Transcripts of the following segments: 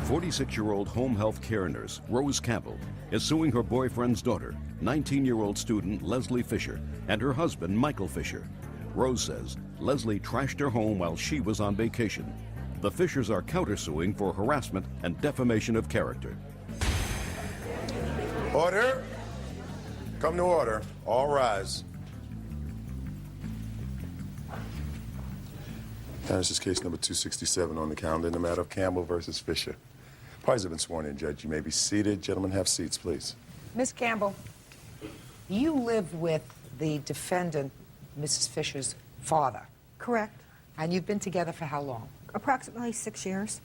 46-year-old home health care nurse Rose Campbell is suing her boyfriend's daughter, 19-year-old student Leslie Fisher, and her husband Michael Fisher. Rose says Leslie trashed her home while she was on vacation. The Fishers are countersuing for harassment and defamation of character. Order. Come to order. All rise. This is case number 267 on the calendar in the matter of Campbell versus Fisher. Parties have been sworn in, Judge. You may be seated. Gentlemen, have seats, please. Miss Campbell, you lived with the defendant, Mrs. Fisher's father. Correct. And you've been together for how long? Approximately 6 years.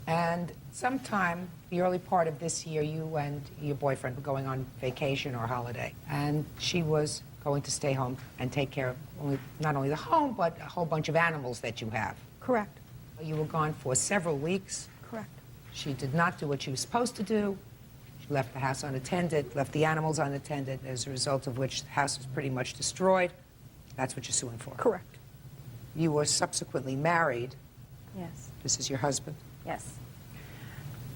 And sometime, the early part of this year, you and your boyfriend were going on vacation or holiday. And she was going to stay home and take care of not only the home, but a whole bunch of animals that you have. Correct. You were gone for several weeks. Correct. She did not do what she was supposed to do. She left the house unattended, left the animals unattended, as a result of which the house was pretty much destroyed. That's what you're suing for. Correct. You were subsequently married. Yes. This is your husband. Yes.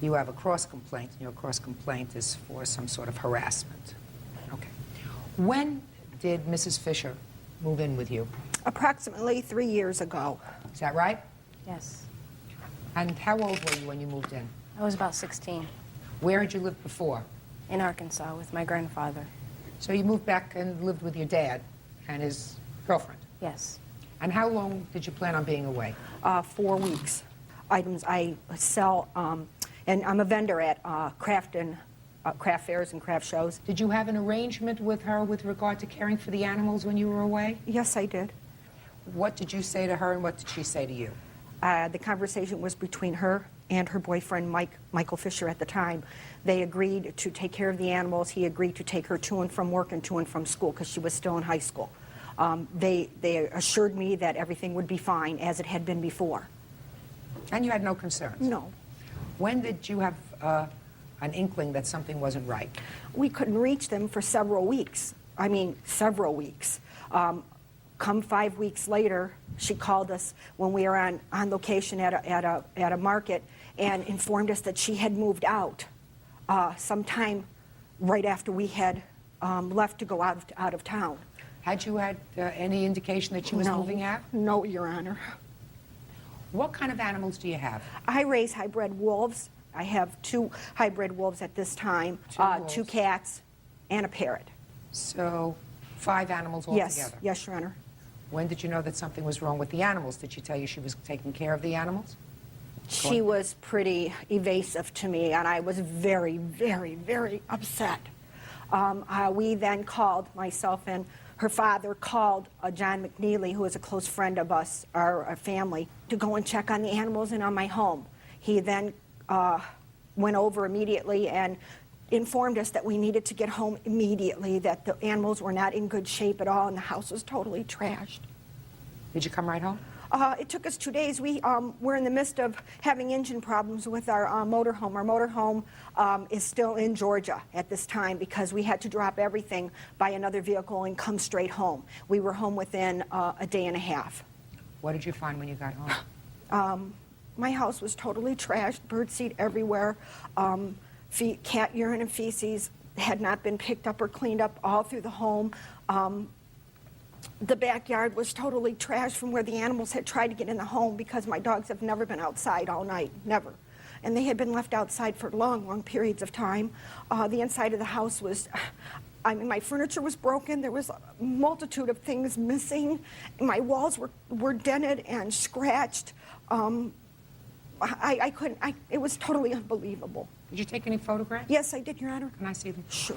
You have a cross-complaint, and your cross-complaint is for some sort of harassment. Okay. When did Mrs. Fisher move in with you? Approximately 3 years ago. Is that right? Yes. And how old were you when you moved in? I was about 16 Where had you lived before? in Arkansas with my grandfather. So you moved back and lived with your dad and his girlfriend. Yes. And how long did you plan on being away? 4 weeks. Items I sell, and I'm a vendor at craft fairs and craft shows. Did you have an arrangement with her with regard to caring for the animals when you were away? Yes, I did. What did you say to her and what did she say to you? The conversation was between her and her boyfriend, Michael Fisher, at the time. They agreed to take care of the animals. He agreed to take her to and from work and to and from school because she was still in high school. They assured me that everything would be fine as it had been before. And you had no concerns? No. When did you have an inkling that something wasn't right? We couldn't reach them for several weeks. I mean, several weeks. Come 5 weeks later, she called us when we were on location at a market and informed us that she had moved out sometime right after we had left to go out of town. Had you had any indication that she was moving out? No, Your Honor. What kind of animals do you have? I raise hybrid wolves. I have 2 hybrid wolves at this time, wolves. 2 cats, and a parrot. So 5 animals altogether? Yes, Your Honor. When did you know that something was wrong with the animals? Did she tell you she was taking care of the animals? She was pretty evasive to me, and I was very, very, very upset. We then called, myself and her father called John McNeely, who is a close friend of us, our family, to go and check on the animals and on my home. He then went over immediately and informed us that we needed to get home immediately, that the animals were not in good shape at all, and the house was totally trashed. Did you come right home? It took us 2 days. We're in the midst of having engine problems with our motorhome. Our motorhome is still in Georgia at this time because we had to drop everything, buy another vehicle, and come straight home. We were home within a day and a half. What did you find when you got home? My house was totally trashed, birdseed everywhere. Cat urine and feces had not been picked up or cleaned up all through the home. The backyard was totally trashed from where the animals had tried to get in the home because my dogs have never been outside all night, never. And they had been left outside for long, long periods of time. The inside of the house was, I mean, my furniture was broken. There was a multitude of things missing. My walls were dented and scratched. I couldn't, it was totally unbelievable. Did you take any photographs? Yes, I did, Your Honor. Can I see them? Sure.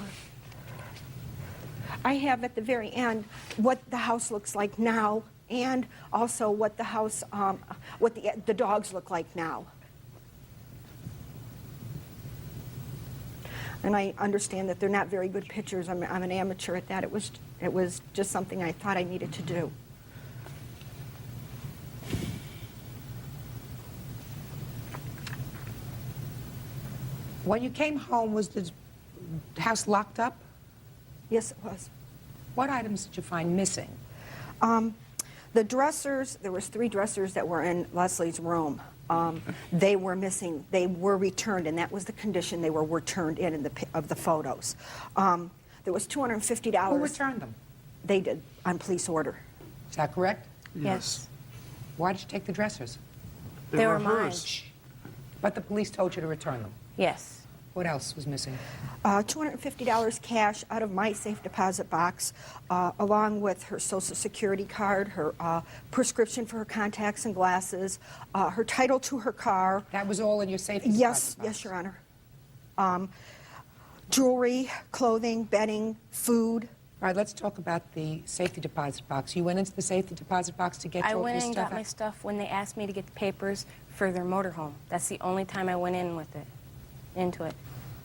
I have at the very end what the house looks like now and also what the house, what the dogs look like now. And I understand that they're not very good pictures. I'm an amateur at that. It was just something I thought I needed to do. When you came home, was the house locked up? Yes, it was. What items did you find missing? The dressers, there was 3 dressers that were in Leslie's room. They were missing. They were returned, and that was the condition they were returned in the photos. There was $250. Who returned them? They did, on police order. Is that correct? Yes. Why did you take the dressers? They were mine. But the police told you to return them. Yes. What else was missing? $250 cash out of my safe deposit box, along with her Social Security card, her prescription for her contacts and glasses, her title to her car. That was all in your safety Yes, deposit box? yes, Your Honor. Jewelry, clothing, bedding, food. All right, let's talk about the safety deposit box. You went into the safety deposit box to get I your went in stuff and got out? my stuff when they asked me to get the papers for their motorhome. That's the only time I went in with it, into it.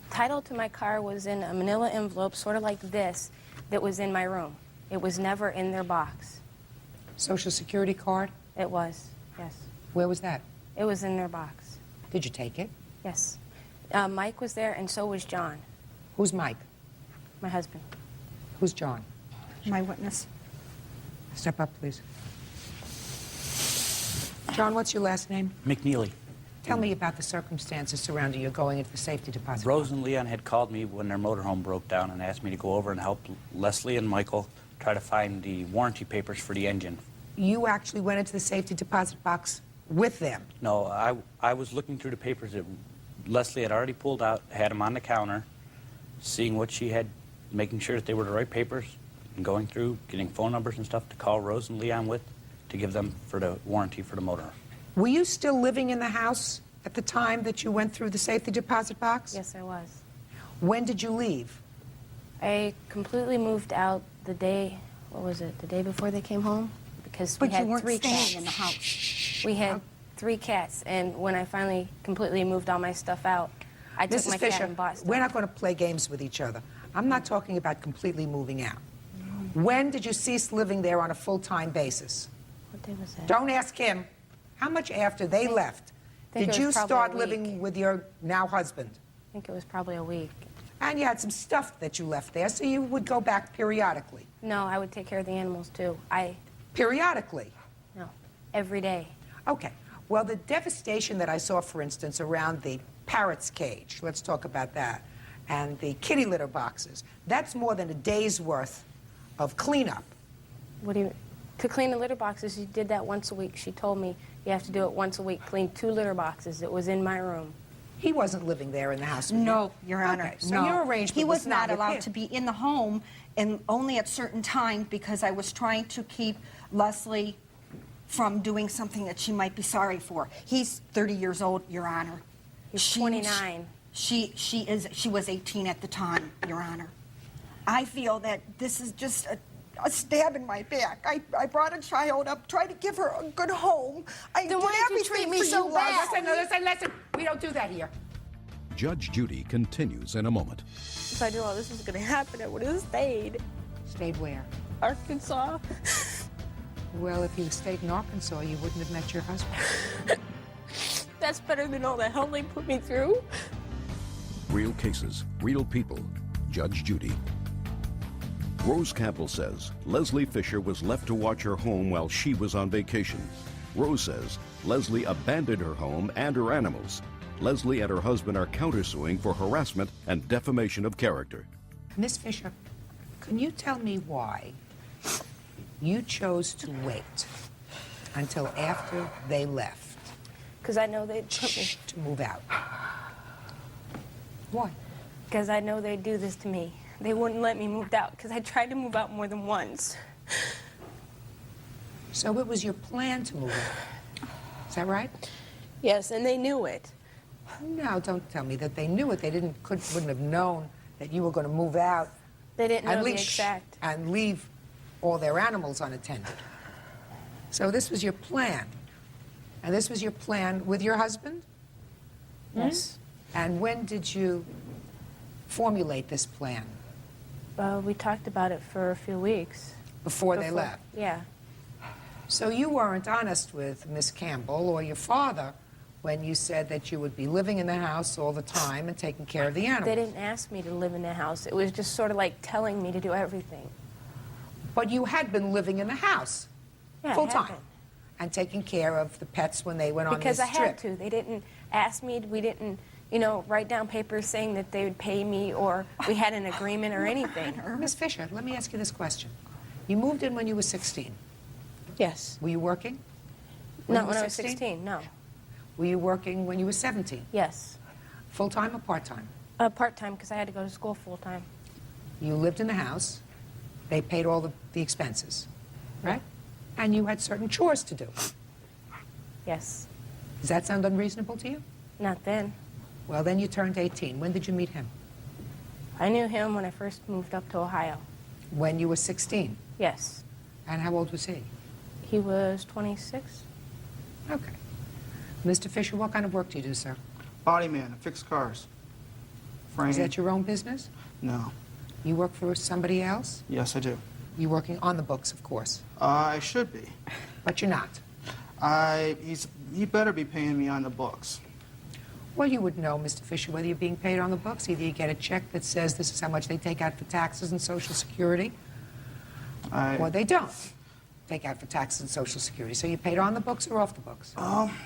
Title to my car was in a manila envelope, sort of like this, that was in my room. It was never in their box. Social Security card? It was, yes. Where was that? It was in their box, Did you take it? yes. Mike was there, and so was John, Who's Mike? my husband. Who's John? My witness. Step up, please. John, what's your last name? McNeely. Tell me about the circumstances surrounding you going into the safety deposit Rose box. and Leon had called me when their motorhome broke down and asked me to go over and help Leslie and Michael try to find the warranty papers for the engine. You actually went into the safety deposit box with them. No, I was looking through the papers that Leslie had already pulled out, had them on the counter, seeing what she had, making sure that they were the right papers, and going through, getting phone numbers and stuff to call Rose and Leon with to give them for the warranty for the motor. Were you still living in the house at the time that you went through the safety deposit box? Yes, I was. When did you leave? I completely moved out the day, what was it, the day before they came home? Because But we had you weren't three staying cats. in the house. We had 3 cats, and when I finally completely moved all my stuff out, I took Mrs. my Fisher, cat and bought stuff. we're not going to play games with each other. I'm not talking about completely moving out. When did you cease living there on a full-time basis? What day was that? Don't ask him. How much after they left think did it was you probably start a week. living with your now husband? I think it was probably a week. And you had some stuff that you left there, so you would go back periodically. No, I would take care of the animals too. Periodically. No, every day. Okay. Well, the devastation that I saw, for instance, around the parrot's cage, let's talk about that, and the kitty litter boxes, that's more than a day's worth of cleanup. What do you... To clean the litter boxes, you did that once a week. She told me you have to do it once a week. Clean 2 litter boxes. It was in my room. He wasn't living there in the house with you. No, Your Honor. Okay, so no. your arrangement He was not with allowed him. to be in the home, and only at certain times, because I was trying to keep Leslie from doing something that she might be sorry for. He's 30 years old, Your Honor. He's 29. She was 18 at the time, Your Honor. I feel that this is just a stab in my back. I brought a child up, tried to give her a good home. I Then did why did you everything treat me for so you, bad? Leslie. Listen. We don't do that here. Judge Judy continues in a moment. If I knew all this was going to happen, I would have stayed. Stayed where? Arkansas. Well, if you stayed in Arkansas, you wouldn't have met your husband. That's better than all the hell they put me through. Real cases, real people. Judge Judy. Rose Campbell says Leslie Fisher was left to watch her home while she was on vacation. Rose says Leslie abandoned her home and her animals. Leslie and her husband are countersuing for harassment and defamation of character. Miss Fisher, can you tell me why you chose to wait until after they left Because I know they'd put me... to move out? Why? Because I know they'd do this to me. They wouldn't let me move out because I tried to move out more than once. So it was your plan to move out. Is that right? Yes, and they knew it. No, don't tell me that they knew it. They wouldn't have known that you were going to move out They didn't know and the leave, exact... and leave all their animals unattended. So this was your plan. And this was your plan with your husband? Yes. And when did you formulate this plan? We talked about it for a few weeks. Before they left? Yeah. So you weren't honest with Miss Campbell or your father when you said that you would be living in the house all the time and taking care of the animals. They didn't ask me to live in the house. It was just sort of like telling me to do everything. But you had been living in the house Yeah, I full had time. been. and taking care of the pets when they went on Because this I trip. had to. They didn't ask me. We didn't, you know, write down papers saying that they would pay me or we had an agreement or anything. Miss Fisher, let me ask you this question. You moved in when you were 16. Yes. Were you working? No, you when were I was 16, no. Were you working when you were 17? Yes. Full-time or part-time? Part-time, because I had to go to school full-time. You lived in the house. They paid all the expenses, right? And you had certain chores to do. Yes. Does that sound unreasonable to you? Not then. Well, then you turned 18. When did you meet him? I knew him when I first moved up to Ohio. When you were 16. Yes. And how old was he? He was 26. Okay. Mr. Fisher, what kind of work do you do, sir? Body man, I fix cars. Frame. Is that your own business? No. You work for somebody else? Yes, I do. You're working on the books, of course. I should be. But you're not. He better be paying me on the books. Well, you would know, Mr. Fisher, whether you're being paid on the books. Either you get a check that says this is how much they take out for taxes and Social Security, or they don't take out for taxes and Social Security. So you paid on the books or off the books?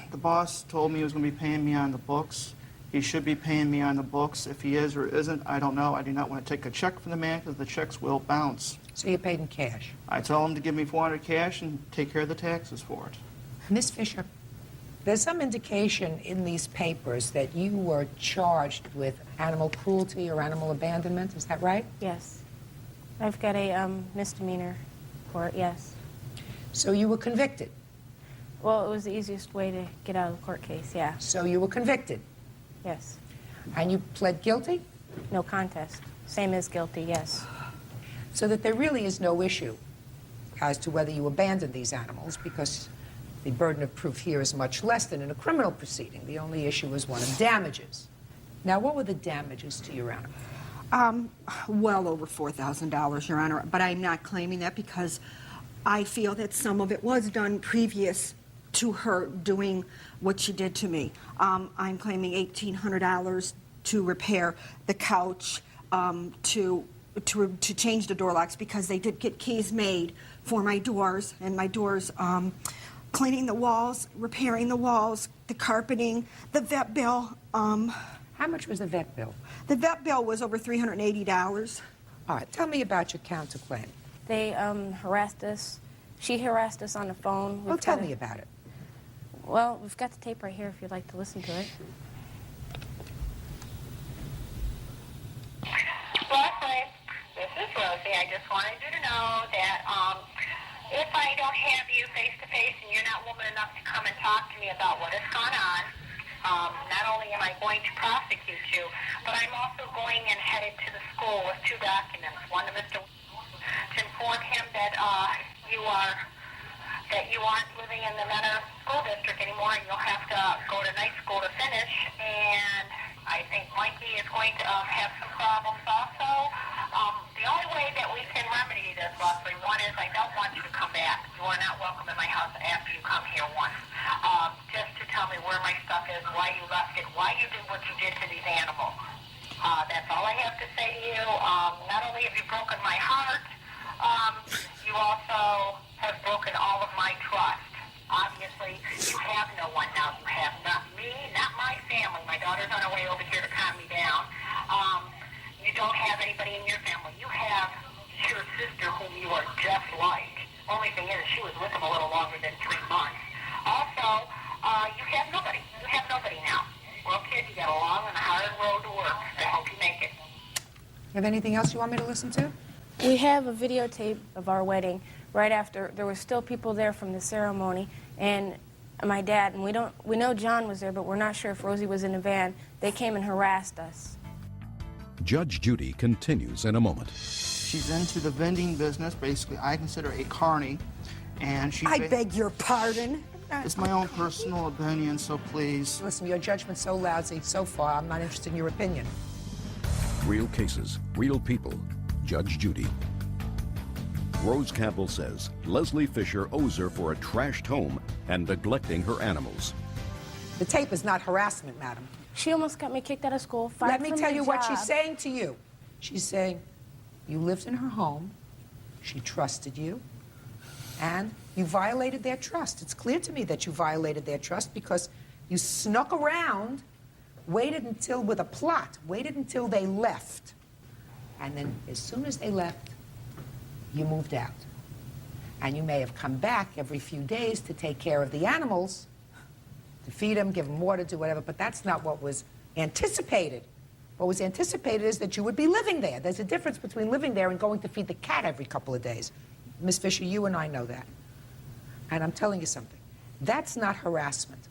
The boss told me he was going to be paying me on the books. He should be paying me on the books. If he is or isn't, I don't know. I do not want to take a check from the man because the checks will bounce. So you paid in cash? I tell him to give me $400 cash and take care of the taxes for it. Miss Fisher, there's some indication in these papers that you were charged with animal cruelty or animal abandonment. Is that right? Yes. I've got a misdemeanor for it, yes. So you were convicted. Well, it was the easiest way to get out of the court case, yeah. So you were convicted. Yes. And you pled guilty? No contest. Same as guilty, yes. So that there really is no issue as to whether you abandoned these animals, because the burden of proof here is much less than in a criminal proceeding. The only issue is one of damages. Now, what were the damages to your animal? Well over $4,000, Your Honor, but I'm not claiming that because I feel that some of it was done previous to her doing what she did to me. I'm claiming $1,800 to repair the couch, to change the door locks because they did get keys made for my doors, and my doors, cleaning the walls, repairing the walls, the carpeting, the vet bill. How much was the vet bill? The vet bill was over $380. All right, tell me about your counterclaim. They harassed us. She harassed us on the phone. Well, tell me about it. Well, we've got the tape right here if you'd like to listen to it. Leslie, this is Rosie. I just wanted you to know that if I don't have you face to face and you're not woman enough to come and talk to me about what has gone on, not only am I going to prosecute you, but I'm also going and headed to the school with 2 documents. One to Mr. to inform him that you aren't living in the Menor School District anymore, and you'll have to go to night school to finish. And I think Mikey is going to have some problems also. The only way that we can remedy this, Leslie, one is I don't want you to come back. You are not welcome in my house after you come here once. Just to tell me where my stuff is, why you left it, why you did what you did to these animals. That's all I have to say to you. Not only have you broken my heart, you also have broken all of my trust. Obviously, you have no one now. You have not me, not my family. My daughter's on her way over here to calm me down. You don't have anybody in your family. You have your sister whom you are just like. Only thing is, she was with him a little longer than 3 months. Also, you have nobody. You have nobody now. Well, kid, you got a long and hard road to work. I hope you make it. You have anything else you want me to listen to? We have a videotape of our wedding right after. There were still people there from the ceremony, and my dad, and we know John was there, but we're not sure if Rosie was in the van. They came and harassed us. Judge Judy continues in a moment. She's into the vending business. Basically, I consider a carny, and she... I beg your pardon. It's my own personal opinion, so please. Listen, your judgment's so lousy so far, I'm not interested in your opinion. Real cases, real people. Judge Judy. Rose Campbell says Leslie Fisher owes her for a trashed home and neglecting her animals. The tape is not harassment, madam. She almost got me kicked out of school, fired Let me from tell my you what job. she's saying to you. She's saying you lived in her home, she trusted you, and You violated their trust. It's clear to me that you violated their trust because you snuck around, waited until, with a plot, waited until they left. And then as soon as they left, you moved out. And you may have come back every few days to take care of the animals, to feed them, give them water, do whatever, but that's not what was anticipated. What was anticipated is that you would be living there. There's a difference between living there and going to feed the cat every couple of days. Ms. Fisher, you and I know that. And I'm telling you something. That's not harassment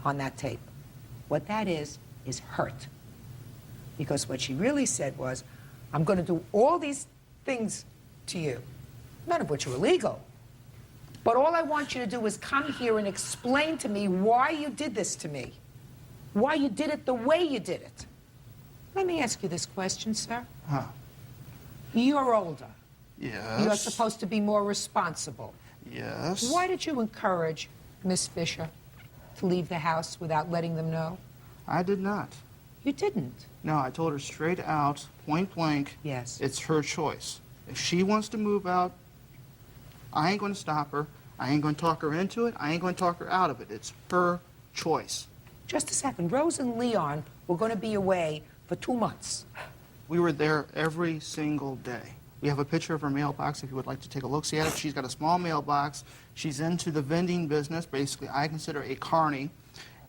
on that tape. What that is hurt. Because what she really said was, I'm going to do all these things to you, none of which are illegal. But all I want you to do is come here and explain to me why you did this to me, why you did it the way you did it. Let me ask you this question, sir. Huh. You're older. Yes. You're supposed to be more responsible. Yes. Why did you encourage Miss Fisher to leave the house without letting them know? I did not. You didn't. No, I told her straight out, point blank. Yes. It's her choice. If she wants to move out, I ain't going to stop her. I ain't going to talk her into it. I ain't going to talk her out of it. It's her choice. Just a second. Rose and Leon were going to be away for 2 months. We were there every single day. We have a picture of her mailbox if you would like to take a look-see at it. She's got a small mailbox. She's into the vending business. Basically, I consider a carny.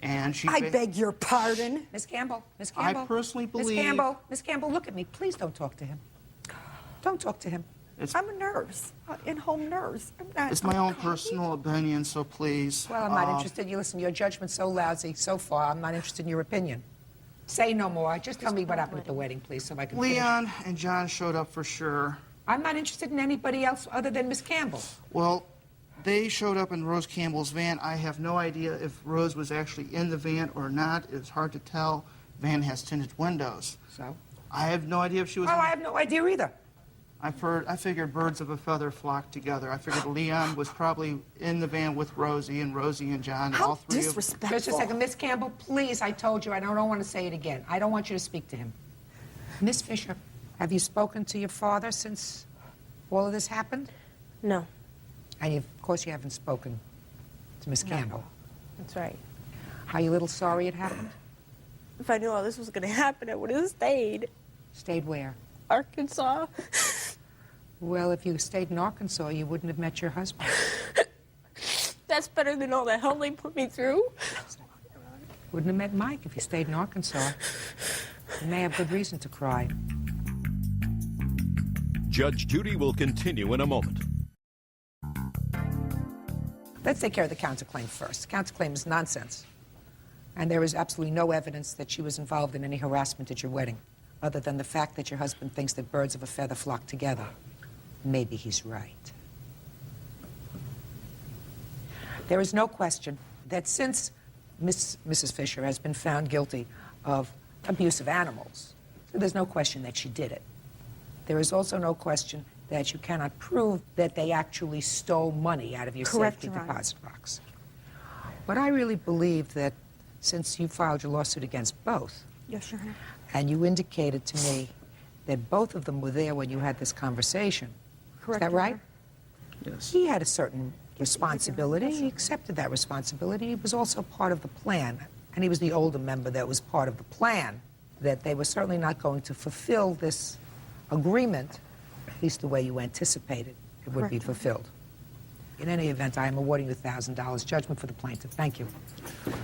And she I beg your pardon. Miss Campbell, Miss I Campbell. personally believe- Miss Campbell, look at me. Please don't talk to him. Don't talk to him. I'm a nurse, in-home nurse. I'm not. It's my own personal opinion, so please. Well, I'm not interested. You listen, your judgment's so lousy so far. I'm not interested in your opinion. Say no more. Just tell me what happened at the wedding, please, so I can finish. Leon and John showed up for sure. I'm not interested in anybody else other than Miss Campbell. Well, they showed up in Rose Campbell's van. I have no idea if Rose was actually in the van or not. It's hard to tell. Van has tinted windows. So? I have no idea if she was. Well, I have no idea either. I figured birds of a feather flock together. I figured Leon was probably in the van with Rosie and John. How all three disrespectful. Just a second. Miss Campbell, please, I told you, I don't want to say it again. I don't want you to speak to him. Miss Fisher, have you spoken to your father since all of this happened? No, And of course you haven't spoken to Miss Campbell. that's right. Are you a little sorry it happened? If I knew all this was going to happen, I would have stayed. Stayed where? Arkansas. Well, if you stayed in Arkansas, you wouldn't have met your husband. That's better than all the hell they put me through. Wouldn't have met Mike if you stayed in Arkansas. You may have good reason to cry. Judge Judy will continue in a moment. Let's take care of the counterclaim first. The counterclaim is nonsense. And there is absolutely no evidence that she was involved in any harassment at your wedding, other than the fact that your husband thinks that birds of a feather flock together. Maybe he's right. There is no question that since Mrs. Fisher has been found guilty of abuse of animals, so there's no question that she did it. There is also no question that you cannot prove that they actually stole money out of your Correct, safety Your Honor. deposit box. But I really believe that since you filed your lawsuit against both, Yes, Your Honor. and you indicated to me that both of them were there when you had this conversation, Correct, is that Your right? Honor. Yes. He had a certain responsibility. Yes, sir. He accepted that responsibility. He was also part of the plan, and he was the older member that was part of the plan, that they were certainly not going to fulfill this agreement, at least the way you anticipated it would be Correct. fulfilled. In any event, I am awarding you $1,000 judgment for the plaintiff. Thank you.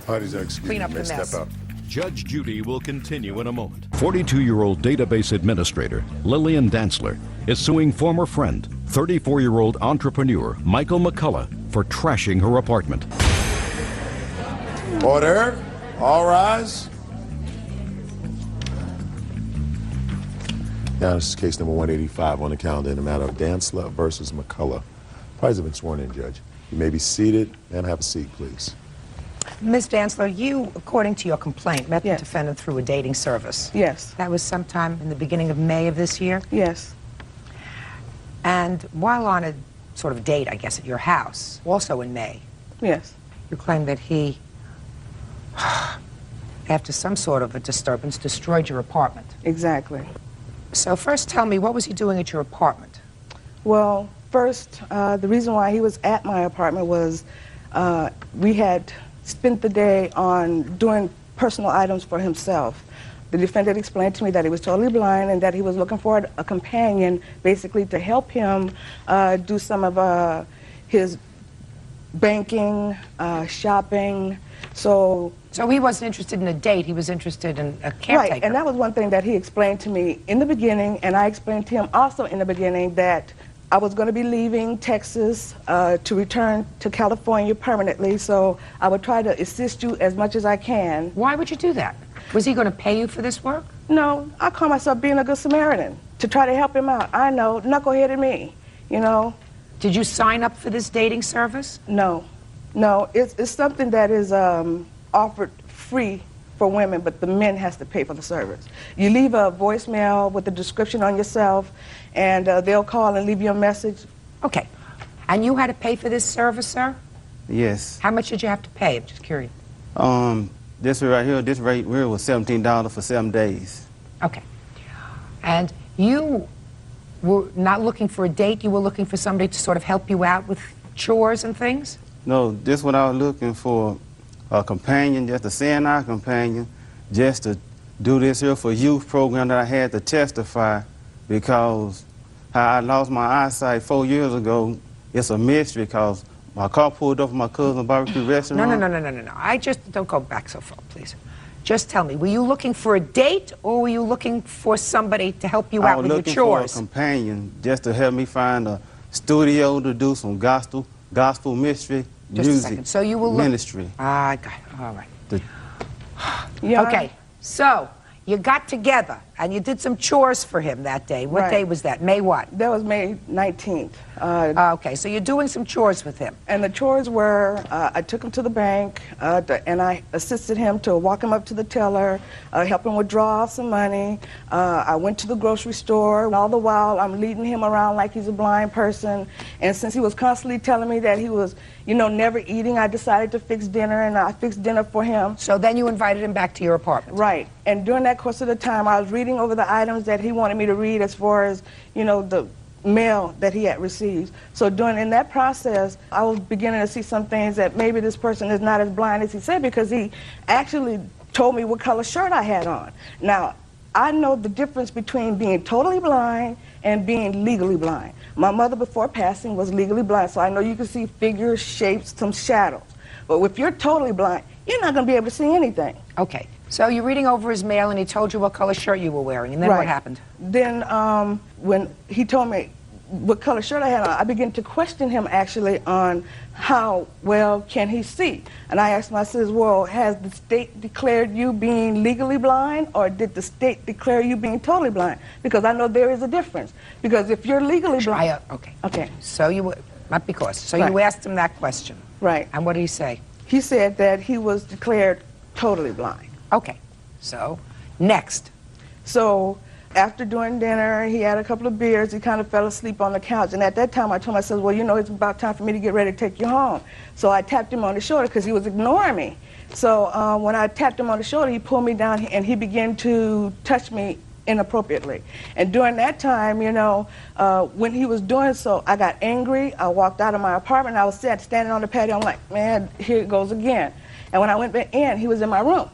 Parties are excused. Clean up You may the mess. step out. Judge Judy will continue in a moment. 42-year-old database administrator Lillian Dantzler is suing former friend, 34-year-old entrepreneur Michael McCullough for trashing her apartment. Order. All rise. Now, this is case number 185 on the calendar in the matter of Dantzler versus McCullough. Parties have been sworn in, Judge. You may be seated and have a seat, please. Ms. Dantzler, you, according to your complaint, met Yes. the defendant through a dating service. Yes. That was sometime in the beginning of May of this year? Yes. And while on a sort of date, I guess, at your house, also in May, Yes. you claim that he, after some sort of a disturbance, destroyed your apartment. Exactly. So first tell me, what was he doing at your apartment? Well, first, the reason why he was at my apartment was we had spent the day on doing personal items for himself. The defendant explained to me that he was totally blind and that he was looking for a companion, basically to help him do some of his banking, shopping. So he wasn't interested in a date, he was interested in a caretaker. Right, and that was one thing that he explained to me in the beginning, and I explained to him also in the beginning that I was going to be leaving Texas to return to California permanently, so I would try to assist you as much as I can. Why would you do that? Was he going to pay you for this work? No, I call myself being a good Samaritan, to try to help him out. I know, knucklehead at me, you know. Did you sign up for this dating service? No, no, it's something that is offered free for women, but the men has to pay for the service. You leave a voicemail with a description on yourself, and they'll call and leave you a message. Okay. And you had to pay for this service, sir? Yes. How much did you have to pay? I'm just curious. This right here, this rate here was $17 for 7 days. Okay. And you were not looking for a date, you were looking for somebody to sort of help you out with chores and things? No, this what I was looking for, a companion, just a CNI companion, just to do this here for youth program that I had to testify, because how I lost my eyesight 4 years ago, it's a mystery because my car pulled up at my cousin's barbecue restaurant. No. I just, don't go back so far, please. Just tell me, were you looking for a date or were you looking for somebody to help you out with your chores? I was looking for a companion just to help me find a studio to do some gospel mystery, just music, a second. So you will ministry. I got it. All right. Yeah. Okay, so you got together and you did some chores for him that day. What day was that? May what? That was May 19th. Okay, so you're doing some chores with him. And the chores were, I took him to the bank, and I assisted him to walk him up to the teller, help him withdraw some money. I went to the grocery store. All the while, I'm leading him around like he's a blind person. And since he was constantly telling me that he was, you know, never eating, I decided to fix dinner, and I fixed dinner for him. So then you invited him back to your apartment. Right. And during that course of the time, I was reading over the items that he wanted me to read as far as, you know, the mail that he had received. So in that process, I was beginning to see some things that maybe this person is not as blind as he said, because he actually told me what color shirt I had on. Now, I know the difference between being totally blind and being legally blind. My mother, before passing, was legally blind, so I know you can see figures, shapes, some shadows. But if you're totally blind, you're not going to be able to see anything. Okay. So you're reading over his mail and he told you what color shirt you were wearing, and then what happened? Then when he told me what color shirt I had on, I began to question him actually on how well can he see. And I asked him, I says, well, has the state declared you being legally blind, or did the state declare you being totally blind? Because I know there is a difference. Because if you're legally blind... Okay. So you were, not because. So you asked him that question. Right. And what did he say? He said that he was declared totally blind. Okay. So, next. So, after doing dinner, he had a couple of beers. He kind of fell asleep on the couch. And at that time, I told myself, well, you know, it's about time for me to get ready to take you home. So I tapped him on the shoulder because he was ignoring me. So when I tapped him on the shoulder, he pulled me down and he began to touch me inappropriately. And during that time, you know, when he was doing so, I got angry. I walked out of my apartment. I was standing on the patio. I'm like, man, here it goes again. And when I went back in, he was in my room.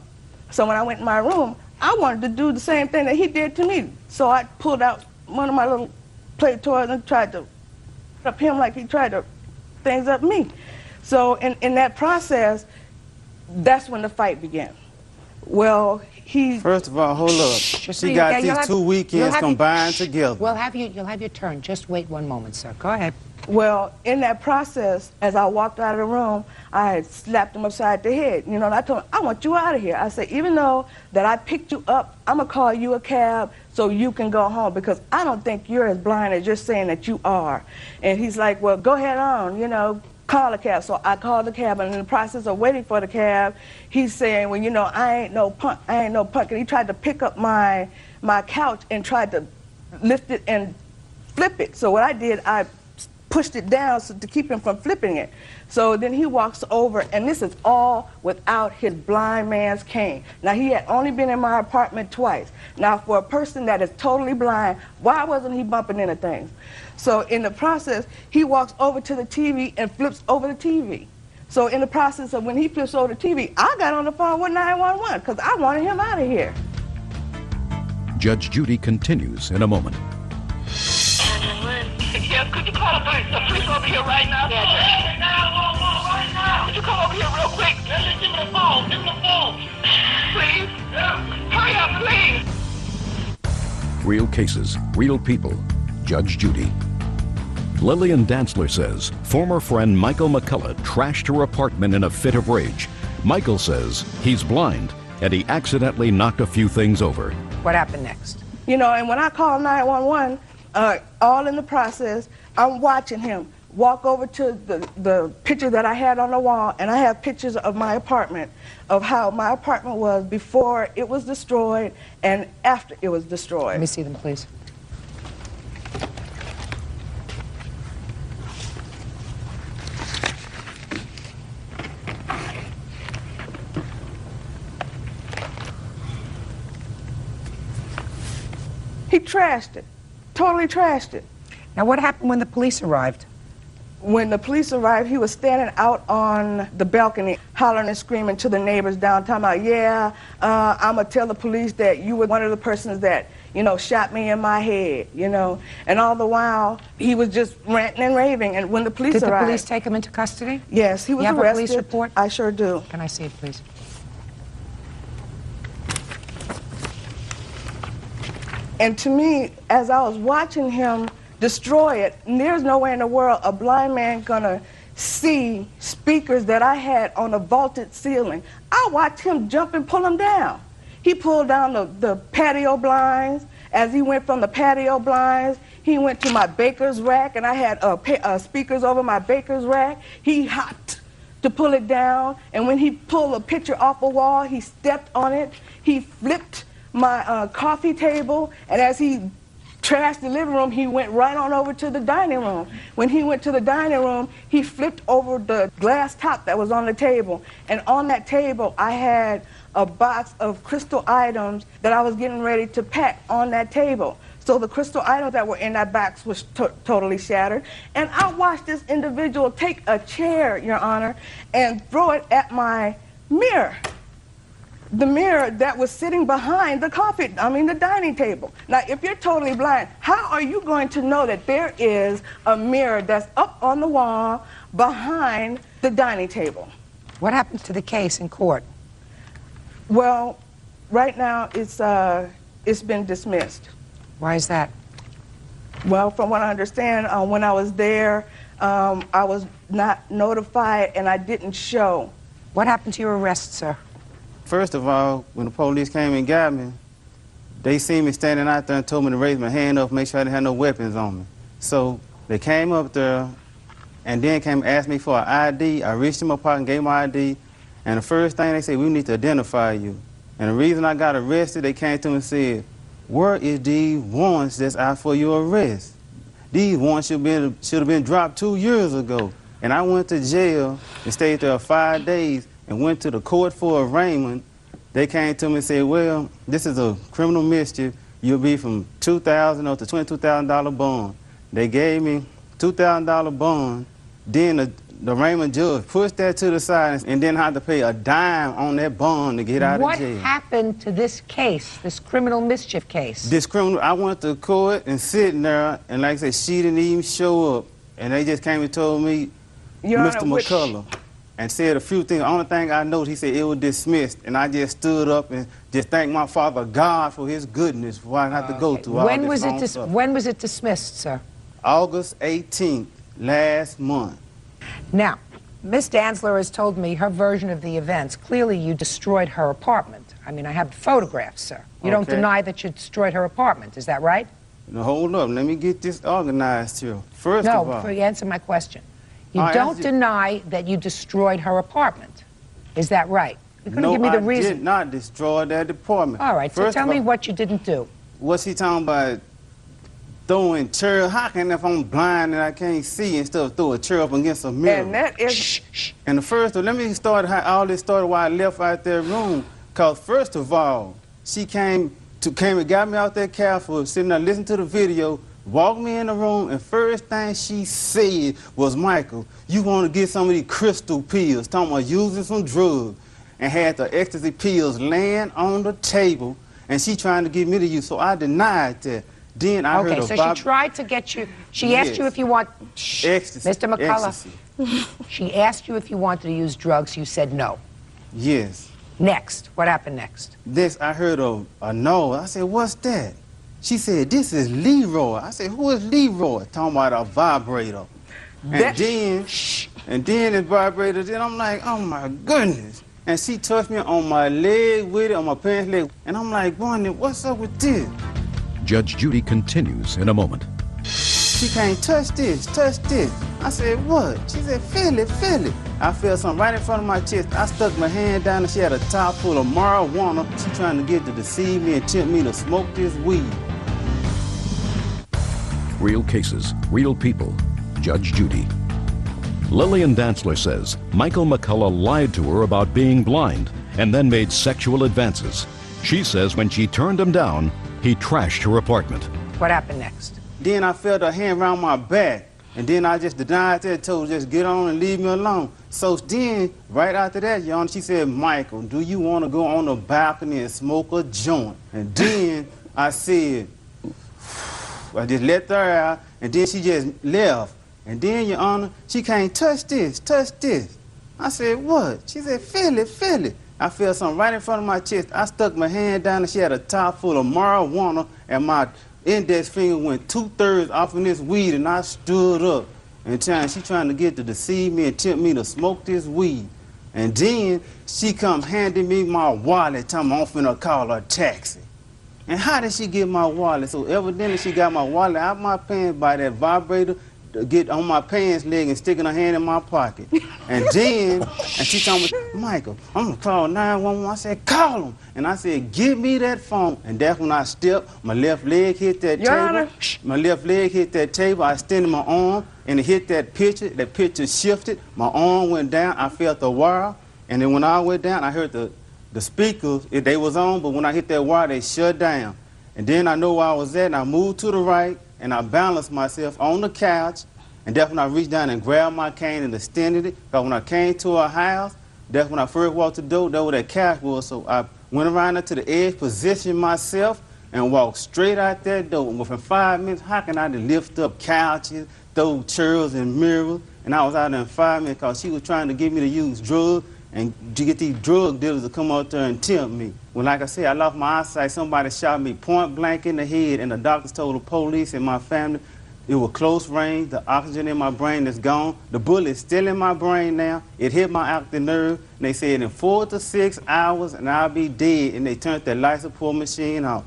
So when I went in my room, I wanted to do the same thing that he did to me. So I pulled out one of my little play toys and tried to up him like he tried to things up me. So in that process, that's when the fight began. Well, he... First of all, hold up. She got these 2 weekends combined together. You'll have your turn. Just wait one moment, sir. Go ahead. Well, in that process, as I walked out of the room, I had slapped him upside the head. You know, and I told him, I want you out of here. I said, even though that I picked you up, I'm going to call you a cab so you can go home, because I don't think you're as blind as you're saying that you are. And he's like, well, go ahead on, you know, call a cab. So I called the cab, and in the process of waiting for the cab, he's saying, well, you know, I ain't no punk. And he tried to pick up my couch and tried to lift it and flip it. So what I did, I pushed it down so to keep him from flipping it. So then he walks over, and this is all without his blind man's cane. Now, he had only been in my apartment twice. Now, for a person that is totally blind, why wasn't he bumping into things? So in the process, he walks over to the TV and flips over the TV. So in the process of when he flips over the TV, I got on the phone with 911 because I wanted him out of here. Judge Judy continues in a moment. Yeah, could you call the police over here right now? Yeah, 911 right now. Could you come over here real quick? Give me the phone. Give me the phone. Please. Yeah. Hurry up, please. Real cases, real people. Judge Judy. Lillian Dantzler says former friend Michael McCullough trashed her apartment in a fit of rage. Michael says he's blind and he accidentally knocked a few things over. What happened next? You know, and when I called 911, all in the process, I'm watching him walk over to the picture that I had on the wall, and I have pictures of my apartment, of how my apartment was before it was destroyed and after it was destroyed. Let me see them, please. He trashed it, totally trashed it. Now, what happened when the police arrived? When the police arrived, he was standing out on the balcony, hollering and screaming to the neighbors downtown about, yeah, I'm going to tell the police that you were one of the persons that, you know, shot me in my head, you know. And all the while, he was just ranting and raving. And when the police arrived... Did the police take him into custody? Yes, he was arrested. You have a police report? I sure do. Can I see it, please? And to me, as I was watching him destroy it, there's no way in the world a blind man gonna see speakers that I had on a vaulted ceiling. I watched him jump and pull them down. He pulled down the patio blinds. As he went from the patio blinds, he went to my baker's rack, and I had speakers over my baker's rack. He hopped to pull it down, and when he pulled a picture off a wall, he stepped on it. He flipped my coffee table, and as he trashed the living room, he went right on over to the dining room. When he went to the dining room, he flipped over the glass top that was on the table, and on that table I had a box of crystal items that I was getting ready to pack on that table. So the crystal items that were in that box was totally shattered, and I watched this individual take a chair, Your Honor, and throw it at my mirror. The mirror that was sitting behind the the dining table. Now, if you're totally blind, how are you going to know that there is a mirror that's up on the wall behind the dining table? What happened to the case in court? Well, right now it's been dismissed. Why is that? Well, from what I understand, when I was there, I was not notified and I didn't show. What happened to your arrest, sir? First of all, when the police came and got me, they seen me standing out there and told me to raise my hand up, make sure I didn't have no weapons on me. So they came up there and then came and asked me for an ID. I reached in my pocket and gave my ID. And the first thing they said, we need to identify you. And the reason I got arrested, they came to me and said, where is these warrants that's out for your arrest? These warrants should have been dropped 2 years ago. And I went to jail and stayed there 5 days and went to the court for arraignment. They came to me and said, well, this is a criminal mischief. You'll be from $2,000 up to $22,000 bond. They gave me $2,000 bond. Then the arraignment judge pushed that to the side and then had to pay a dime on that bond to get out of jail. What happened to this case, this criminal mischief case? I went to court and sitting there, and like I said, she didn't even show up. And they just came and told me, Mr. McCullough, and said a few things. The only thing I know, he said it was dismissed, and I just stood up and just thanked my Father God for his goodness, for I had to go through all this stuff. When was it dismissed, sir? August 18th, last month. Now, Miss Dantzler has told me her version of the events. Clearly, you destroyed her apartment. I mean, I have photographs, sir. You don't deny that you destroyed her apartment, is that right? Now, hold up. Let me get this organized here. First of all... No, before you answer my question. You don't deny that you destroyed her apartment. Is that right? You're going to give me the reason. I did not destroy that apartment. All right, so tell me what you didn't do. What's he talking about? throwing chairs. How can, if I'm blind and I can't see and stuff, throw a chair up against a mirror? And that is... And the first, let me start how all this started while I left out that room. Because first of all, she came and got me out that couch for sitting there listening to the video, walked me in the room, and first thing she said was, Michael, you want to get some of these crystal pills, talking about using some drugs, and had the ecstasy pills laying on the table, and she trying to get me to use, so I denied that. Then I heard Okay, so she tried to get you, she asked you if you want, ecstasy. Mr. McCullough, Ecstasy. she asked you if you wanted to use drugs, you said no. Yes. Next, what happened next? This, I heard a no. I said, what's that? She said, this is Leroy. I said, who is Leroy? Talking about a vibrator. And then it vibrated, then I'm like, oh my goodness. And she touched me on my leg with it, on my pants leg. And I'm like, Bonnie, what's up with this? Judge Judy continues in a moment. She can't touch this, touch this. I said, what? She said, feel it, feel it. I felt something right in front of my chest. I stuck my hand down and she had a top full of marijuana. She trying to get to deceive me and tempt me to smoke this weed. Real cases, real people. Judge Judy. Lillian Dantzler says Michael McCullough lied to her about being blind and then made sexual advances. She says when she turned him down, he trashed her apartment. What happened next? Then I felt her hand around my back. And then I just denied that, told her just get on and leave me alone. So then, right after that, Your Honor, she said, Michael, do you want to go on the balcony and smoke a joint? And then I said, I just let her out, and then she just left. And then, Your Honor, she can't touch this, touch this. I said, what? She said, feel it, feel it. I felt something right in front of my chest. I stuck my hand down, and she had a top full of marijuana, and my index finger went 2/3 off in this weed, and I stood up. And she trying to get to deceive me and tempt me to smoke this weed. And then she come handing me my wallet, telling me I'm finna call a taxi. And how did she get my wallet? So evidently she got my wallet out my pants by that vibrator, to get on my pants leg and sticking her hand in my pocket. And then, and she told me, Michael, I'm gonna call 911. I said, call him. And I said, give me that phone. And that's when I stepped, my left leg hit that Your table. Honor. My left leg hit that table. I extended my arm, and it hit that picture shifted. My arm went down. I felt the wire. And then when I went down, I heard the speakers, they was on, but when I hit that wire, they shut down. And then I know where I was at, and I moved to the right, and I balanced myself on the couch, and that's when I reached down and grabbed my cane and extended it. Because when I came to her house, that's when I first walked the door, that's where that couch was. So I went around there to the edge, positioned myself, and walked straight out that door. Within 5 minutes, how can I lift up couches, throw chairs and mirrors? And I was out there in 5 minutes because she was trying to get me to use drugs and to get these drug dealers to come out there and tempt me. Well, like I said, I lost my eyesight. Somebody shot me point blank in the head, and the doctors told the police and my family it was close range. The oxygen in my brain is gone. The bullet is still in my brain now. It hit my optic nerve, and they said in 4 to 6 hours, and I'll be dead. And they turned the life support machine off.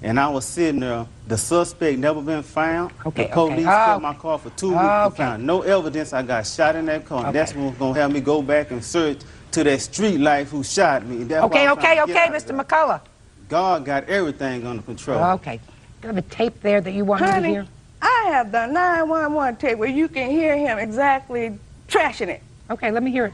And I was sitting there. The suspect never been found. Okay, the police kept my car for 2 weeks. Okay. Found no evidence I got shot in that car. Okay. That's what's going to have me go back and search to that street life who shot me. That's Okay, why I'm trying to get out of Mr. there. McCullough. God got everything under control. Okay. You have a tape there that you want me to Honey, hear? I have the 911 tape where you can hear him exactly trashing it. Okay, let me hear it.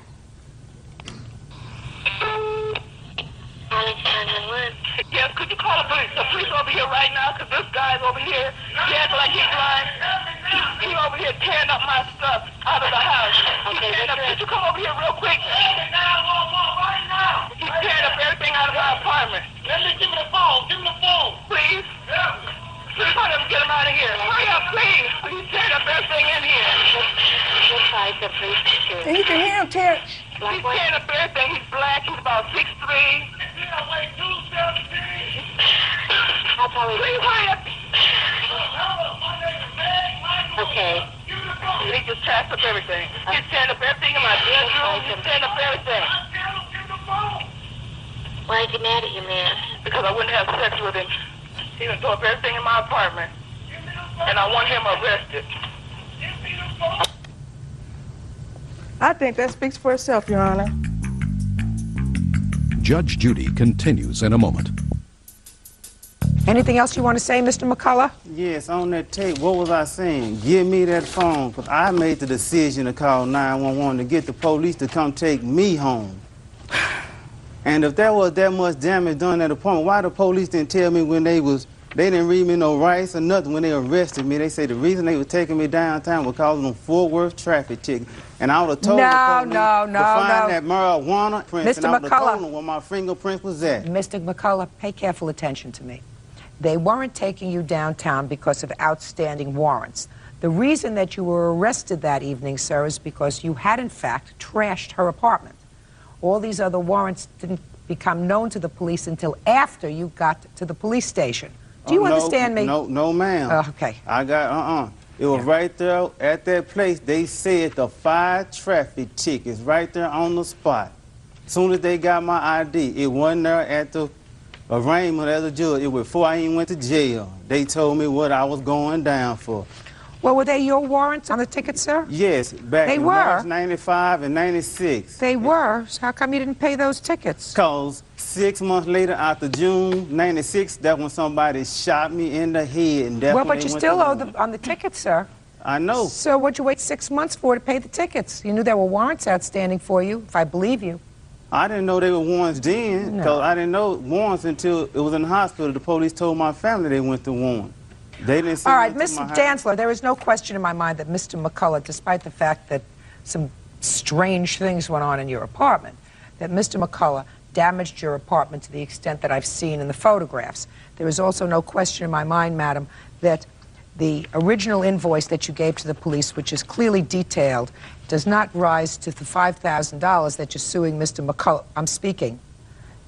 Yes, could you call the police? The police over here right now, because this guy's over here. He acts like he's lying. He's over here tearing up my stuff out of the house. Okay, could you come over here real quick? Right now. He's tearing up everything out of my apartment. Let me give me the phone. Give me the phone. Please. Yeah. Please hurry up and get him out of here. Hurry up, please. He's tearing up everything in here. What size the police? And you can hear him tear. He's tearing up everything. He's black. He's about 6'3". Please hurry up. Okay. He just trashed up everything. He's tearing up everything in my bedroom. He's tearing up everything. Why is he mad at you, man? Because I wouldn't have sex with him. He done tore up everything in my apartment. And I want him arrested. I think that speaks for itself, Your Honor. Judge Judy continues in a moment. Anything else you want to say, Mr. McCullough? Yes, on that tape, what was I saying? Give me that phone, because I made the decision to call 911 to get the police to come take me home. And if there was that much damage done at the apartment, why the police didn't tell me when they didn't read me no rights or nothing when they arrested me? They say the reason they were taking me downtown was causing them Fort Worth traffic ticket. And I would have told the police to find that marijuana print, and I would have told them where my fingerprint was at. Mr. McCullough, pay careful attention to me. They weren't taking you downtown because of outstanding warrants. The reason that you were arrested that evening, sir, is because you had, in fact, trashed her apartment. All these other warrants didn't become known to the police until after you got to the police station. Do you understand me? No, ma'am. Okay. I got, It was right there at that place. They said the 5 traffic tickets right there on the spot. As soon as they got my ID, it wasn't there at the arraignment as a judge. It was before I even went to jail. They told me what I was going down for. Well, were they your warrants on the ticket, sir? Yes, back in March 95 and 96. They were. So how come you didn't pay those tickets? Because 6 months later, after June 96, that's when somebody shot me in the head. And that's Well, when but you they went still to owe war. on the tickets, sir. I know. So what'd you wait 6 months for to pay the tickets? You knew there were warrants outstanding for you, if I believe you. I didn't know they were warrants then, because I didn't know warrants until it was in the hospital. The police told my family they went to warrant. They didn't send All right, me to my Mr. house. Dantzler, there is no question in my mind that Mr. McCullough, despite the fact that some strange things went on in your apartment, that Mr. McCullough damaged your apartment to the extent that I've seen in the photographs. There is also no question in my mind, madam, that the original invoice that you gave to the police, which is clearly detailed, does not rise to the $5,000 that you're suing Mr. McCullough,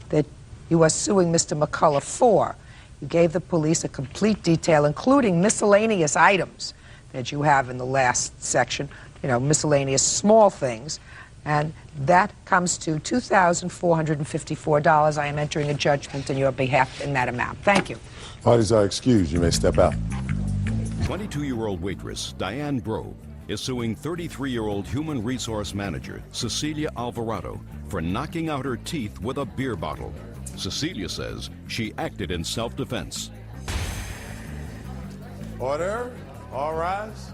that you are suing Mr. McCullough for. You gave the police a complete detail, including miscellaneous items that you have in the last section, miscellaneous small things, and that comes to $2,454. I am entering a judgment in your behalf in that amount. Thank you. Parties are excused. You may step out. 22-year-old waitress Diane Grove is suing 33-year-old human resource manager Cecilia Alvarado for knocking out her teeth with a beer bottle. Cecilia says she acted in self-defense. Order. All rise.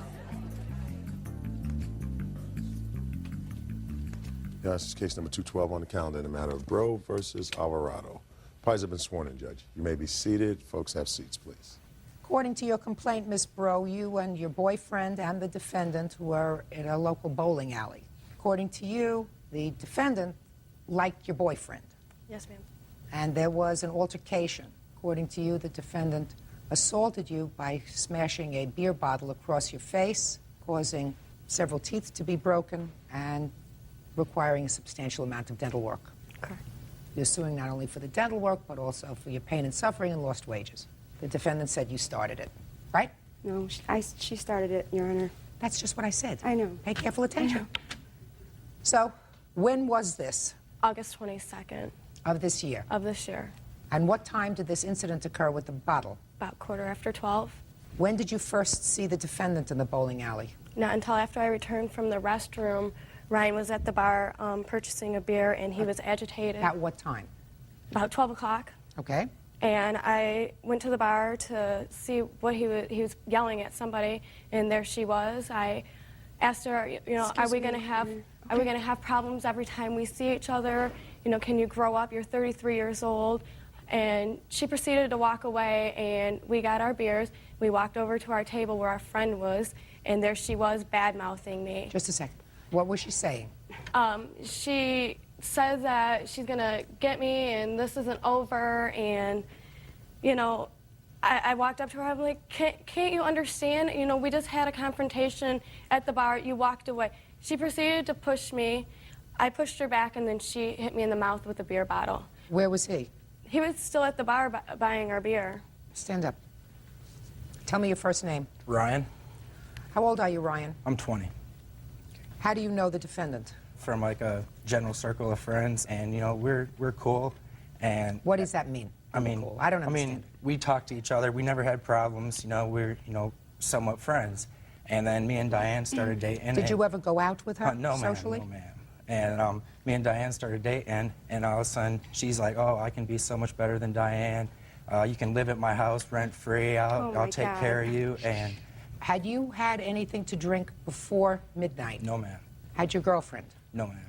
Yeah, this is case number 212 on the calendar in the matter of Grove versus Alvarado. Parties have been sworn in, Judge. You may be seated. Folks, have seats, please. According to your complaint, Ms. Bro, you and your boyfriend and the defendant were in a local bowling alley. According to you, the defendant liked your boyfriend. Yes, ma'am. And there was an altercation. According to you, the defendant assaulted you by smashing a beer bottle across your face, causing several teeth to be broken, and requiring a substantial amount of dental work. Correct. You're suing not only for the dental work, but also for your pain and suffering and lost wages. The defendant said you started it, right? No, she started it, Your Honor. That's just what I said. I know. Pay careful attention. So, when was this August 22nd of this year? of this year, And what time did this incident occur with the bottle? about 12:15. When did you first see the defendant in the bowling alley? Not until after I returned from the restroom. Ryan was at the bar purchasing a beer, and he was agitated. At what time? About 12 o'clock. Okay. And I went to the bar to see what he was yelling at somebody, and there she was. I asked her, are we going to have problems every time we see each other? Can you grow up? You're 33 years old. And she proceeded to walk away, and we got our beers. We walked over to our table where our friend was, and there she was bad-mouthing me. Just a second. What was she saying? She said that she's going to get me and this isn't over, and, I walked up to her. I'm like, can't you understand? We just had a confrontation at the bar. You walked away. She proceeded to push me. I pushed her back, and then she hit me in the mouth with a beer bottle. Where was he? He was still at the bar buying our beer. Stand up. Tell me your first name. Ryan. How old are you, Ryan? I'm 20. How do you know the defendant? From like a general circle of friends, and we're cool. And what does that mean? Cool. I don't understand. We talk to each other. We never had problems. We're somewhat friends. And then me and Diane started dating. Did you ever go out with her no, socially? No, ma'am. And me and Diane started dating, and all of a sudden she's like, "Oh, I can be so much better than Diane. you can live at my house rent-free. Oh, my I'll take God. care of you. And Had you had anything to drink before midnight? no, ma'am. Had your girlfriend? No, ma'am.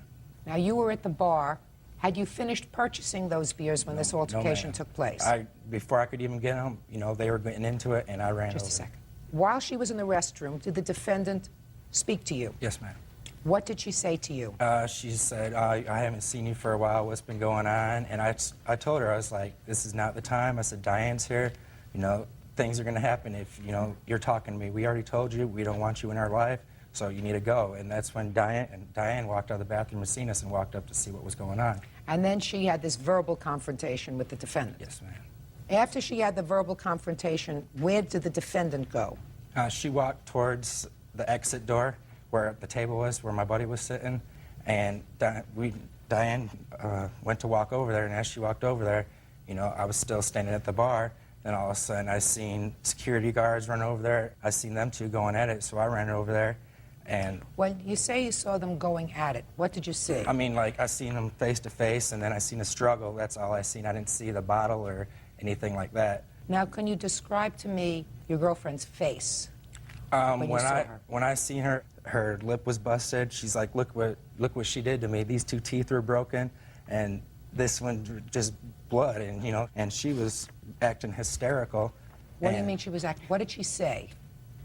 Now, you were at the bar. Had you finished purchasing those beers when this altercation ma'am. took place? Before I could even get them, you know, they were getting into it, and I ran Just over. a second. While she was in the restroom, did the defendant speak to you? Yes, ma'am. What did she say to you? She said, I haven't seen you for a while. What's been going on? And I told her, I was like, this is not the time. I said, Diane's here. You know, things are going to happen if, you know, you're talking to me. We already told you we don't want you in our life, so you need to go. And that's when Diane walked out of the bathroom and seen us and walked up to see what was going on. And then she had this verbal confrontation with the defendant. Yes, ma'am. After she had the verbal confrontation, where did the defendant go? She walked towards the exit door where the table was, where my buddy was sitting, and Diane went to walk over there, and as she walked over there, you know, I was still standing at the bar, and all of a sudden I seen security guards run over there. I seen them two going at it, so I ran over there, and... When you say you saw them going at it, what did you see? I mean, like, I seen them face to face, and then I seen a struggle. That's all I seen. I didn't see the bottle or anything like that. Now, can you describe to me your girlfriend's face? When I seen her, her lip was busted. She's like, look what she did to me. These two teeth were broken, and this one just blood, and you know, and she was acting hysterical. What do you mean she was acting? What did she say?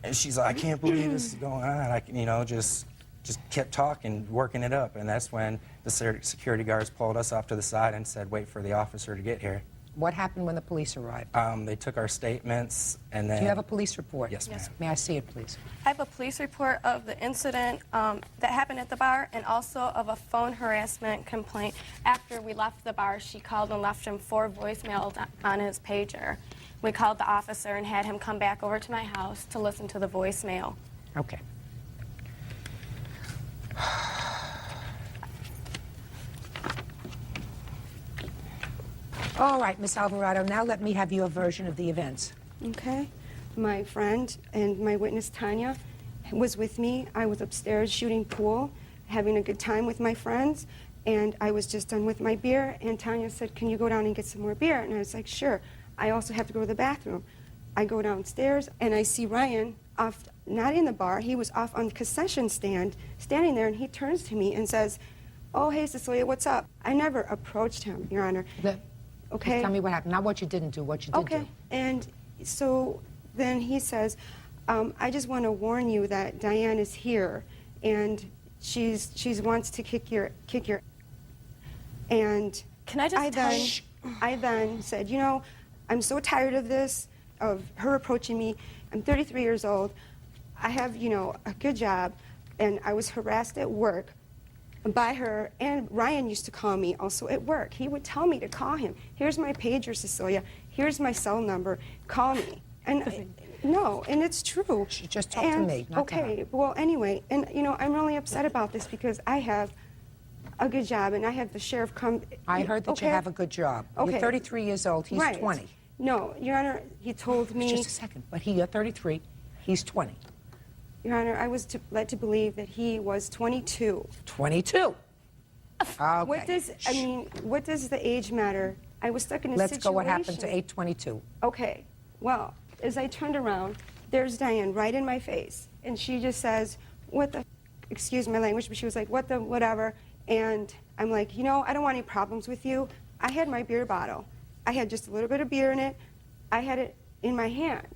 And she's like, I can't believe this is going on. I, you know, just kept talking, working it up, and that's when the security guards pulled us off to the side and said, wait for the officer to get here. What happened when the police arrived? They took our statements, and then... Do you have a police report? Yes, ma'am. May I see it, please? I have a police report of the incident that happened at the bar and also of a phone harassment complaint. After we left the bar, she called and left him 4 voicemails on his pager. We called the officer and had him come back over to my house to listen to the voicemail. Okay. All right, Miss Alvarado, now let me have your version of the events. Okay. My friend and my witness, Tanya, was with me. I was upstairs shooting pool, having a good time with my friends, and I was just done with my beer, and Tanya said, can you go down and get some more beer? And I was like, sure. I also have to go to the bathroom. I go downstairs, and I see Ryan off, not in the bar, he was off on the concession stand, standing there, and he turns to me and says, oh, hey, Cecilia, what's up? I never approached him, Your Honor. Okay. Tell me what happened. Not what you didn't do, what you did do. Okay. And so then he says, I just want to warn you that Diane is here, and she's wants to kick your. And Can I just I then said, you know, I'm so tired of this, of her approaching me. I'm 33 years old. I have, you know, a good job, and I was harassed at work by her, and Ryan used to call me also at work. He would tell me to call him. Here's my pager, Cecilia. Here's my cell number. Call me. And no, and it's true. Just talk to me, not to her. Okay, well, anyway, and you know, I'm really upset about this because I have a good job, and I have the sheriff come. I heard that you have a good job. Okay. You're 33 years old. He's Right. 20. No, Your Honor, he told me. Just a second. But you're 33. He's 20. Your Honor, I was led to believe that he was 22. 22. Okay. What does the age matter? I was stuck in a Let's situation. go what happened to 822. Okay, well, as I turned around, there's Diane right in my face, and she just says, what the, excuse my language, but she was like, what the, whatever, and I'm like, you know, I don't want any problems with you. I had my beer bottle. I had just a little bit of beer in it. I had it in my hand,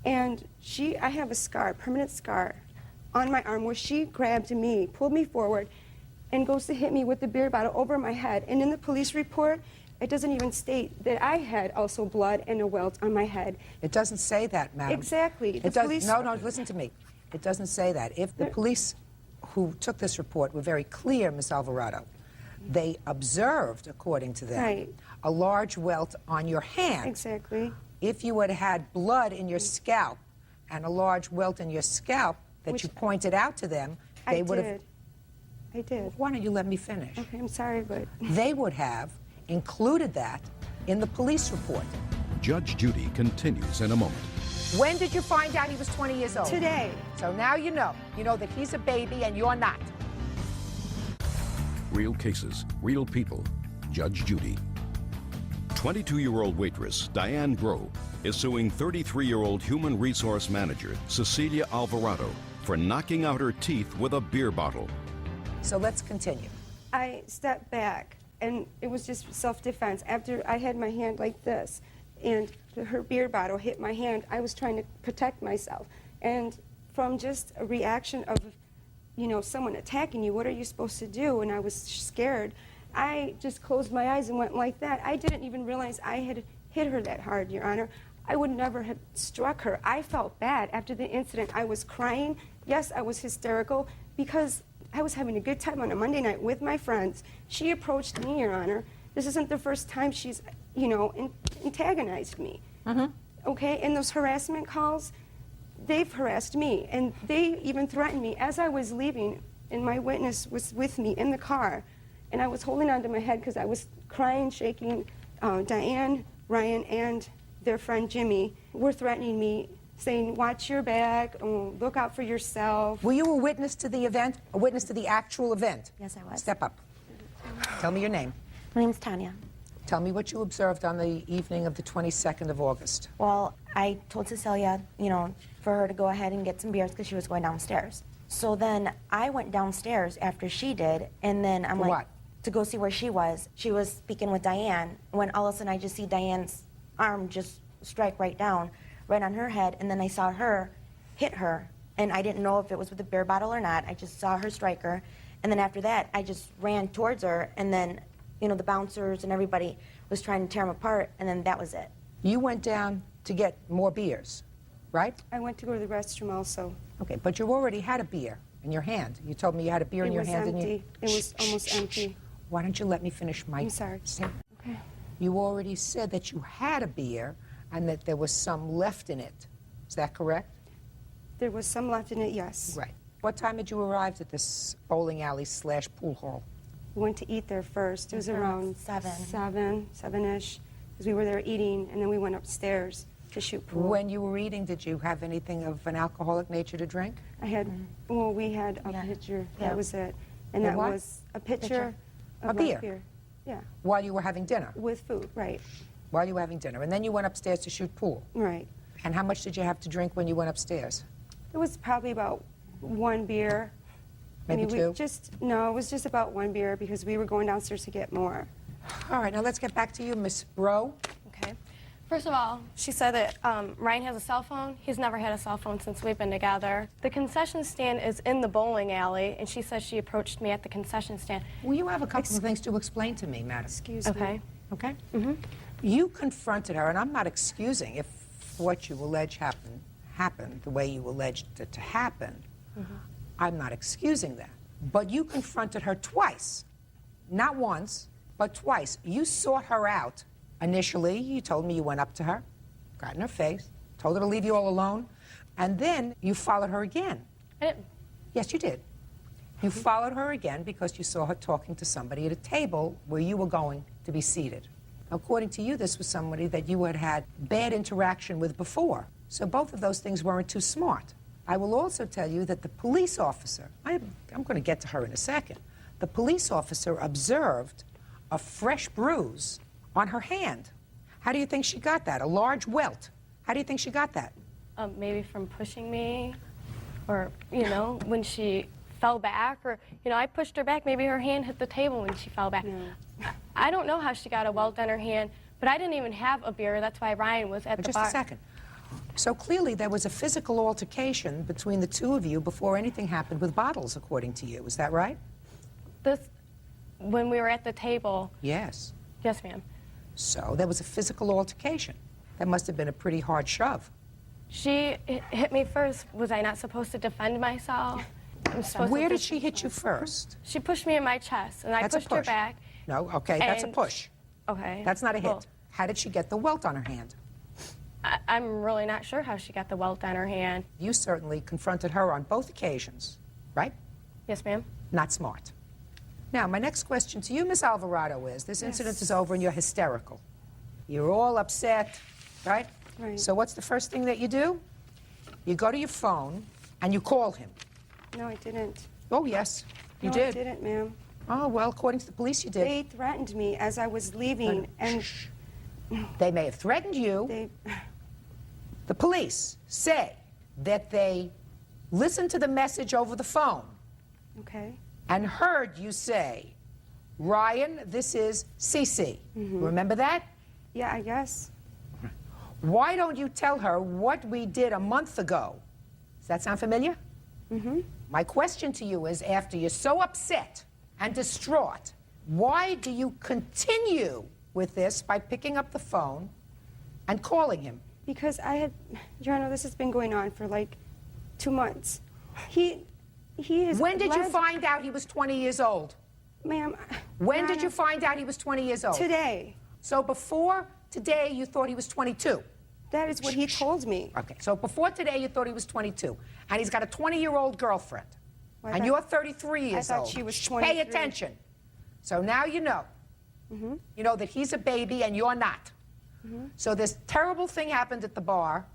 and I have a scar, permanent scar, on my arm where she grabbed me, pulled me forward, and goes to hit me with the beer bottle over my head. And in the police report, it doesn't even state that I had also blood and a welt on my head. It doesn't say that, madam. Exactly. It does. No, listen to me. It doesn't say that. If the police who took this report were very clear, Miss Alvarado, they observed, according to them, Right. a large welt on your hand. Exactly. If you had had blood in your scalp and a large welt in your scalp that you pointed out to them, they would have... I did. Why don't you let me finish? Okay, I'm sorry, but... They would have included that in the police report. Judge Judy continues in a moment. When did you find out he was 20 years old? Today. So now you know. You know that he's a baby and you're not. Real cases, real people. Judge Judy. 22-year-old waitress Diane Bro is suing 33-year-old human resource manager Cecilia Alvarado for knocking out her teeth with a beer bottle. So let's continue. I stepped back, and it was just self-defense. After I had my hand like this, and her beer bottle hit my hand, I was trying to protect myself. And from just a reaction of, you know, someone attacking you, what are you supposed to do? And I was scared. I just closed my eyes and went like that. I didn't even realize I had hit her that hard, Your Honor. I would never have struck her. I felt bad after the incident. I was crying. Yes, I was hysterical because I was having a good time on a Monday night with my friends. She approached me, Your Honor. This isn't the first time she's, you know, antagonized me. Okay, and those harassment calls, they've harassed me, and they even threatened me as I was leaving, and my witness was with me in the car, and I was holding onto my head because I was crying, shaking. Diane, Ryan, and their friend Jimmy were threatening me, saying, watch your back, look out for yourself. Were you a witness to the event, a witness to the actual event? Yes, I was. Step up. Tell me your name. My name's Tanya. Tell me what you observed on the evening of the 22nd of August. Well, I told Cecilia, you know, for her to go ahead and get some beers because she was going downstairs. So then I went downstairs after she did, and then I'm like, what? To go see where she was. She was speaking with Diane, when all of a sudden I just see Diane's arm just strike right down, right on her head, and then I saw her hit her, and I didn't know if it was with a beer bottle or not. I just saw her strike her, and then after that, I just ran towards her, and then, you know, the bouncers and everybody was trying to tear them apart, and then that was it. You went down to get more beers, right? I went to go to the restroom also. Okay, but you already had a beer in your hand. You told me you had a beer in your hand. It was and empty. It was almost empty. Why don't you let me finish my I'm sorry. statement? Okay. You already said that you had a beer and that there was some left in it. Is that correct? There was some left in it, yes. Right. What time had you arrived at this bowling alley / pool hall? We went to eat there first. It was around 7-ish, because we were there eating, and then we went upstairs to shoot pool. When you were eating, did you have anything of an alcoholic nature to drink? I had, well, we had a pitcher. Yeah. That was it. And A that what? was a pitcher A of beer? beer. Yeah, While you were having dinner? with food, right, While you were having dinner. And then you went upstairs to shoot pool. right. And how much did you have to drink when you went upstairs? It was probably about one beer. Maybe I mean, two? No, it was just about one beer because we were going downstairs to get more. All right, now let's get back to you, Miss Bro. Okay. First of all, she said that Ryan has a cell phone. He's never had a cell phone since we've been together. The concession stand is in the bowling alley, and she says she approached me at the concession stand. Will you have a couple of things to explain to me, madam? Excuse me. Okay. Okay? You confronted her, and I'm not excusing if what you allege happened the way you alleged it to happen. I'm not excusing that. But you confronted her twice. Not once, but twice. You sought her out. Initially, you told me you went up to her, got in her face, told her to leave you all alone, and then you followed her again. I didn't. Yes, you did. You followed her again because you saw her talking to somebody at a table where you were going to be seated. According to you, this was somebody that you had had bad interaction with before. So both of those things weren't too smart. I will also tell you that the police officer, I'm going to get to her in a second, the police officer observed a fresh bruise on her hand. How do you think she got that? A large welt. How do you think she got that? Maybe from pushing me, or, you know, when she fell back, or, you know, I pushed her back. Maybe her hand hit the table when she fell back. I don't know how she got a welt on her hand, but I didn't even have a beer. That's why Ryan was at the bar. Just a second. So clearly there was a physical altercation between the two of you before anything happened with bottles, according to you. Is that right? When we were at the table. Yes. Yes, ma'am. So there was a physical altercation. That must have been a pretty hard shove. She hit me first. Was I not supposed to defend myself? Where did she hit you first? She pushed me in my chest, and I That's a pushed her push. back. No, okay, that's a And- push. Okay. That's not a hit. Well, How did she get the welt on her hand? I'm really not sure how she got the welt on her hand. You certainly confronted her on both occasions, right? Yes, ma'am. Not smart. Now, my next question to you, Miss Alvarado, is this incident is over and you're hysterical. You're all upset, right? Right. So what's the first thing that you do? You go to your phone and you call him. No, I didn't. Oh, yes, you No, did. I didn't, ma'am. Oh, well, according to the police, you did. They threatened me as I was leaving, and They may have threatened you. The police say that they listened to the message over the phone. Okay. And heard you say, Ryan, this is Cece. Remember that? Yeah, I guess. Why don't you tell her what we did a month ago? Does that sound familiar? My question to you is, after you're so upset and distraught, why do you continue with this by picking up the phone and calling him? Because Your Honor, this has been going on for like 2 months. He is. When did you find out he was 20 years old? Ma'am. When did you find out he was 20 years old? Today. So before today, you thought he was 22? That is what he told me. Okay, so before today, you thought he was 22. And he's got a 20-year-old girlfriend. Well, And you're 33 years old. I thought she was 23. Pay attention. So now you know. You know that he's a baby and you're not. So this terrible thing happened at the bar.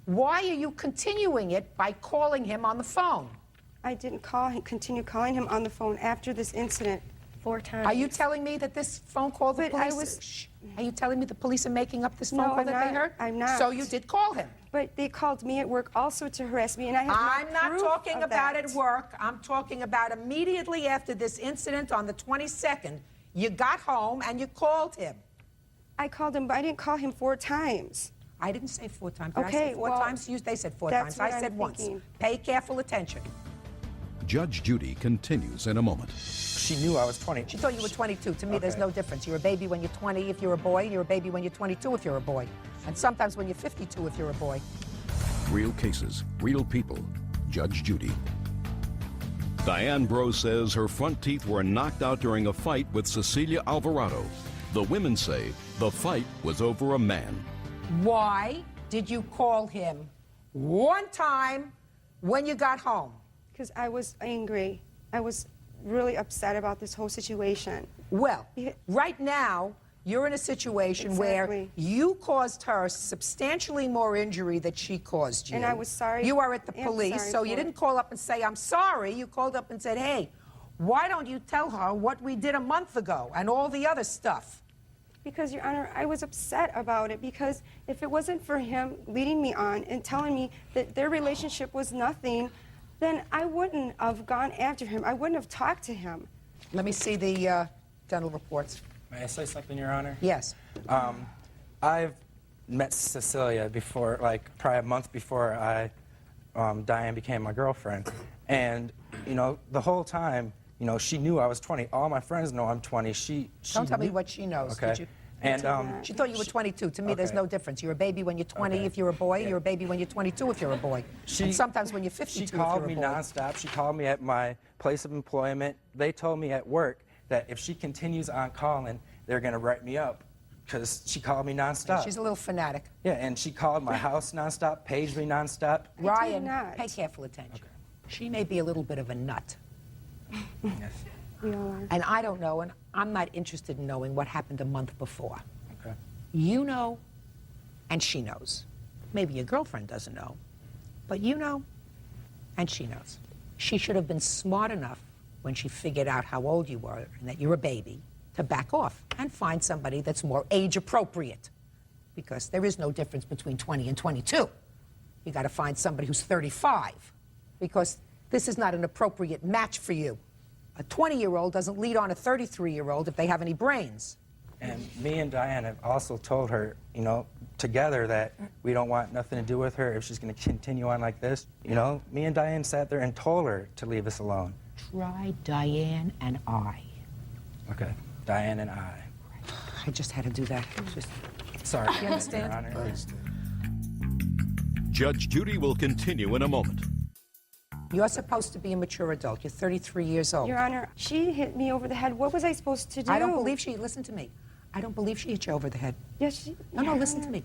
Why are you continuing it by calling him on the phone? I didn't continue calling him on the phone after this incident 4 times. Are you telling me that this phone call the police... Are you telling me the police are making up this phone call that they heard? I'm not. So you did call him? But they called me at work also to harass me, and I have I'm not proof talking of about that. at work. I'm talking about immediately after this incident on the 22nd. You got home and you called him. I called him, but I didn't call him 4 times. I didn't say 4 times. Did I Okay, say 4 well, times? They said 4 that's times. I what said I'm once. thinking. Pay careful attention. Judge Judy continues in a moment. She knew I was 20. She thought you were 22. To me, there's no difference. You're a baby when you're 20 if you're a boy. You're a baby when you're 22 if you're a boy. And sometimes when you're 52 if you're a boy. Real cases, real people. Judge Judy. Diane Bro says her front teeth were knocked out during a fight with Cecilia Alvarado. The women say the fight was over a man. Why did you call him one time when you got home? Because I was angry. I was really upset about this whole situation. Well, right now, you're in a situation where Exactly. you caused her substantially more injury than she caused you. And I was sorry. You are at the I'm police, sorry so for you it. didn't call up and say, I'm sorry. You called up and said, hey, why don't you tell her what we did a month ago and all the other stuff? Because, Your Honor, I was upset about it because if it wasn't for him leading me on and telling me that their relationship was nothing, then I wouldn't have gone after him. I wouldn't have talked to him. Let me see the dental reports. May I say something, Your Honor? Yes. I've met Cecilia before, like probably a month before Diane became my girlfriend. And, you know, the whole time, you know, she knew I was 20. All my friends know I'm 20. Don't tell me what she knows. Okay. Did you? And She thought you were 22. To me, there's Okay. no difference. You're a baby when you're 20 if you're a boy. You're a baby when you're 22 if you're a boy. And sometimes when you're 52 She if you're called a me boy. nonstop. She called me at my place of employment. They told me at work that if she continues on calling, they're going to write me up because she called me nonstop. She's a little fanatic. Yeah, and she called my house nonstop, paged me nonstop. Ryan, not. pay careful attention. She may be a little bit of a nut. Yes. We all are. And I don't know, and I'm not interested in knowing what happened a month before. Okay. You know, and she knows. Maybe your girlfriend doesn't know, but you know, and she knows. She should have been smart enough when she figured out how old you were and that you're a baby to back off and find somebody that's more age appropriate. Because there is no difference between 20 and 22. You got to find somebody who's 35 because this is not an appropriate match for you. A 20-year-old doesn't lead on a 33-year-old if they have any brains. And me and Diane have also told her, you know, together that we don't want nothing to do with her if she's going to continue on like this. You know, me and Diane sat there and told her to leave us alone. Try Diane and I. Okay. Diane and I. I just had to do that. Just, Sorry. you understand? Your Honor. Judge Judy will continue in a moment. You're supposed to be a mature adult. You're 33 years old. Your Honor, she hit me over the head. What was I supposed to do? I don't believe she, listen to me. I don't believe she hit you over the head. Yes, she... No, listen to me.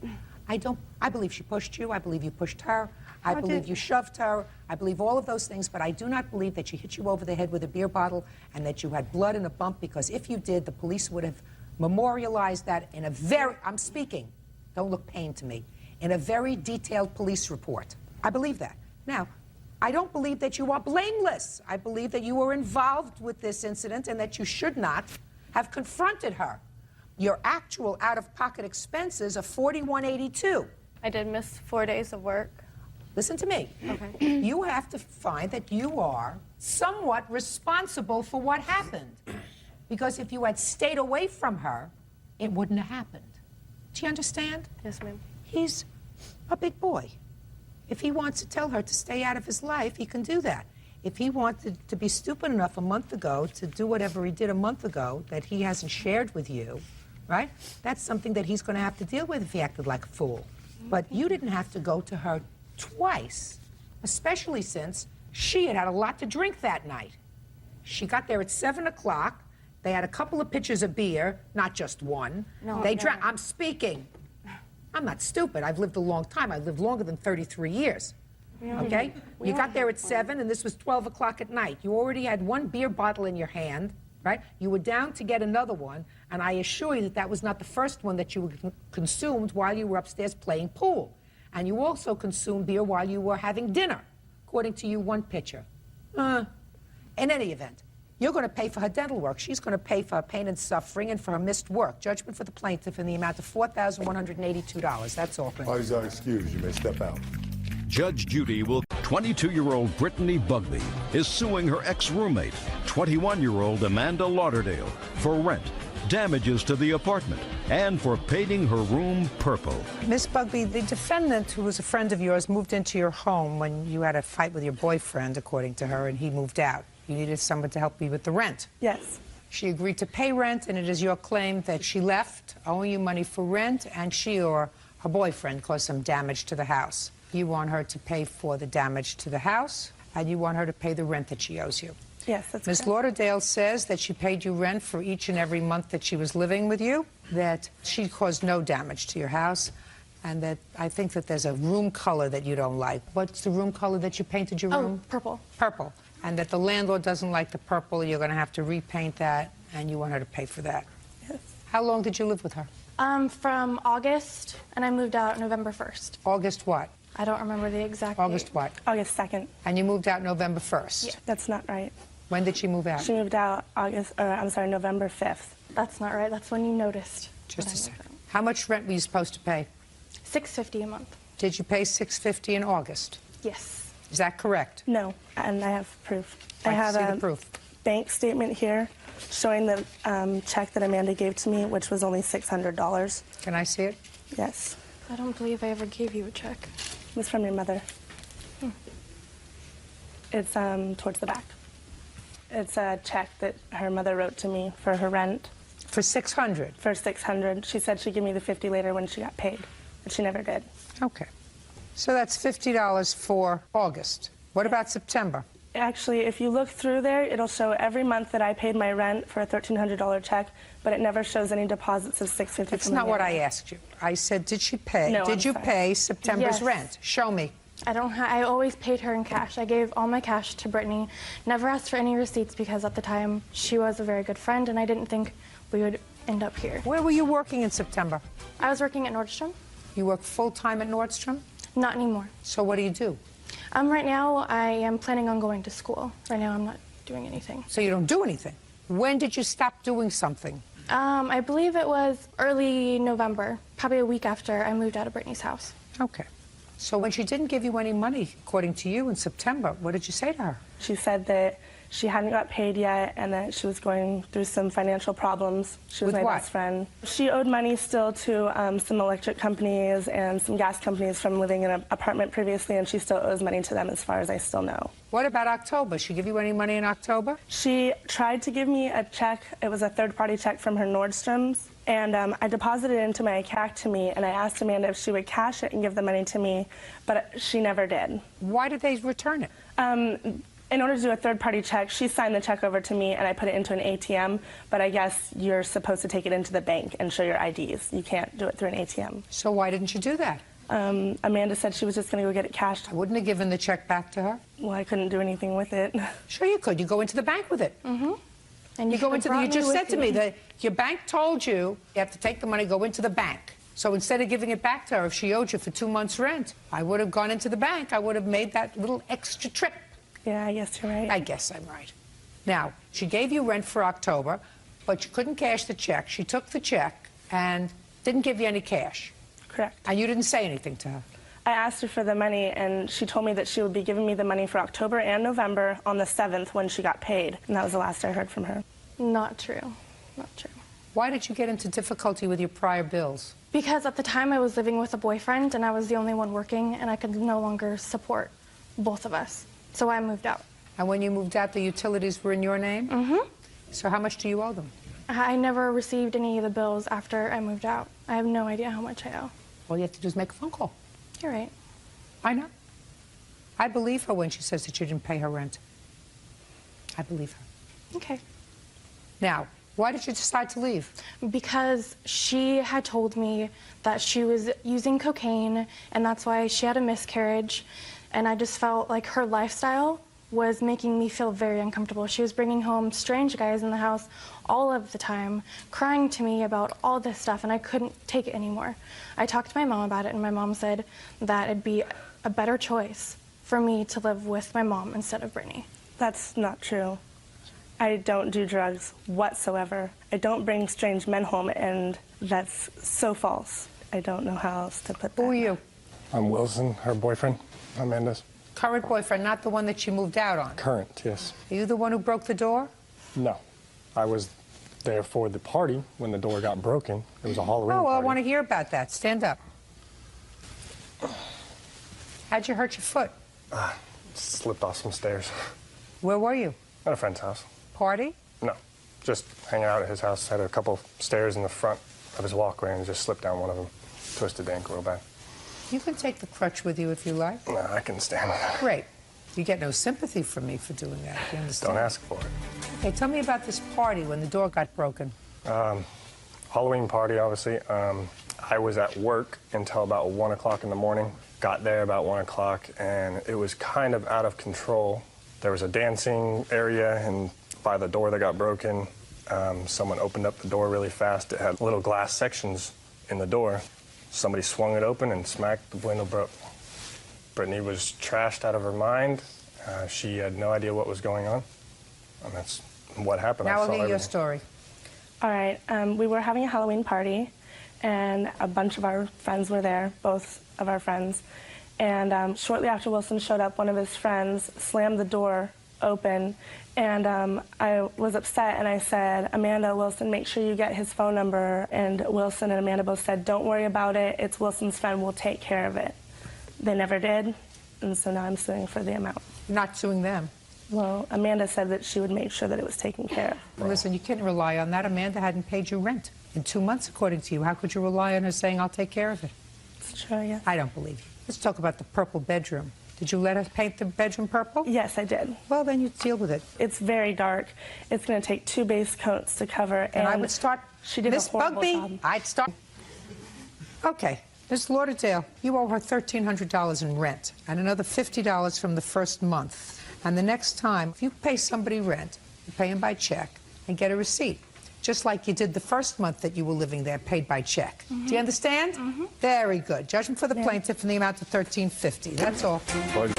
I believe she pushed you. I believe you pushed her. I How believe did- you shoved her. I believe all of those things, but I do not believe that she hit you over the head with a beer bottle and that you had blood in a bump, because if you did, the police would have memorialized that in a very, I'm speaking, don't look pained to me, in a very detailed police report. I believe that. Now, I don't believe that you are blameless. I believe that you were involved with this incident and that you should not have confronted her. Your actual out-of-pocket expenses are $41.82. I did miss 4 days of work. Listen to me. Okay. You have to find that you are somewhat responsible for what happened. Because if you had stayed away from her, it wouldn't have happened. Do you understand? Yes, ma'am. He's a big boy. If he wants to tell her to stay out of his life, he can do that. If he wanted to be stupid enough a month ago to do whatever he did a month ago that he hasn't shared with you, right? That's something that he's going to have to deal with if he acted like a fool. But you didn't have to go to her twice, especially since she had had a lot to drink that night. She got there at 7 o'clock. They had a couple of pitchers of beer, not just one. No, they no. drank. I'm speaking. I'm not stupid. I've lived a long time. I've lived longer than 33 years. Okay? You got there at 7, and this was 12 o'clock at night. You already had one beer bottle in your hand, right? You were down to get another one, and I assure you that that was not the first one that you consumed while you were upstairs playing pool. And you also consumed beer while you were having dinner, according to you, one pitcher. In any event, you're going to pay for her dental work. She's going to pay for her pain and suffering and for her missed work. Judgment for the plaintiff in the amount of $4,182. That's all. Parties are excused. You may step out. Judge Judy will. 22-year-old Brittany Bugbee is suing her ex-roommate, 21-year-old Amanda Lauderdale, for rent, damages to the apartment, and for painting her room purple. Miss Bugbee, the defendant, who was a friend of yours, moved into your home when you had a fight with your boyfriend, according to her, and he moved out. You needed someone to help you with the rent. Yes. She agreed to pay rent, and it is your claim that she left owing you money for rent, and she or her boyfriend caused some damage to the house. You want her to pay for the damage to the house, and you want her to pay the rent that she owes you. Yes, that's Ms. correct. Lauderdale says that she paid you rent for each and every month that she was living with you, that she caused no damage to your house, and that I think that there's a room color that you don't like. What's the room color that you painted your room? Oh, purple. Purple. And that the landlord doesn't like the purple, you're going to have to repaint that, and you want her to pay for that. Yes. How long did you live with her? From August, and I moved out November 1st. August what? I don't remember the exact August date. what? August 2nd. And you moved out November 1st? Yeah. That's not right. When did she move out? She moved out November 5th. That's not right. That's when you noticed. Just that a I second. moved out. How much rent were you supposed to pay? $650 a month. Did you pay $650 in August? Yes. Is that correct? No, and I have proof. I I have see a the proof. bank statement here showing the check that Amanda gave to me, which was only $600. Can I see it? Yes. I don't believe I ever gave you a check. It was from your mother. It's towards the back. It's a check that her mother wrote to me for her rent. For $600? For $600. She said she'd give me the $50 later when she got paid, but she never did. Okay. So that's $50 for August. What about September? Actually, if you look through there, it'll show every month that I paid my rent for a $1,300 check, but it never shows any deposits of $650. That's not what I asked you. I said, did she pay? No, did I'm you sorry. pay September's Yes. rent? Show me. I always paid her in cash. I gave all my cash to Brittany. Never asked for any receipts because at the time she was a very good friend and I didn't think we would end up here. Where were you working in September? I was working at Nordstrom. You work full-time at Nordstrom? Not anymore. So what do you do? Right now I am planning on going to school. Right now I'm not doing anything. So you don't do anything. When did you stop doing something? I believe it was early November, probably a week after I moved out of Brittany's house. Okay. So when she didn't give you any money, according to you, in September, what did you say to her? She said that she hadn't got paid yet and that she was going through some financial problems. She was With my what? best friend. She owed money still to some electric companies and some gas companies from living in an apartment previously, and she still owes money to them as far as I still know. What about October? She give you any money in October? She tried to give me a check. It was a third-party check from her Nordstrom's, and I deposited it into my account to me, and I asked Amanda if she would cash it and give the money to me, but she never did. Why did they return it? In order to do a third-party check, she signed the check over to me, and I put it into an ATM, but I guess you're supposed to take it into the bank and show your IDs. You can't do it through an ATM. So why didn't you do that? Amanda said she was just going to go get it cashed. I wouldn't have given the check back to her. Well, I couldn't do anything with it. Sure you could. You go into the bank with it. Mm-hmm. And You go into the, you just said to me that your bank told you have to take the money, go into the bank. So instead of giving it back to her, if she owed you for 2 months' rent, I would have gone into the bank. I would have made that little extra trip. Yeah, I guess you're right. I guess I'm right. Now, she gave you rent for October, but you couldn't cash the check. She took the check, and didn't give you any cash. Correct. And you didn't say anything to her. I asked her for the money, and she told me that she would be giving me the money for October and November on the 7th when she got paid. And that was the last I heard from her. Not true. Not true. Why did you get into difficulty with your prior bills? Because at the time I was living with a boyfriend and I was the only one working and I could no longer support both of us. So I moved out. And when you moved out, the utilities were in your name? Mm-hmm. So how much do you owe them? I never received any of the bills after I moved out. I have no idea how much I owe. All you have to do is make a phone call. You're right. I know. I believe her when she says that you didn't pay her rent. I believe her. Okay. Now, why did you decide to leave? Because she had told me that she was using cocaine and that's why she had a miscarriage. And I just felt like her lifestyle was making me feel very uncomfortable. She was bringing home strange guys in the house all of the time, crying to me about all this stuff, and I couldn't take it anymore. I talked to my mom about it, and my mom said that it'd be a better choice for me to live with my mom instead of Brittany. That's not true. I don't do drugs whatsoever. I don't bring strange men home, and that's so false. I don't know how else to put that. Who are you? I'm Wilson, her boyfriend, Amanda's. Current boyfriend, not the one that you moved out on? Current, yes. Are you the one who broke the door? No. I was there for the party when the door got broken. It was a Halloween Oh, well, party. I want to hear about that. Stand up. How'd you hurt your foot? Slipped off some stairs. Where were you? At a friend's house. Party? No. Just hanging out at his house. Had a couple stairs in the front of his walkway and just slipped down one of them. Twisted the ankle real bad. You can take the crutch with you if you like. No, I can stand it. Great. You get no sympathy from me for doing that. You understand? Don't ask for it. Okay, tell me about this party when the door got broken. Halloween party, obviously. I was at work until about 1 o'clock in the morning. Got there about 1 o'clock, and it was kind of out of control. There was a dancing area, and by the door that got broken, someone opened up the door really fast. It had little glass sections in the door. Somebody swung it open and smacked the window broke. Brittany was trashed out of her mind. She had no idea what was going on. And that's what happened. Now I I'll saw hear your everything. story. All right, we were having a Halloween party, and a bunch of our friends were there, both of our friends. And shortly after Wilson showed up, one of his friends slammed the door open, and I was upset, and I said, Amanda, Wilson, make sure you get his phone number. And Wilson and Amanda both said, don't worry about it. It's Wilson's friend. We'll take care of it. They never did, and so now I'm suing for the amount. You're not suing them. Well, Amanda said that she would make sure that it was taken care of. Listen, you can't rely on that. Amanda hadn't paid you rent in 2 months, according to you. How could you rely on her saying, I'll take care of it? It's true, yes. I don't believe you. Let's talk about the purple bedroom. Did you let us paint the bedroom purple? Yes, I did. Well, then you deal with it. It's very dark. It's going to take 2 base coats to cover. And I would start, She did Miss a horrible Bugby, job. I'd start. Okay, Miss Lauderdale, you owe her $1,300 in rent and another $50 from the first month. And the next time, if you pay somebody rent, you pay them by check and get a receipt, just like you did the first month that you were living there, paid by check. Do you understand? Very good. Judgment for the plaintiff in the amount of $1,350. That's all.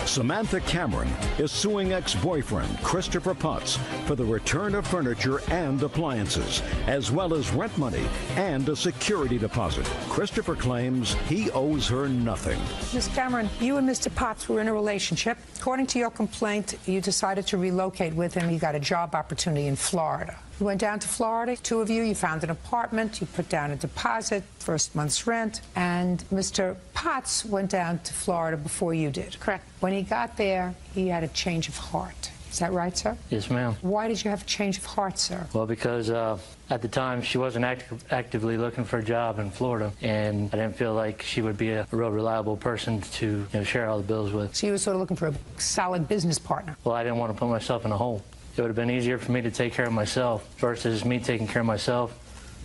Samantha Cameron is suing ex-boyfriend Christopher Potts for the return of furniture and appliances, as well as rent money and a security deposit. Christopher claims he owes her nothing. Miss Cameron, you and Mr. Potts were in a relationship. According to your complaint, you decided to relocate with him. You got a job opportunity in Florida. You went down to Florida, 2 of you found an apartment, you put down a deposit, first month's rent, and Mr. Potts went down to Florida before you did. Correct. When he got there, he had a change of heart. Is that right, sir? Yes, ma'am. Why did you have a change of heart, sir? Well, because at the time she wasn't actively looking for a job in Florida, and I didn't feel like she would be a real reliable person to share all the bills with. So you were sort of looking for a solid business partner. Well, I didn't want to put myself in a hole. It would have been easier for me to take care of myself versus me taking care of myself,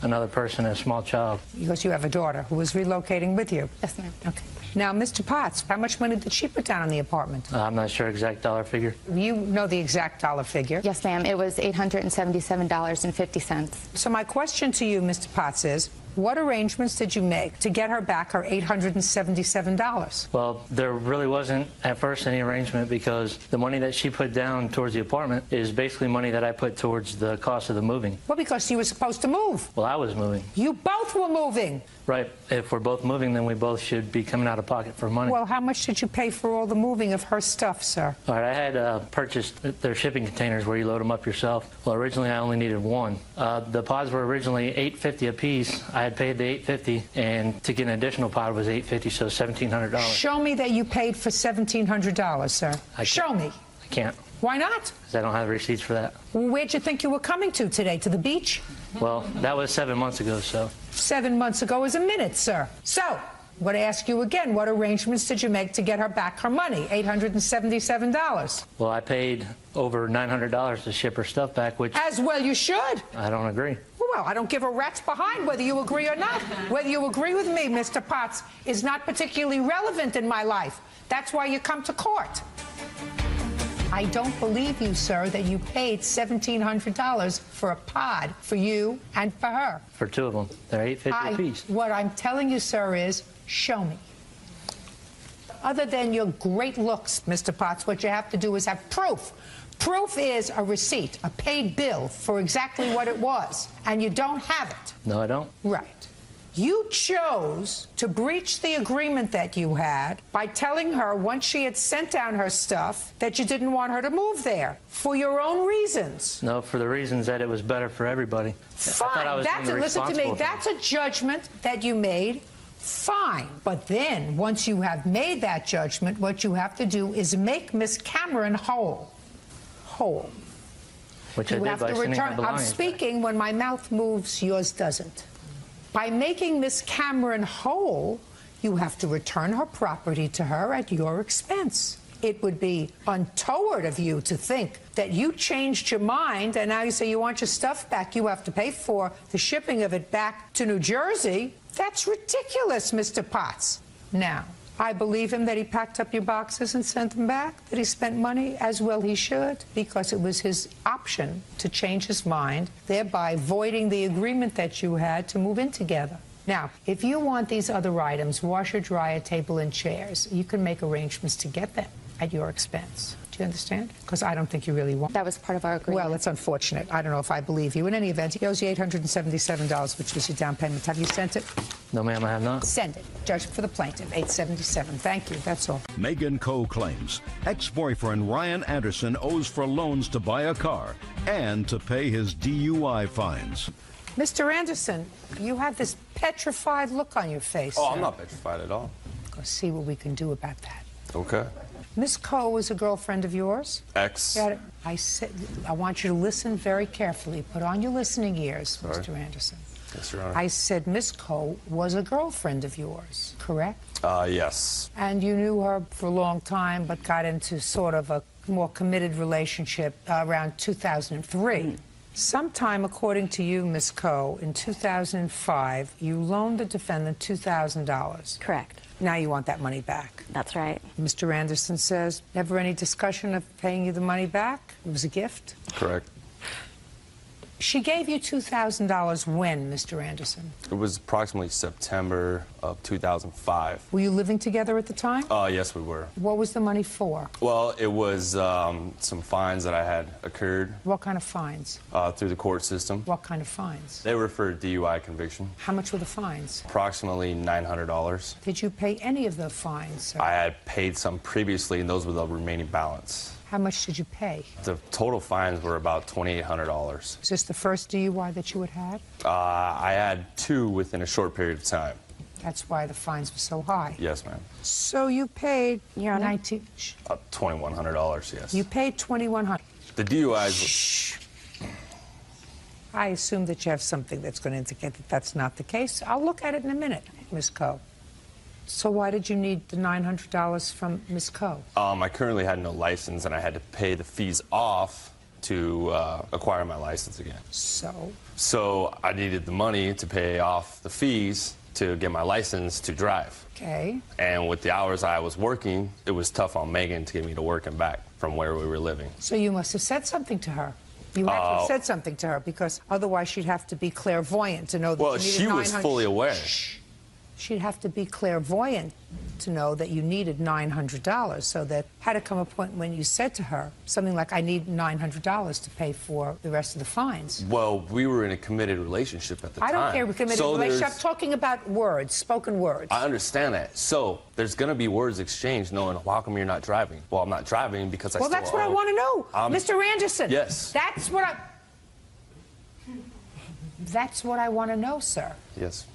another person, and a small child. Because you have a daughter who was relocating with you. Yes, ma'am. Okay. Now, Mr. Potts, how much money did she put down on the apartment? I'm not sure exact dollar figure. You know the exact dollar figure. Yes, ma'am. It was $877.50. So my question to you, Mr. Potts, is What arrangements did you make to get her back her $877? Well, there really wasn't at first any arrangement because the money that she put down towards the apartment is basically money that I put towards the cost of the moving. Well, because you were supposed to move. Well, I was moving. You both were moving. Right. If we're both moving, then we both should be coming out of pocket for money. Well, how much did you pay for all the moving of her stuff, sir? All right, I had purchased their shipping containers where you load them up yourself. Well, originally I only needed one. The pods were originally $850 a piece. I had paid the $850, and to get an additional pod was $850, so $1,700. Show me that you paid for $1,700, sir. Show me. I can't. Why not? Because I don't have receipts for that. Where'd you think you were coming to today? To the beach? Well, that was 7 months ago, so. 7 months ago is a minute, sir. So, I'm going to ask you again, what arrangements did you make to get her back her money, $877? Well, I paid over $900 to ship her stuff back, which... As well you should. I don't agree. Well, I don't give a rat's behind whether you agree or not. Whether you agree with me, Mr. Potts, is not particularly relevant in my life. That's why you come to court. I don't believe you, sir, that you paid $1,700 for a pod for you and for her. For two of them. They're $850 a piece. What I'm telling you, sir, is show me. Other than your great looks, Mr. Potts, what you have to do is have proof. Proof is a receipt, a paid bill for exactly what it was, and you don't have it. No, I don't. Right. You chose to breach the agreement that you had by telling her once she had sent down her stuff that you didn't want her to move there for your own reasons. No, for the reasons that it was better for everybody. Fine. Listen to me. That's a judgment that you made. Fine. But then, once you have made that judgment, what you have to do is make Miss Cameron whole. Whole. Which I did by sending her belongings. I'm speaking when my mouth moves, yours doesn't. By making Miss Cameron whole, you have to return her property to her at your expense. It would be untoward of you to think that you changed your mind and now you say you want your stuff back. You have to pay for the shipping of it back to New Jersey. That's ridiculous, Mr. Potts. Now, I believe him that he packed up your boxes and sent them back, that he spent money, as well he should, because it was his option to change his mind, thereby voiding the agreement that you had to move in together. Now, if you want these other items, washer, dryer, table, and chairs, you can make arrangements to get them at your expense. Do you understand? Because I don't think you really want. That was part of our agreement. Well, it's unfortunate. I don't know if I believe you. In any event, he owes you $877, which was your down payment. Have you sent it? No, ma'am, I have not. Send it. Judgment for the plaintiff, $877. Thank you. That's all. Megan Coe claims ex-boyfriend Ryan Anderson owes for loans to buy a car and to pay his DUI fines. Mr. Anderson, you have this petrified look on your face. Oh, I'm not petrified at all. Go see what we can do about that. Okay. Miss Coe was a girlfriend of yours? Ex. I said, I want you to listen very carefully. Put on your listening ears, Sorry. Mr. Anderson. Yes, Your Honor. I said Miss Coe was a girlfriend of yours, correct? Yes. And you knew her for a long time, but got into sort of a more committed relationship around 2003. Sometime, according to you, Miss Coe, in 2005, you loaned the defendant $2,000. Correct. Now you want that money back. That's right. Mr. Anderson says, never any discussion of paying you the money back? It was a gift? Correct. She gave you $2,000 when, Mr. Anderson? It was approximately September of 2005. Were you living together at the time? Yes, we were. What was the money for? Well, it was some fines that I had occurred. What kind of fines? Through the court system. What kind of fines? They were for DUI conviction. How much were the fines? Approximately $900. Did you pay any of the fines, sir? I had paid some previously, and those were the remaining balance. How much did you pay? The total fines were about $2,800. Is this the first DUI that you had had? I had two within a short period of time. That's why the fines were so high. Yes, ma'am. So you paid $2,100, yes. You paid $2,100. The DUIs. I assume that you have something that's going to indicate that that's not the case. I'll look at it in a minute, Ms. Coe. So why did you need the $900 from Ms. Coe? I currently had no license, and I had to pay the fees off to acquire my license again. So I needed the money to pay off the fees to get my license to drive. Okay. And with the hours I was working, it was tough on Megan to get me to work and back from where we were living. So you must have said something to her. You have to have said something to her, because otherwise she'd have to be clairvoyant to know that Well, you needed she was 900 fully aware. She'd have to be clairvoyant to know that you needed $900, so that had to come a point when you said to her something like, I need $900 to pay for the rest of the fines. Well, we were in a committed relationship at the time. I don't care, we're committed So relationship. there's- I'm talking about words, spoken words. I understand that. So there's going to be words exchanged knowing, well, how come you're not driving? Well, I'm not driving because I Well, still that's what I owe- want to know. Mr. Anderson. Yes. That's what I want to know, sir. Yes.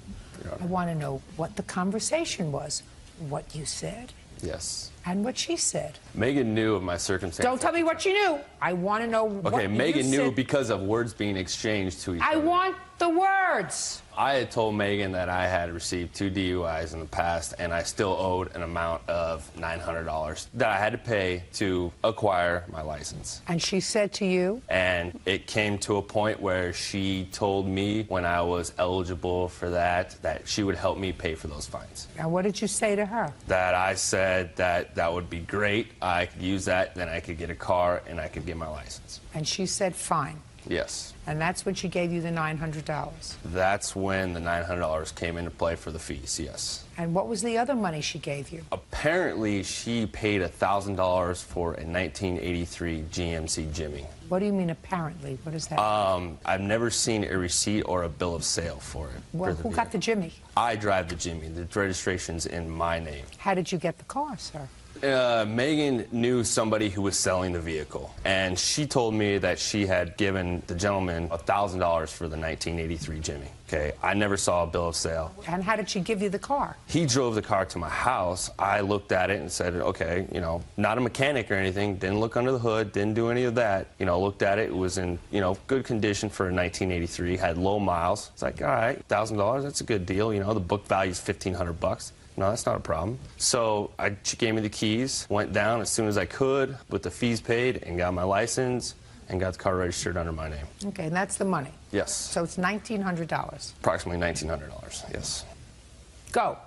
Your Honor. I want to know what the conversation was, what you said, Yes. and what she said. Megan knew of my circumstances. Don't tell me what she knew. I want to know what Okay, Megan you knew said. because of words being exchanged to each I other. want the words. I had told Megan that I had received 2 DUIs in the past, and I still owed an amount of $900 that I had to pay to acquire my license. And she said to you? And it came to a point where she told me when I was eligible for that she would help me pay for those fines. And what did you say to her? That I said that would be great. I could use that, then I could get a car, and I could get my license. And she said, fine. Yes. And that's when she gave you the $900. That's when the $900 came into play for the fees, yes. And what was the other money she gave you? Apparently, she paid $1,000 for a 1983 GMC Jimmy. What do you mean apparently? What is that? I've never seen a receipt or a bill of sale for it. Well, for the who got the Jimmy? I drive the Jimmy. The registration's in my name. How did you get the car, sir? Megan knew somebody who was selling the vehicle, and she told me that she had given the gentleman $1,000 for the 1983 Jimmy. Okay, I never saw a bill of sale. And how did she give you the car? He drove the car to my house. I looked at it and said, okay, you know, not a mechanic or anything, didn't look under the hood, didn't do any of that. You know, looked at it, it was in, you know, good condition for a 1983, had low miles. It's like, all right, $1,000, that's a good deal. You know, the book value's $1,500. No, that's not a problem. So she gave me the keys, went down as soon as I could with the fees paid, and got my license and got the car registered under my name. Okay, and that's the money. Yes. So it's $1,900. Approximately $1,900, yes. Go.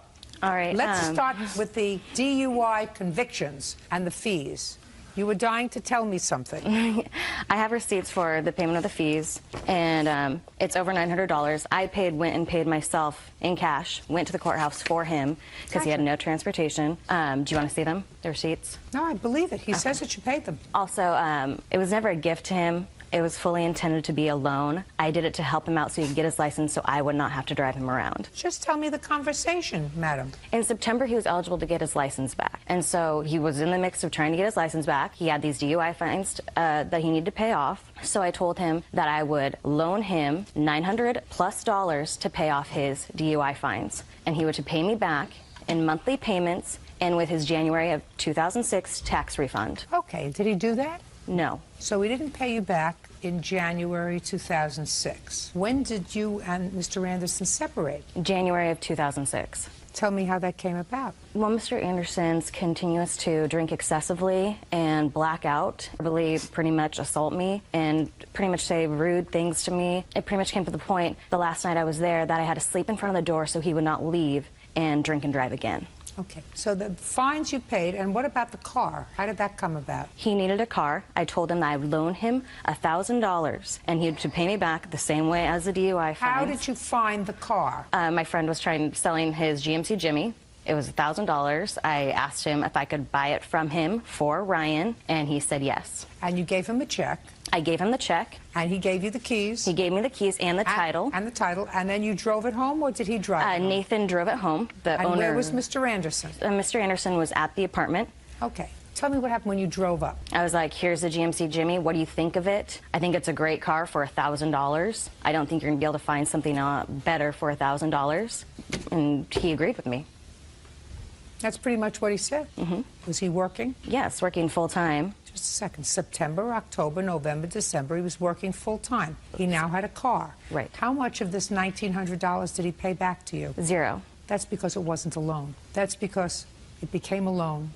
All right. Let's start with the DUI convictions and the fees. You were dying to tell me something. I have receipts for the payment of the fees, and it's over $900. I went and paid myself in cash, went to the courthouse for him because he had no transportation. Do you want to see them, the receipts? No, I believe it. He says that you paid them. Also, it was never a gift to him. It was fully intended to be a loan. I did it to help him out so he could get his license so I would not have to drive him around. Just tell me the conversation, madam. In September, he was eligible to get his license back. And so he was in the mix of trying to get his license back. He had these DUI fines that he needed to pay off. So I told him that I would loan him $900+ to pay off his DUI fines. And he would to pay me back in monthly payments and with his January of 2006 tax refund. Okay, did he do that? No. So he didn't pay you back in January 2006. When did you and Mr. Anderson separate? January of 2006. Tell me how that came about. Well, Mr. Anderson's continues to drink excessively and black out, verbally pretty much assault me and pretty much say rude things to me. It pretty much came to the point the last night I was there that I had to sleep in front of the door so he would not leave and drink and drive again. Okay, so the fines you paid, and what about the car? How did that come about? He needed a car. I told him that I would loan him $1,000, and he would pay me back the same way as the DUI fines. How did you find the car? My friend was selling his GMC Jimmy. It was $1,000. I asked him if I could buy it from him for Ryan, and he said yes. And you gave him a check? I gave him the check. And he gave you the keys? He gave me the keys and the title. And the title. And then you drove it home, or did he drive it home? Nathan drove it home. The owner. And where was Mr. Anderson? Mr. Anderson was at the apartment. Okay. Tell me what happened when you drove up. I was like, here's the GMC Jimmy. What do you think of it? I think it's a great car for $1,000. I don't think you're going to be able to find something better for $1,000. And he agreed with me. That's pretty much what he said? Mm-hmm. Was he working? Yes, working full-time. Just a second. September, October, November, December, he was working full-time. He now had a car. Right. How much of this $1,900 did he pay back to you? Zero. That's because it wasn't a loan. That's because it became a loan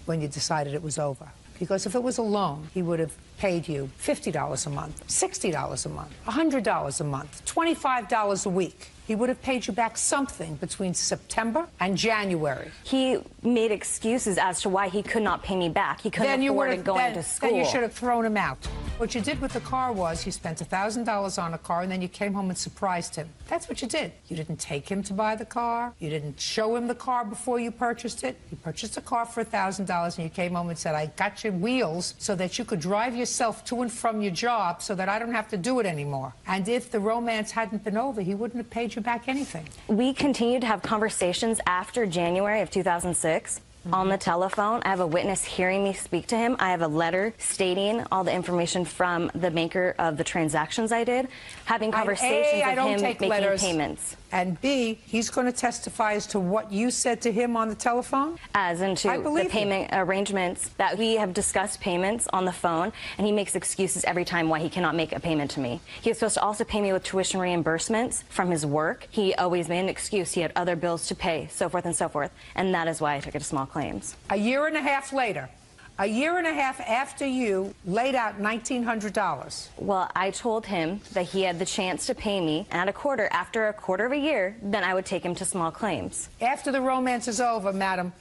when you decided it was over. Because if it was a loan, he would have paid you $50 a month, $60 a month, $100 a month, $25 a week. He would have paid you back something between September and January. He made excuses as to why he could not pay me back. He couldn't afford it going to school. Then you should have thrown him out. What you did with the car was you spent $1,000 on a car and then you came home and surprised him. That's what you did. You didn't take him to buy the car. You didn't show him the car before you purchased it. You purchased a car for $1,000 and you came home and said, I got you wheels so that you could drive yourself to and from your job so that I don't have to do it anymore. And if the romance hadn't been over, he wouldn't have paid you back anything. We continued to have conversations after January of 2006. On the telephone. I have a witness hearing me speak to him. I have a letter stating all the information from the maker of the transactions I did, having conversations with him, making payments. And B, he's going to testify as to what you said to him on the telephone? As into the payment arrangements that we have discussed payments on the phone, and he makes excuses every time why he cannot make a payment to me. He was supposed to also pay me with tuition reimbursements from his work. He always made an excuse. He had other bills to pay, so forth and so forth. And that is why I took it to small claims. A year and a half later, a year and a half after you laid out $1,900. Well, I told him that he had the chance to pay me, and after a quarter of a year, then I would take him to small claims. After the romance is over, madam,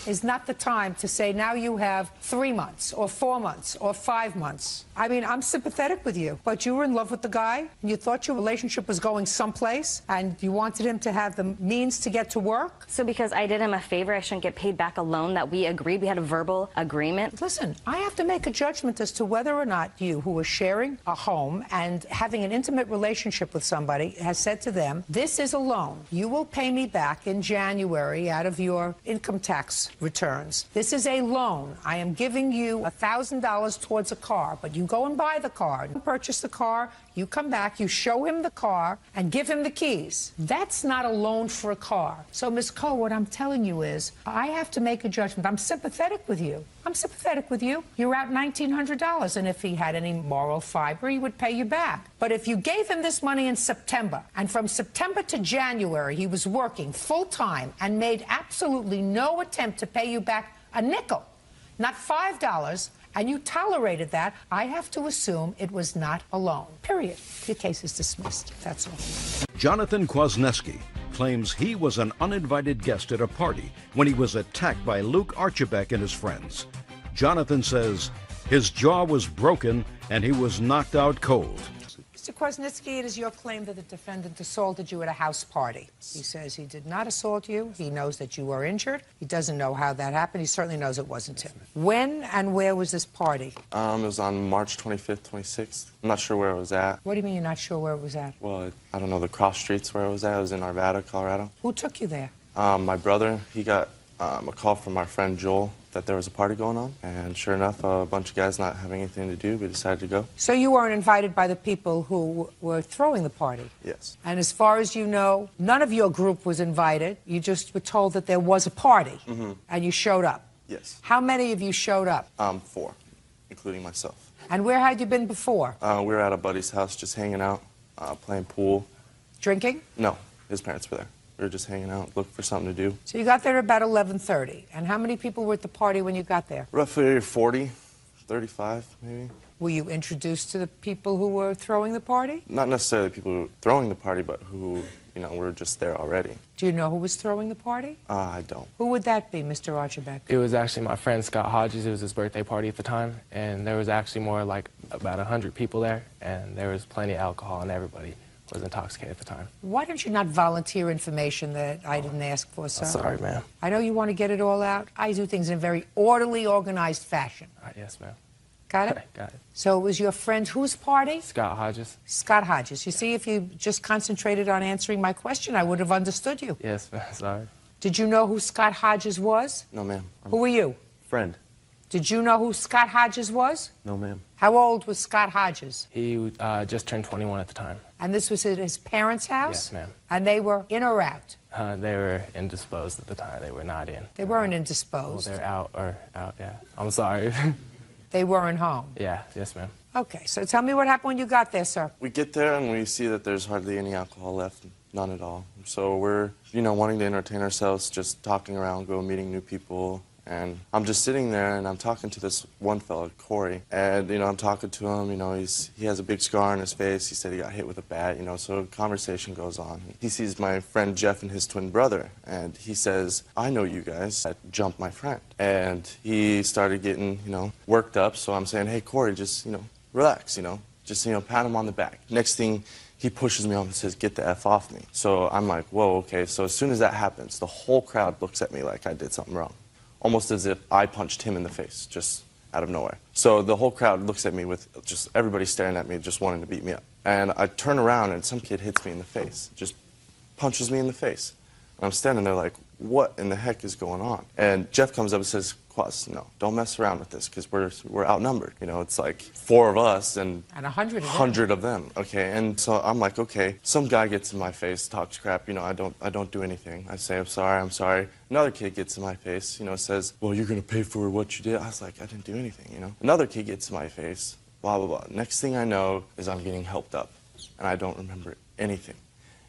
is not the time to say now you have 3 months or 4 months or 5 months. I mean, I'm sympathetic with you, but you were in love with the guy and you thought your relationship was going someplace and you wanted him to have the means to get to work. So because I did him a favor, I shouldn't get paid back a loan that we agreed. We had a verbal agreement. Listen, I have to make a judgment as to whether or not you, who are sharing a home and having an intimate relationship with somebody, has said to them, this is a loan. You will pay me back in January out of your income tax returns. This is a loan. I am giving you $1,000 towards a car, but you go and buy the car, you purchase the car, you come back, you show him the car, and give him the keys. That's not a loan for a car. So, Ms. Coe, what I'm telling you is, I have to make a judgment. I'm sympathetic with you. I'm sympathetic with you. You're out $1,900, and if he had any moral fiber, he would pay you back. But if you gave him this money in September, and from September to January, he was working full-time and made absolutely no attempt to pay you back a nickel, not $5, and you tolerated that, I have to assume it was not a loan. Period. Your case is dismissed. That's all. Jonathan Kwasniewski claims he was an uninvited guest at a party when he was attacked by Luke Archibek and his friends. Jonathan says his jaw was broken and he was knocked out cold. Mr. Kwasniewski, it is your claim that the defendant assaulted you at a house party. He says he did not assault you. He knows that you were injured. He doesn't know how that happened. He certainly knows it wasn't him. When and where was this party? It was on March 25th, 26th. I'm not sure where it was at. What do you mean you're not sure where it was at? Well, I don't know the cross streets where it was at. It was in Arvada, Colorado. Who took you there? My brother, he got a call from our friend Joel that there was a party going on, and sure enough, a bunch of guys not having anything to do, we decided to go. So you weren't invited by the people who were throwing the party? Yes. And as far as you know, none of your group was invited. You just were told that there was a party, and you showed up? Yes. How many of you showed up? 4, including myself. And where had you been before? We were at a buddy's house just hanging out, playing pool. Drinking? No, his parents were there. We were just hanging out, looking for something to do. So you got there about 11:30. And how many people were at the party when you got there? Roughly 40, 35 maybe. Were you introduced to the people who were throwing the party? Not necessarily people who were throwing the party, but who, were just there already. Do you know who was throwing the party? I don't. Who would that be, Mr. Archibek? It was actually my friend Scott Hodges. It was his birthday party at the time, and there was actually more like about 100 people there, and there was plenty of alcohol, and everybody was intoxicated at the time. Why don't you not volunteer information that I didn't ask for, sir? Sorry, ma'am. I know you want to get it all out. I do things in a very orderly, organized fashion. Yes, ma'am. Got it? Got it. So it was your friend whose party? Scott Hodges. Scott Hodges. You see, if you just concentrated on answering my question, I would have understood you. Yes, ma'am. Sorry. Did you know who Scott Hodges was? No, ma'am. Who were you? Friend. Did you know who Scott Hodges was? No, ma'am. How old was Scott Hodges? He just turned 21 at the time. And this was at his parents' house? Yes, ma'am. And they were in or out? They were indisposed at the time. They were not in. They weren't indisposed. Well, they're out, yeah. I'm sorry. They weren't home? Yeah, yes, ma'am. Okay, so tell me what happened when you got there, sir. We get there and we see that there's hardly any alcohol left, none at all. So we're, wanting to entertain ourselves, just talking around, meeting new people. And I'm just sitting there, and I'm talking to this one fella, Corey. And, I'm talking to him, he has a big scar on his face. He said he got hit with a bat, so conversation goes on. He sees my friend Jeff and his twin brother, and he says, I know you guys that jumped my friend. And he started getting, worked up, so I'm saying, hey, Corey, just, relax, you know, just, you know, pat him on the back. Next thing, he pushes me off and says, get the F off me. So I'm like, whoa, okay. So as soon as that happens, the whole crowd looks at me like I did something wrong, almost as if I punched him in the face, just out of nowhere. So the whole crowd looks at me with just everybody staring at me, just wanting to beat me up. And I turn around and some kid hits me in the face, just punches me in the face. And I'm standing there like, what in the heck is going on? And Jeff comes up and says, Quas, no, don't mess around with this because we're outnumbered. You know, it's like 4 of us and 100 of them. Okay, and so I'm like, okay, some guy gets in my face, talks crap. You know, I don't do anything. I say, I'm sorry. Another kid gets in my face, you know, says, well, you're gonna pay for what you did. I was like, I didn't do anything, you know. Another kid gets in my face, blah blah blah. Next thing I know is I'm getting helped up, and I don't remember anything.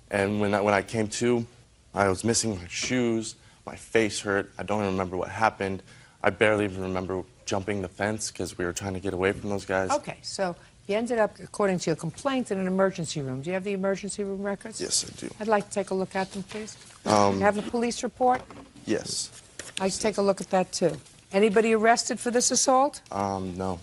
And when I came to, I was missing my shoes. My face hurt. I don't even remember what happened. I barely even remember jumping the fence because we were trying to get away from those guys. Okay, so you ended up, according to your complaint, in an emergency room. Do you have the emergency room records? Yes, I do. I'd like to take a look at them, please. You have the police report? Yes. I'd like to take a look at that, too. Anybody arrested for this assault? No.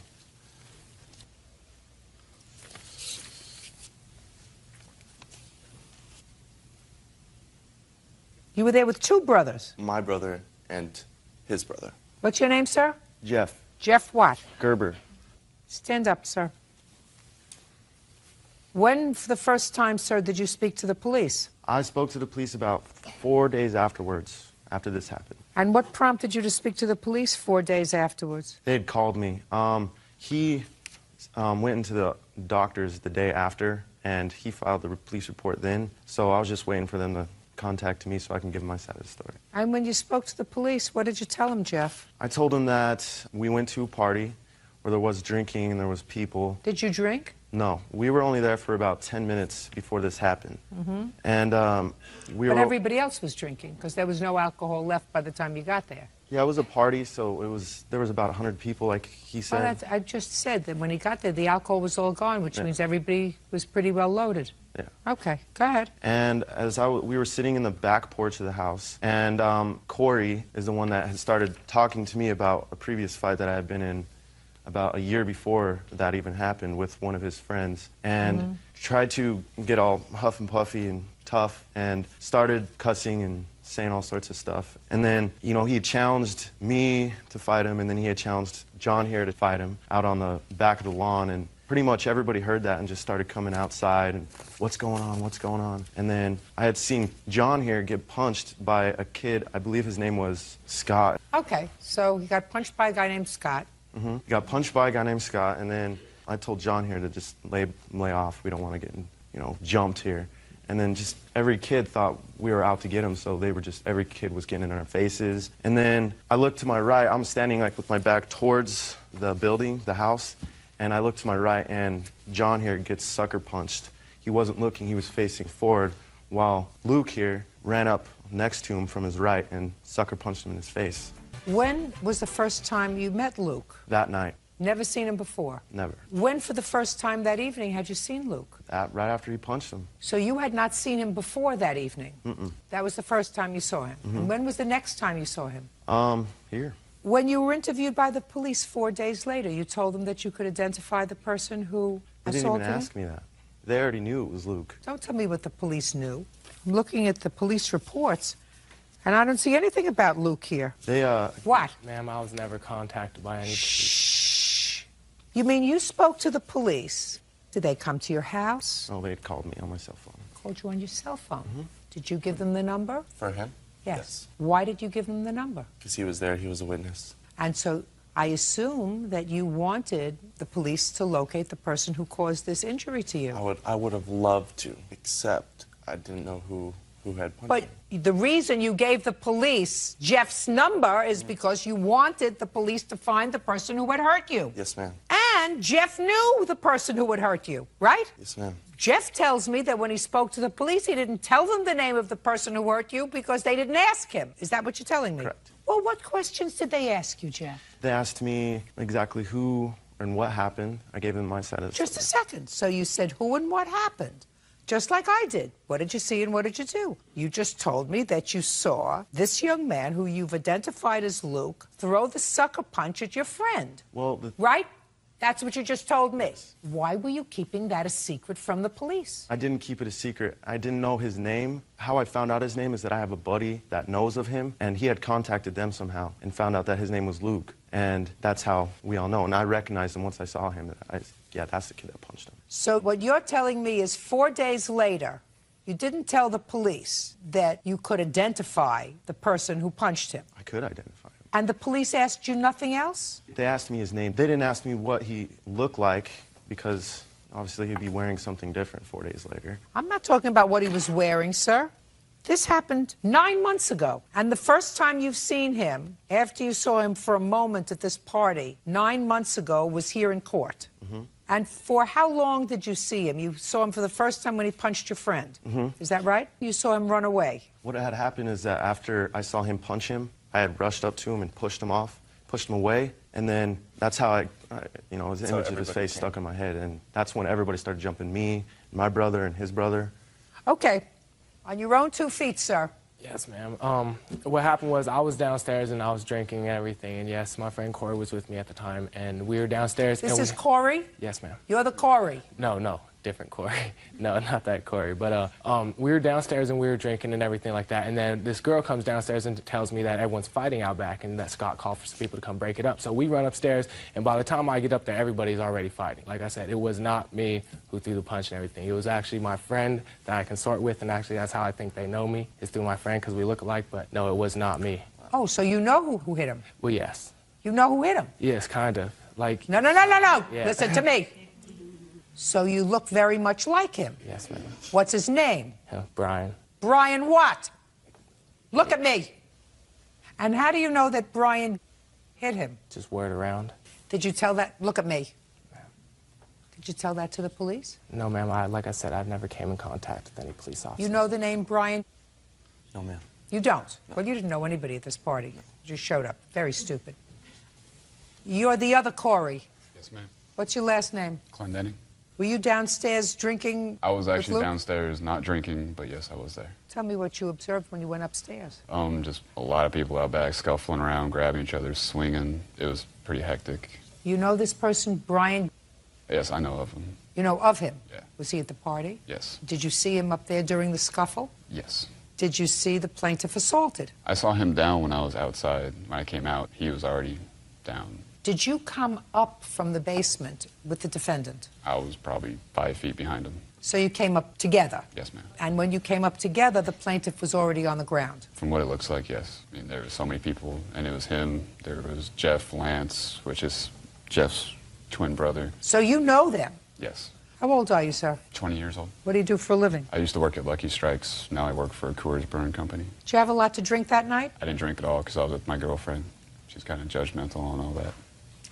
You were there with 2 brothers. My brother and his brother. What's your name, sir? Jeff. Jeff what? Gerber. Stand up, sir. When, for the first time, sir, did you speak to the police? I spoke to the police about 4 days afterwards, after this happened. And what prompted you to speak to the police 4 days afterwards? They had called me. He went into the doctor's the day after, and he filed the police report then. So I was just waiting for them to contact me so I can give him my side of the story. And when you spoke to the police, what did you tell them, Jeff? I told him that we went to a party where there was drinking and there was people. Did you drink? No, we were only there for about 10 minutes before this happened. Mm-hmm. And But everybody else was drinking because there was no alcohol left by the time you got there. Yeah, it was a party, so there was about 100 people, like he said. Well, I just said that when he got there, the alcohol was all gone, which means everybody was pretty well loaded. Yeah. Okay, go ahead. And as we were sitting in the back porch of the house, and Corey is the one that had started talking to me about a previous fight that I had been in about a year before that even happened with one of his friends, and tried to get all huff and puffy and tough, and started cussing and saying all sorts of stuff. And then, you know, he had challenged me to fight him, and then he had challenged John here to fight him out on the back of the lawn, and pretty much everybody heard that and just started coming outside and what's going on? And then I had seen John here get punched by a kid, I believe his name was Scott. Okay, so he got punched by a guy named Scott. He got punched by a guy named Scott, and then I told John here to just lay off. We don't want to get, you know, jumped here. And then just every kid thought we were out to get him, so they were just, every kid was getting in our faces. And then I looked to my right, I'm standing like with my back towards the building, the house, and I looked to my right, and John here gets sucker punched. He wasn't looking, he was facing forward, while Luke here ran up next to him from his right and sucker punched him in his face. When was the first time you met Luke? That night. Never seen him before? Never. When, for the first time that evening, had you seen Luke? Right after he punched him. So you had not seen him before that evening? Mm-mm. That was the first time you saw him? And when was the next time you saw him? Here. When you were interviewed by the police 4 days later, you told them that you could identify the person who They didn't assaulted even him? ask me that. They already knew it was Luke. Don't tell me what the police knew. I'm looking at the police reports, and I don't see anything about Luke here. They, What? Ma'am, I was never contacted by any Shh. You mean you spoke to the police? Did they come to your house? Oh, they had called me on my cell phone. Called you on your cell phone? Did you give them the number? For him? Yes. Why did you give them the number? Because he was there, he was a witness. And so I assume that you wanted the police to locate the person who caused this injury to you. I would have loved to, except I didn't know who had punched But him. the reason you gave the police Jeff's number is because you wanted the police to find the person who had hurt you. Yes, ma'am. And Jeff knew the person who had hurt you, right? Yes, ma'am. Jeff tells me that when he spoke to the police, he didn't tell them the name of the person who hurt you because they didn't ask him. Is that what you're telling me? Correct. Well, what questions did they ask you, Jeff? They asked me exactly who and what happened. I gave them my side of the Just story. a second. So you said who and what happened, just like I did. What did you see and what did you do? You just told me that you saw this young man who you've identified as Luke throw the sucker punch at your friend. Well, Right? That's what you just told me. Why were you keeping that a secret from the police? I didn't keep it a secret. I didn't know his name. How I found out his name is that I have a buddy that knows of him, and he had contacted them somehow and found out that his name was Luke. And that's how we all know. And I recognized him once I saw him. Yeah, that's the kid that punched him. So what you're telling me is 4 days later, you didn't tell the police that you could identify the person who punched him. I could identify him. And the police asked you nothing else? They asked me his name. They didn't ask me what he looked like because obviously he'd be wearing something different 4 days later. I'm not talking about what he was wearing, sir. This happened 9 months ago. And the first time you've seen him, after you saw him for a moment at this party, 9 months ago, was here in court. Mm-hmm. And for how long did you see him? You saw him for the first time when he punched your friend. Mm-hmm. Is that right? You saw him run away. What had happened is that after I saw him punch him, I had rushed up to him and pushed him off, pushed him away, and then that's how his image of his face stuck in my head, and that's when everybody started jumping me, my brother, and his brother. Okay. On your own 2 feet, sir. Yes, ma'am. What happened was I was downstairs and I was drinking and everything, and yes, my friend Corey was with me at the time, and we were downstairs. This is Corey? Yes, ma'am. You're the Corey? No, different Corey. No, not that Corey. But we were downstairs and we were drinking and everything like that, and then this girl comes downstairs and tells me that everyone's fighting out back and that Scott called for some people to come break it up. So we run upstairs, and by the time I get up there, everybody's already fighting. Like I said, it was not me who threw the punch and everything. It was actually my friend that I consort with, and actually that's how I think they know me, is through my friend because we look alike, but no, it was not me. Oh, so you know who hit him? Well, yes. You know who hit him? Yes, kind of. Like. No. Yeah. Listen to me. So you look very much like him. Yes, ma'am. What's his name? Brian. Brian what? Look at me. And how do you know that Brian hit him? Just word around. Did you tell that? Look at me. Did you tell that to the police? No, ma'am. Like I said, I've never came in contact with any police officers. You know the name Brian? No, ma'am. You don't? No. Well, you didn't know anybody at this party. You just showed up. Very stupid. You're the other Corey. Yes, ma'am. What's your last name? Clendenning. Were you downstairs drinking? I was actually Luke? downstairs not drinking, but yes, I was there. Tell me what you observed when you went upstairs. Just a lot of people out back scuffling around, grabbing each other, swinging. It was pretty hectic. You know this person, Brian? Yes, I know of him. You know of him? Yeah. Was he at the party? Yes. Did you see him up there during the scuffle? Yes. Did you see the plaintiff assaulted? I saw him down when I was outside. When I came out, he was already down. Did you come up from the basement with the defendant? I was probably 5 feet behind him. So you came up together? Yes, ma'am. And when you came up together, the plaintiff was already on the ground? From what it looks like, yes. I mean, there were so many people, and it was him. There was Jeff Lance, which is Jeff's twin brother. So you know them? Yes. How old are you, sir? 20 years old. What do you do for a living? I used to work at Lucky Strikes. Now I work for a Coors Brewing Company. Did you have a lot to drink that night? I didn't drink at all because I was with my girlfriend. She's kind of judgmental and all that.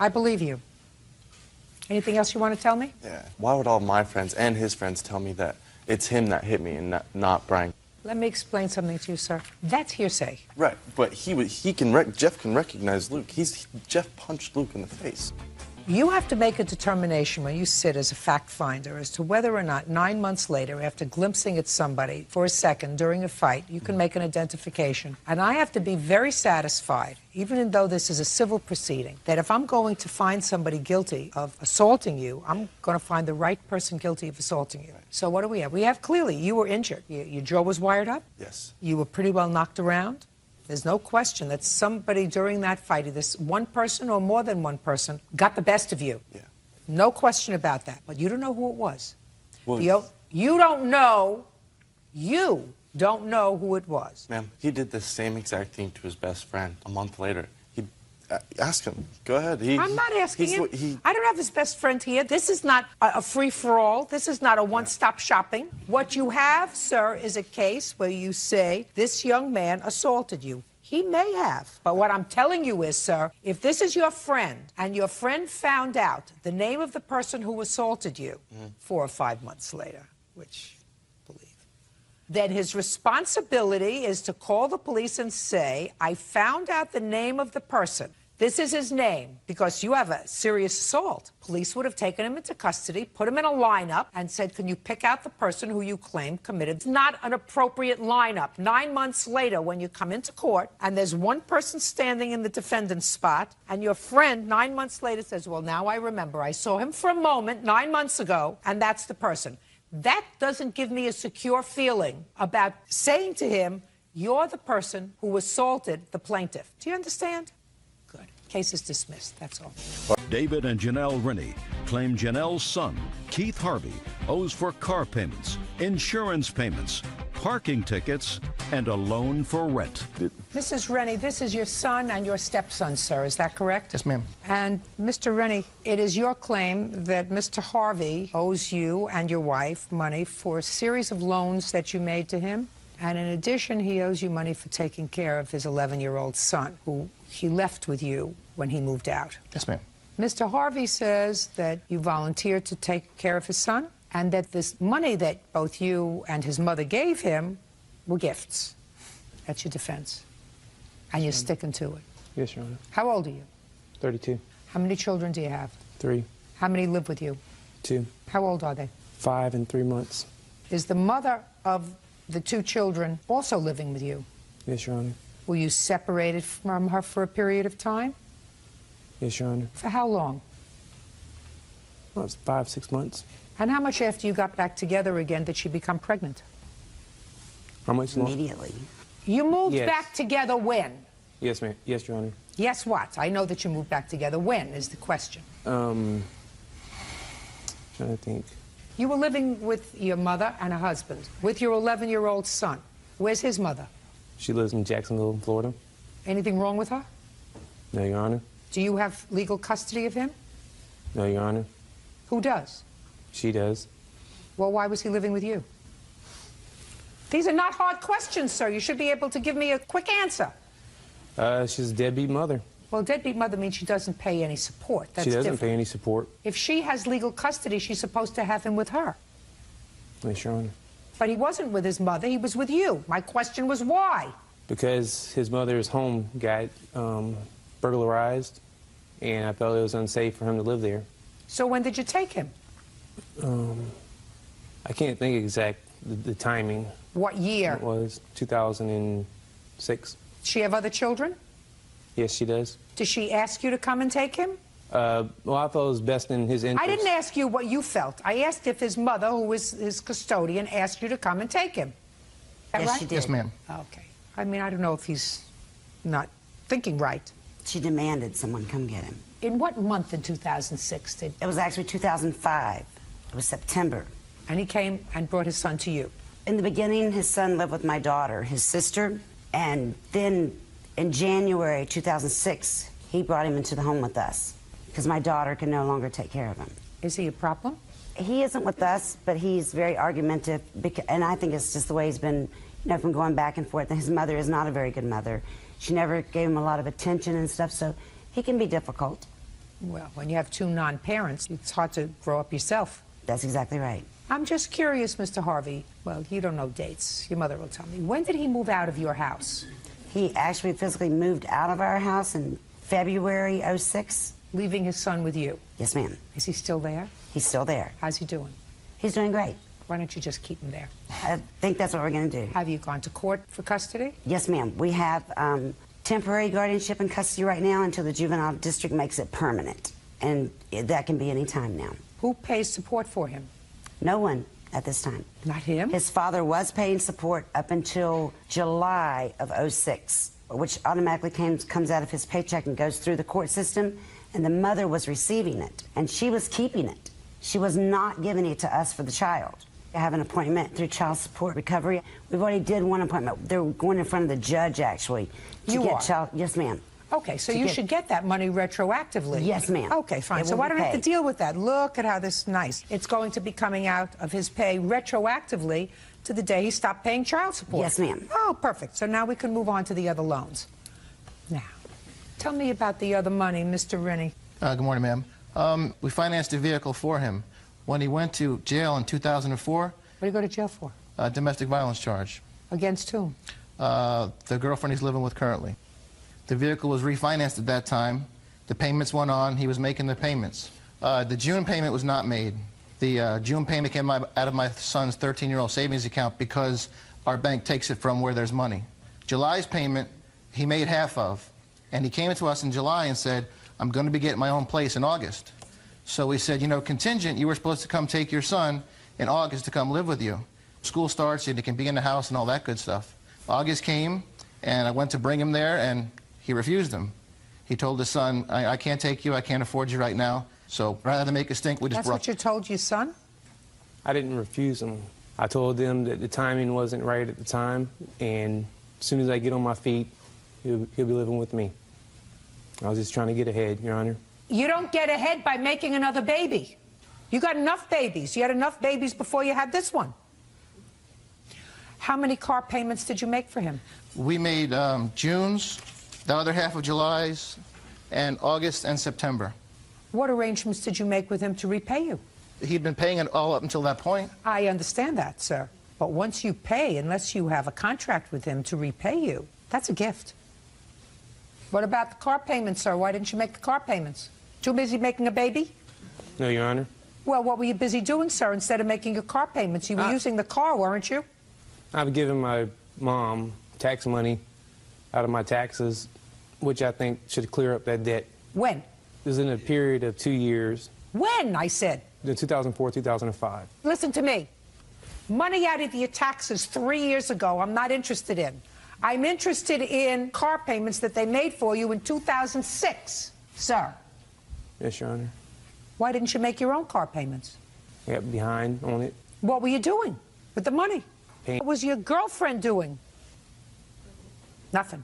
I believe you. Anything else you want to tell me? Yeah. Why would all my friends and his friends tell me that it's him that hit me and not Brian? Let me explain something to you, sir. That's hearsay. Right, but Jeff can recognize Luke. Jeff punched Luke in the face. You have to make a determination when you sit as a fact finder as to whether or not 9 months later, after glimpsing at somebody for a second during a fight, you can make an identification. And I have to be very satisfied, even though this is a civil proceeding, that if I'm going to find somebody guilty of assaulting you, I'm going to find the right person guilty of assaulting you. So what do we have? We have clearly you were injured. Your jaw was wired up? Yes. You were pretty well knocked around? There's no question that somebody during that fight, either one person or more than one person, got the best of you. Yeah. No question about that. But you don't know who it was. Well, you don't know who it was. Ma'am, he did the same exact thing to his best friend a month later. Ask him. Go ahead. I'm not asking him. I don't have his best friend here. This is not a free-for-all. This is not a one-stop shopping. What you have, sir, is a case where you say this young man assaulted you. He may have. But what I'm telling you is, sir, if this is your friend and your friend found out the name of the person who assaulted you 4 or 5 months later, which then his responsibility is to call the police and say, I found out the name of the person. This is his name because you have a serious assault. Police would have taken him into custody, put him in a lineup, and said, can you pick out the person who you claim committed? It's not an appropriate lineup. 9 months later, when you come into court and there's one person standing in the defendant's spot, and your friend 9 months later says, well, now I remember. I saw him for a moment 9 months ago, and that's the person. That doesn't give me a secure feeling about saying to him, you're the person who assaulted the plaintiff. Do you understand? Good. Case is dismissed. That's all. David and Janelle Rennie claim Janelle's son, Keith Harvey, owes for car payments, insurance payments, parking tickets, and a loan for rent. Mrs. Rennie, this is your son and your stepson, sir. Is that correct? Yes, ma'am. And Mr. Rennie, it is your claim that Mr. Harvey owes you and your wife money for a series of loans that you made to him. And in addition, he owes you money for taking care of his 11-year-old son, who he left with you when he moved out. Yes, ma'am. Mr. Harvey says that you volunteered to take care of his son and that this money that both you and his mother gave him were gifts. That's your defense. And you're sticking to it. Yes, Your Honor. How old are you? 32. How many children do you have? 3. How many live with you? 2. How old are they? 5 and 3 months. Is the mother of the 2 children also living with you? Yes, Your Honor. Were you separated from her for a period of time? Yes, Your Honor. For how long? Well, it's 5, 6 months. And how much after you got back together again did she become pregnant? How much long? Immediately. You moved Yes. back together when? Yes, ma'am. Yes, Your Honor. Yes, what? I know that you moved back together. When is the question? Trying to think. You were living with your mother and a husband, with your 11-year-old son. Where's his mother? She lives in Jacksonville, Florida. Anything wrong with her? No, Your Honor. Do you have legal custody of him? No, Your Honor. Who does? She does. Well, why was he living with you? These are not hard questions, sir. You should be able to give me a quick answer. She's a deadbeat mother. Well, deadbeat mother means she doesn't pay any support. That's She doesn't different. pay any support. If she has legal custody, she's supposed to have him with her. Yes, Your Honor. But he wasn't with his mother. He was with you. My question was why? Because his mother's home got burglarized, and I felt it was unsafe for him to live there. So when did you take him? I can't think exact the timing. What year? It was 2006. Does she have other children? Yes, she does. Did she ask you to come and take him? Well, I thought it was best in his interest. I didn't ask you what you felt. I asked if his mother, who was his custodian, asked you to come and take him. Is that Yes, right? she did. Yes, ma'am. Okay. I mean, I don't know if he's not thinking right. She demanded someone come get him. In what month in 2006 did... It was actually 2005. It was September. And he came and brought his son to you? In the beginning, his son lived with my daughter, his sister, and then in January 2006, he brought him into the home with us because my daughter can no longer take care of him. Is he a problem? He isn't with us, but he's very argumentative, and I think it's just the way he's been, you know, from going back and forth. His mother is not a very good mother. She never gave him a lot of attention and stuff, so he can be difficult. Well, when you have 2 non-parents, it's hard to grow up yourself. That's exactly right. I'm just curious, Mr. Harvey. Well, you don't know dates. Your mother will tell me. When did he move out of your house? He actually physically moved out of our house in February '06. Leaving his son with you? Yes, ma'am. Is he still there? He's still there. How's he doing? He's doing great. Why don't you just keep him there? I think that's what we're going to do. Have you gone to court for custody? Yes, ma'am. We have temporary guardianship and custody right now until the juvenile district makes it permanent. And that can be any time now. Who pays support for him? No one at this time. Not him? His father was paying support up until July of '06, which automatically comes out of his paycheck and goes through the court system. And the mother was receiving it, and she was keeping it. She was not giving it to us for the child. I have an appointment through child support recovery. We've already did one appointment. They're going in front of the judge, actually. You are? Child. Yes, ma'am. Okay, so you should get that money retroactively. Yes, ma'am. Okay, fine. It So will I be don't have to paid. deal with that. Look at how this is nice. It's going to be coming out of his pay retroactively to the day he stopped paying child support. Yes, ma'am. Oh, perfect. So now we can move on to the other loans. Now, tell me about the other money, Mr. Rennie. Good morning, ma'am. We financed a vehicle for him. When he went to jail in 2004, What do you go to jail for? domestic violence charge. Against whom? The girlfriend he's living with currently. The vehicle was refinanced at that time. The payments went on. He was making the payments. The June payment was not made. The June payment came out of my son's 13-year-old savings account because our bank takes it from where there's money. July's payment, he made half of. And he came to us in July and said, I'm going to be getting my own place in August. So we said, you know, contingent, you were supposed to come take your son in August to come live with you. School starts and he can be in the house and all that good stuff. August came, and I went to bring him there, and he refused him. He told his son, I can't take you, I can't afford you right now. So rather than make a stink, we just That's what you told your son? I didn't refuse him. I told them that the timing wasn't right at the time, and as soon as I get on my feet, he'll be living with me. I was just trying to get ahead, Your Honor. You don't get ahead by making another baby. You got enough babies. You had enough babies before you had this one. How many car payments did you make for him? We made June's, the other half of July's, and August and September. What arrangements did you make with him to repay you? He'd been paying it all up until that point. I understand that, sir. But once you pay, unless you have a contract with him to repay you, that's a gift. What about the car payments, sir? Why didn't you make the car payments? Too busy making a baby? No, Your Honor. Well, what were you busy doing, sir, instead of making your car payments? You were using the car, weren't you? I've given my mom tax money out of my taxes, which I think should clear up that debt. When? It was in a period of 2 years. When, I said? In 2004, 2005. Listen to me. Money out of your taxes 3 years ago, I'm not interested in. I'm interested in car payments that they made for you in 2006, sir. Yes, Your Honor. Why didn't you make your own car payments? I got behind on it. What were you doing with the money? What was your girlfriend doing? Nothing.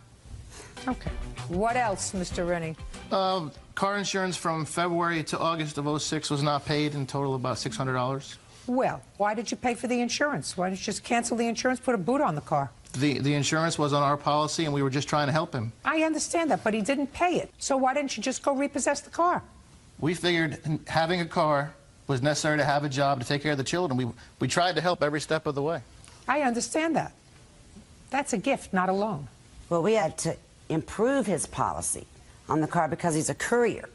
Okay. What else, Mr. Rennie? Car insurance from February to August of '06 was not paid, in total about $600. Well, why did you pay for the insurance? Why didn't you just cancel the insurance, put a boot on the car? The insurance was on our policy, and we were just trying to help him. I understand that, but he didn't pay it. So why didn't you just go repossess the car? We figured having a car was necessary to have a job to take care of the children. We tried to help every step of the way. I understand that. That's a gift, not a loan. Well, we had to improve his policy on the car because he's a courier.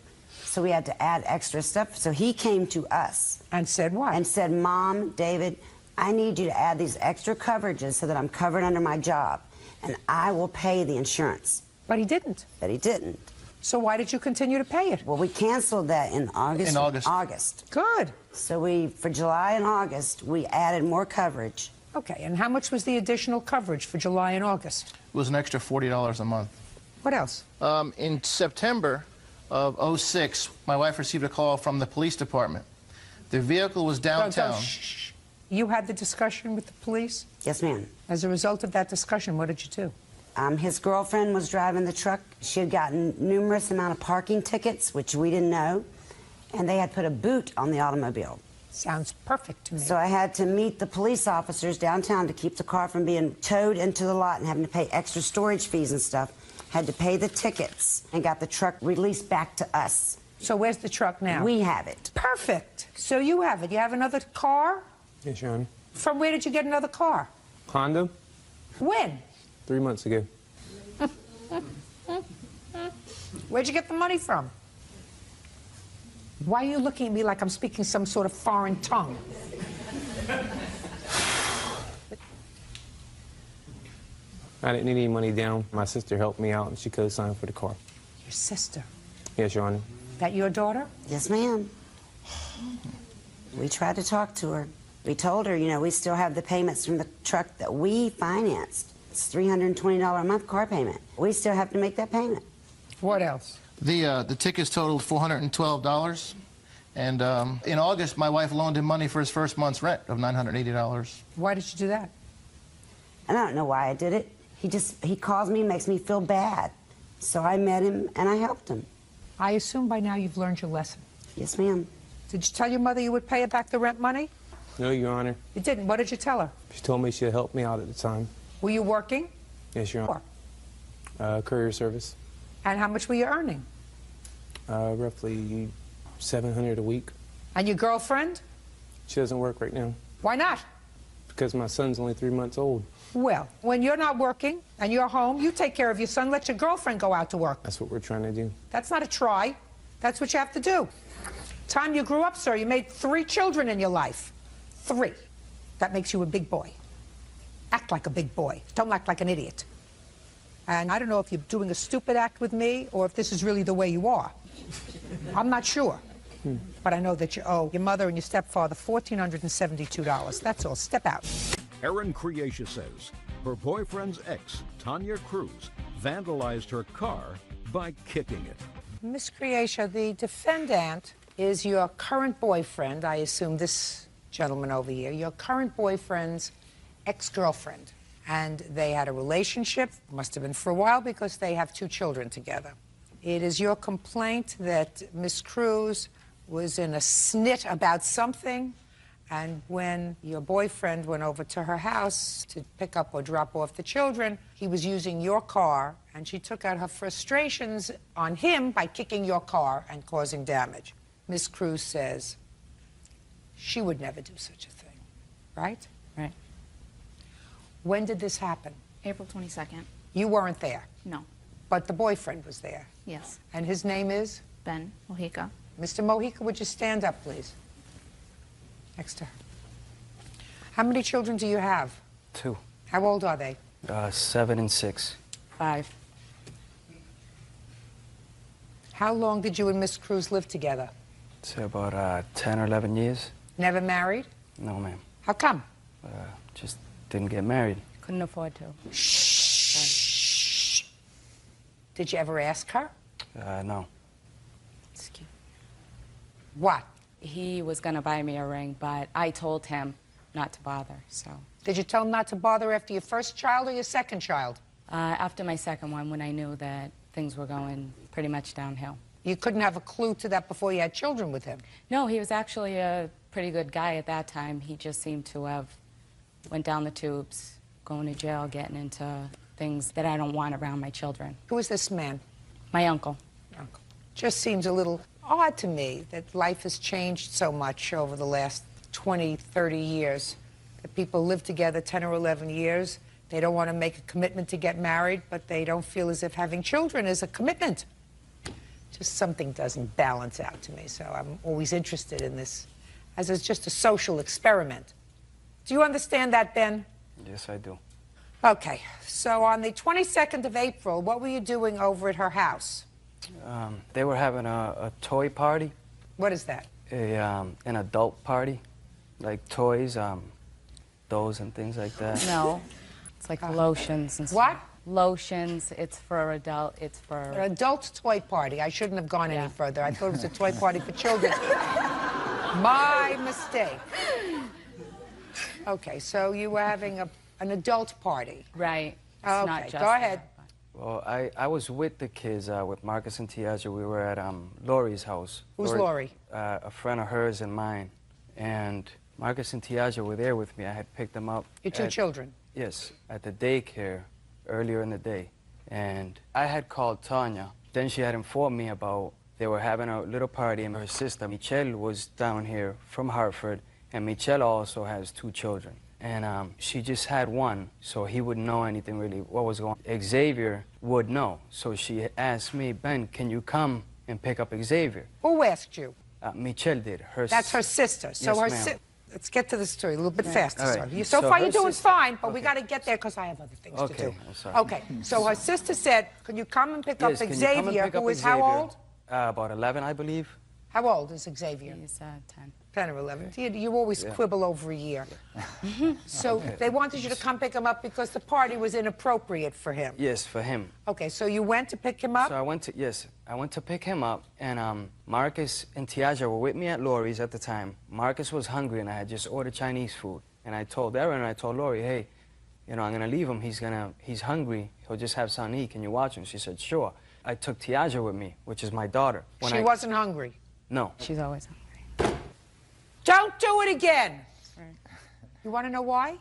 So we had to add extra stuff. So he came to us. And said what? And said, Mom, David, I need you to add these extra coverages so that I'm covered under my job, and I will pay the insurance. But he didn't. But he didn't. So why did you continue to pay it? Well, we canceled that in August. In August. August. Good. So for July and August, we added more coverage. Okay, and how much was the additional coverage for July and August? It was an extra $40 a month. What else? In September of '06, my wife received a call from the police department. The vehicle was downtown. Shh. You had the discussion with the police? Yes, ma'am. As a result of that discussion, what did you do? His girlfriend was driving the truck. She had gotten numerous amount of parking tickets, which we didn't know, and they had put a boot on the automobile. Sounds perfect to me. So I had to meet the police officers downtown to keep the car from being towed into the lot and having to pay extra storage fees and stuff. Had to pay the tickets and got the truck released back to us. So where's the truck now? We have it. Perfect. So you have it. You have another car? Yes, Your Honor. From where did you get another car? Honda? When? 3 months ago. Where'd you get the money from? Why are you looking at me like I'm speaking some sort of foreign tongue? I didn't need any money down. My sister helped me out, and she co-signed for the car. Your sister? Yes, Your Honor. That your daughter? Yes, ma'am. We tried to talk to her. We told her, you know, we still have the payments from the truck that we financed. It's $320 a month car payment. We still have to make that payment. What else? The tickets totaled $412. And in August, my wife loaned him money for his first month's rent of $980. Why did you do that? I don't know why I did it. He calls me, makes me feel bad. So I met him and I helped him. I assume by now you've learned your lesson. Yes, ma'am. Did you tell your mother you would pay her back the rent money? No, Your Honor. You didn't. What did you tell her? She told me she'd help me out at the time. Were you working? Yes, Your Honor. Courier service. And how much were you earning? Roughly $700 a week. And your girlfriend? She doesn't work right now. Why not? because my son's only 3 months old. Well, when you're not working and you're home, you take care of your son, let your girlfriend go out to work. That's what we're trying to do. That's not a try. That's what you have to do. Time you grew up, sir, you made 3 children in your life. 3. That makes you a big boy. Act like a big boy. Don't act like an idiot. And I don't know if you're doing a stupid act with me or if this is really the way you are. I'm not sure. But I know that you owe your mother and your stepfather $1,472. That's all. Step out. Erin Creatia says her boyfriend's ex, Tanya Cruz, vandalized her car by kicking it. Miss Creatia, the defendant is your current boyfriend, I assume this gentleman over here, your current boyfriend's ex-girlfriend. And they had a relationship, must have been for a while because they have 2 children together. It is your complaint that Miss Cruz was in a snit about something, and when your boyfriend went over to her house to pick up or drop off the children, he was using your car, and she took out her frustrations on him by kicking your car and causing damage. Miss Cruz says she would never do such a thing, right? Right. When did this happen? April 22nd. You weren't there? No. But the boyfriend was there? Yes. And his name is? Ben Mojica. Mr. Mojica, would you stand up, please? Next to her. How many children do you have? 2. How old are they? 7 and 6. 5. How long did you and Miss Cruz live together? It's about 10 or 11 years. Never married? No, ma'am. How come? Just didn't get married. Couldn't afford to. Shh. Did you ever ask her? No. Excuse. What? He was going to buy me a ring, but I told him not to bother, so. Did you tell him not to bother after your first child or your second child? After my second one, when I knew that things were going pretty much downhill. You couldn't have a clue to that before you had children with him? No, he was actually a pretty good guy at that time. He just seemed to have went down the tubes, going to jail, getting into things that I don't want around my children. Who is this man? My uncle. Uncle. Just seems a little odd to me that life has changed so much over the last 20, 30 years. That people live together 10 or 11 years. They don't want to make a commitment to get married, but they don't feel as if having children is a commitment. Just something doesn't balance out to me, so I'm always interested in this as it's just a social experiment. Do you understand that, Ben? Yes, I do. Okay, so on the 22nd of April, what were you doing over at her house? They were having a toy party. What is that? An adult party, like toys, dolls and things like that. No, it's like lotions and stuff. What? Lotions, it's for adult, it's for... An adult toy party. I shouldn't have gone any further. I thought it was a toy party for children. My mistake. Okay, so you were having an adult party. Right. It's Okay, not just go ahead. Well, I was with the kids, with Marcus and Tiaja. We were at Lori's house. Who's Lori? A friend of hers and mine. And Marcus and Tiaja were there with me. I had picked them up. Your 2 children? Yes, at the daycare earlier in the day. And I had called Tanya. Then she had informed me about they were having a little party, and her sister, Michelle, was down here from Hartford. And Michelle also has 2 children. And she just had one, so he wouldn't know anything really what was going on. Xavier would know, so she asked me, Ben, can you come and pick up Xavier? Who asked you? Michelle did. That's her sister. So yes, her let's get to the story a little bit faster. All Sorry. right. So far her you're doing sister- fine, but we okay. got to get there because I have other things to do. I'm sorry. Okay, so her sister said, can you come and pick up Yes, can you come and Xavier, pick up who is how Xavier? old? About 11, I believe. How old is Xavier? He's 10. 10 or 11. You always quibble over a year. So they wanted you to come pick him up because the party was inappropriate for him. Yes, for him. Okay, so you went to pick him up? So I went to pick him up, and Marcus and Tiaja were with me at Lori's at the time. Marcus was hungry, and I had just ordered Chinese food. And I told Erin, and I told Lori, hey, you know, I'm gonna leave him. He's hungry. He'll just have something to eat. Can you watch him? She said, sure. I took Tiaja with me, which is my daughter. She wasn't hungry? No. She's always hungry. Don't do it again. You want to know why?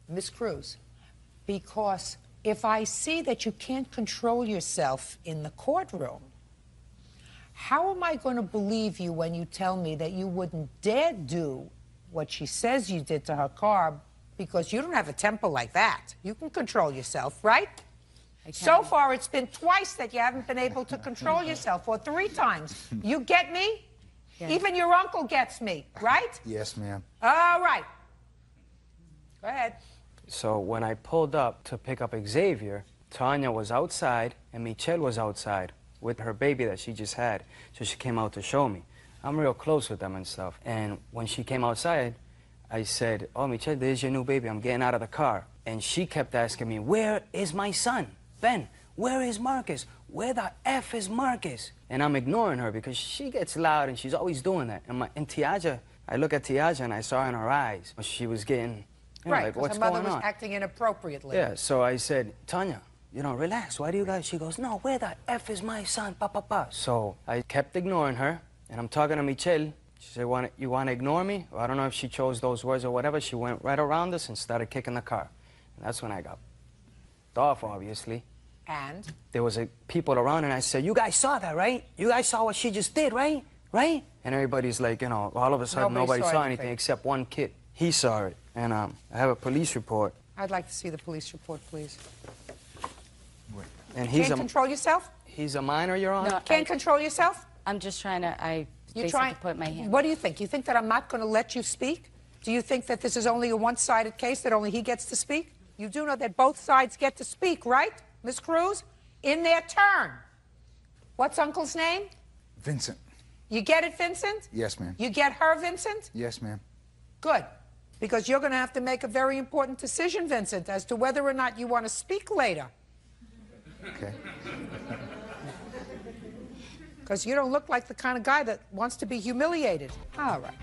Miss Cruz, because if I see that you can't control yourself in the courtroom, how am I going to believe you when you tell me that you wouldn't dare do what she says you did to her car because you don't have a temper like that. You can control yourself, right? So far, it's been twice that you haven't been able to control yourself, or 3 times. You get me? Yes. Even your uncle gets me, right? Yes, ma'am. All right. Go ahead. So when I pulled up to pick up Xavier, Tanya was outside and Michelle was outside with her baby that she just had. So she came out to show me. I'm real close with them and stuff. And when she came outside, I said, "Oh, Michelle, there's your new baby. I'm getting out of the car." And she kept asking me, "Where is my son? Ben, where is Marcus? Where the F is Marcus?" And I'm ignoring her because she gets loud and she's always doing that. And Tiaja, I look at Tiaja and I saw in her eyes, she was getting, Right, like, because what's her mother going was on? acting inappropriately. Yeah, so I said, "Tanya, relax. Why do you guys?" She goes, "No, where the F is my son? Pa, pa, pa." So I kept ignoring her, and I'm talking to Michelle. She said, "You want to ignore me?" Or I don't know if she chose those words or whatever. She went right around us and started kicking the car. And that's when I got off, obviously. And? There was people around, and I said, "You guys saw that, right? You guys saw what she just did, right? Right?" And everybody's like, all of a sudden, nobody saw anything except one kid. He saw it. And I have a police report. I'd like to see the police report, please. And he's Can't control yourself? He's a minor, Your Honor? No, Can't control yourself? I'm just trying to, You're basically trying. put my hand. What do you think? You think that I'm not going to let you speak? Do you think that this is only a one-sided case, that only he gets to speak? You do know that both sides get to speak, right, Miss Cruz? In their turn. What's Uncle's name? Vincent. You get it, Vincent? Yes, ma'am. You get her, Vincent? Yes, ma'am. Good. Because you're going to have to make a very important decision, Vincent, as to whether or not you want to speak later. Okay. Because you don't look like the kind of guy that wants to be humiliated. All right.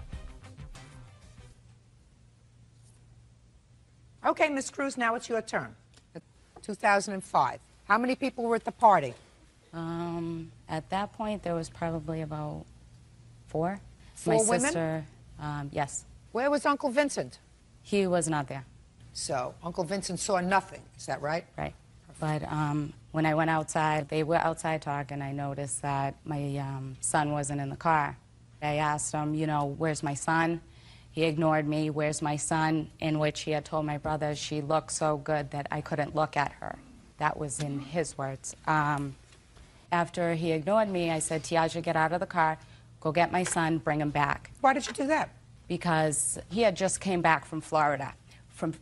Okay, Miss Cruz, now it's your turn. 2005. How many people were at the party? At that point, there was probably about 4. 4 My women? sister, yes. Where was Uncle Vincent? He was not there. So Uncle Vincent saw nothing. Is that right? Right. But when I went outside, they were outside talking. I noticed that my son wasn't in the car. I asked him, where's my son? He ignored me. Where's my son? In which he had told my brother she looked so good that I couldn't look at her. That was in his words. After he ignored me, I said, "Tiaja, get out of the car. Go get my son. Bring him back." Why did you do that? Because he had just came back from Florida.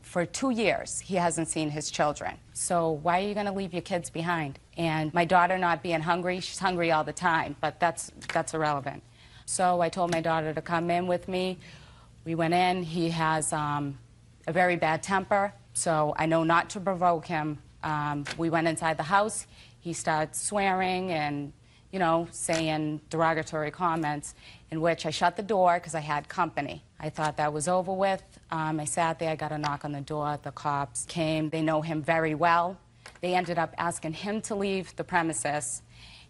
For 2 years, he hasn't seen his children. So why are you going to leave your kids behind? And my daughter not being hungry, she's hungry all the time, but that's irrelevant. So I told my daughter to come in with me. We went in. He has a very bad temper, so I know not to provoke him. We went inside the house. He started swearing and, saying derogatory comments, in which I shut the door because I had company. I thought that was over with. I sat there. I got a knock on the door. The cops came. They know him very well. They ended up asking him to leave the premises.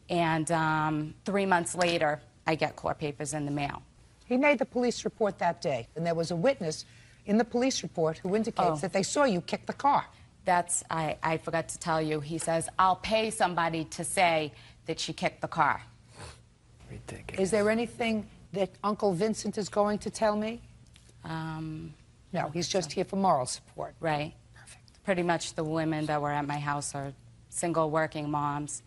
And 3 months later, I get court papers in the mail. He made the police report that day, and there was a witness in the police report who indicates that they saw you kick the car. I forgot to tell you. He says, "I'll pay somebody to say that she kicked the car." Ridiculous. Is there anything that Uncle Vincent is going to tell me? No, he's just here for moral support. Right. Perfect. Pretty much the women that were at my house are single working moms.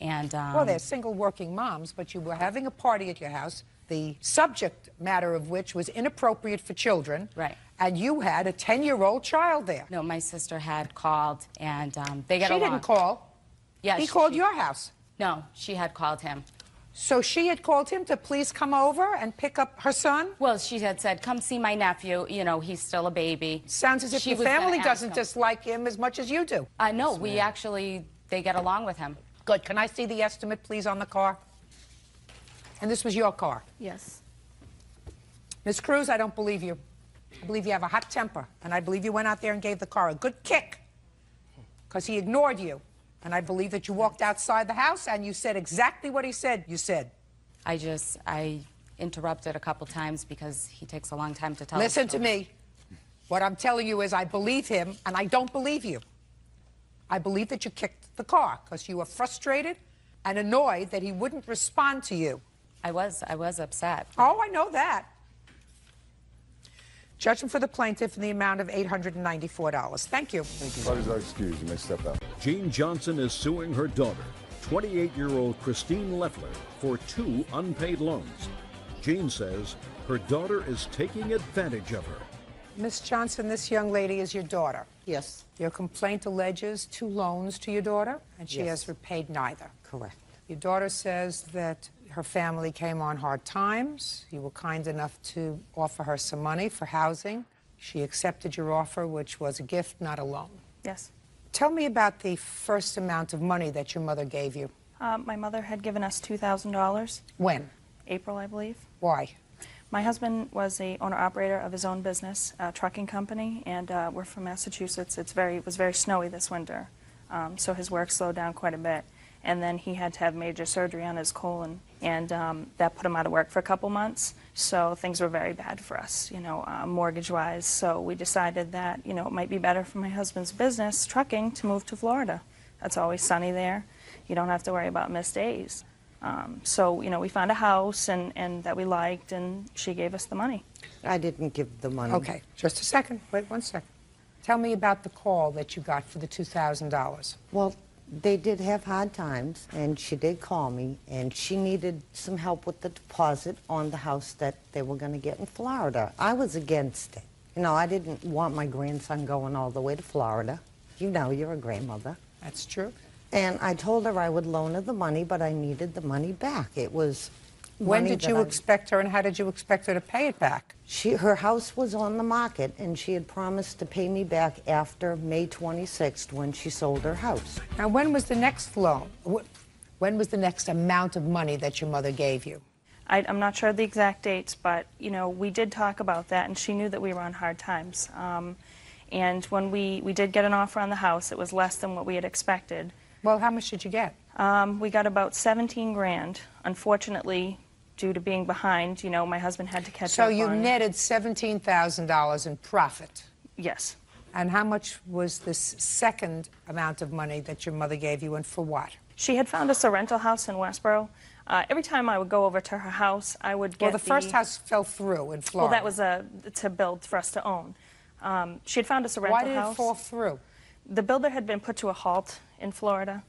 And well, they're single working moms, but you were having a party at your house, the subject matter of which was inappropriate for children. Right. And you had a 10-year-old child there. No, my sister had called, and they got along. She didn't call. Yeah, he called your house. No, she had called him. So she had called him to please come over and pick up her son? Well, she had said, "Come see my nephew. He's still a baby." Sounds as if your family doesn't dislike him as much as you do. No, they get along with him. Good. Can I see the estimate, please, on the car? And this was your car? Yes. Miss Cruz, I don't believe you. I believe you have a hot temper, and I believe you went out there and gave the car a good kick because he ignored you. And I believe that you walked outside the house and you said exactly what he said you said. I interrupted a couple times because he takes a long time to tell. Listen to me. What I'm telling you is I believe him, and I don't believe you. I believe that you kicked the car because you were frustrated and annoyed that he wouldn't respond to you. I was upset. Oh, I know that. Judgment for the plaintiff in the amount of $894. Thank you. Parties are excused. You may step out. Jean Johnson is suing her daughter, 28-year-old Christine Leffler, for 2 unpaid loans. Jean says her daughter is taking advantage of her. Miss Johnson, this young lady is your daughter. Yes. Your complaint alleges 2 loans to your daughter, and she has repaid neither. Correct. Your daughter says that her family came on hard times. You were kind enough to offer her some money for housing. She accepted your offer, which was a gift, not a loan. Yes. Tell me about the first amount of money that your mother gave you. My mother had given us $2,000. When? April, I believe. Why? My husband was a owner-operator of his own business, a trucking company, and we're from Massachusetts. It was very snowy this winter, so his work slowed down quite a bit. And then he had to have major surgery on his colon, and that put him out of work for a couple months. So things were very bad for us, mortgage-wise. So we decided that, it might be better for my husband's business, trucking, to move to Florida. It's always sunny there. You don't have to worry about missed days. So, we found a house and that we liked, and she gave us the money. I didn't give the money. Okay, just a second. Wait 1 second. Tell me about the call that you got for the $2,000. Well, they did have hard times, and she did call me, and she needed some help with the deposit on the house that they were going to get in Florida. I was against it. I didn't want my grandson going all the way to Florida. You're a grandmother. That's true. And I told her I would loan her the money, but I needed the money back. It was When money did you expect her, and how did you expect her to pay it back? Her house was on the market, and she had promised to pay me back after May 26th when she sold her house. Now, when was the next loan? When was the next amount of money that your mother gave you? I'm not sure of the exact dates, but, we did talk about that, and she knew that we were on hard times. And when we did get an offer on the house, it was less than what we had expected. Well, how much did you get? We got about 17 grand. Unfortunately, due to being behind, my husband had to catch up. So you netted $17,000 in profit? Yes. And how much was this second amount of money that your mother gave you, and for what? She had found us a rental house in Westboro. Every time I would go over to her house, I would get Well, the first house fell through in Florida. Well, that was to build for us to own. She had found us a rental house. Why did it fall through? The builder had been put to a halt in Florida.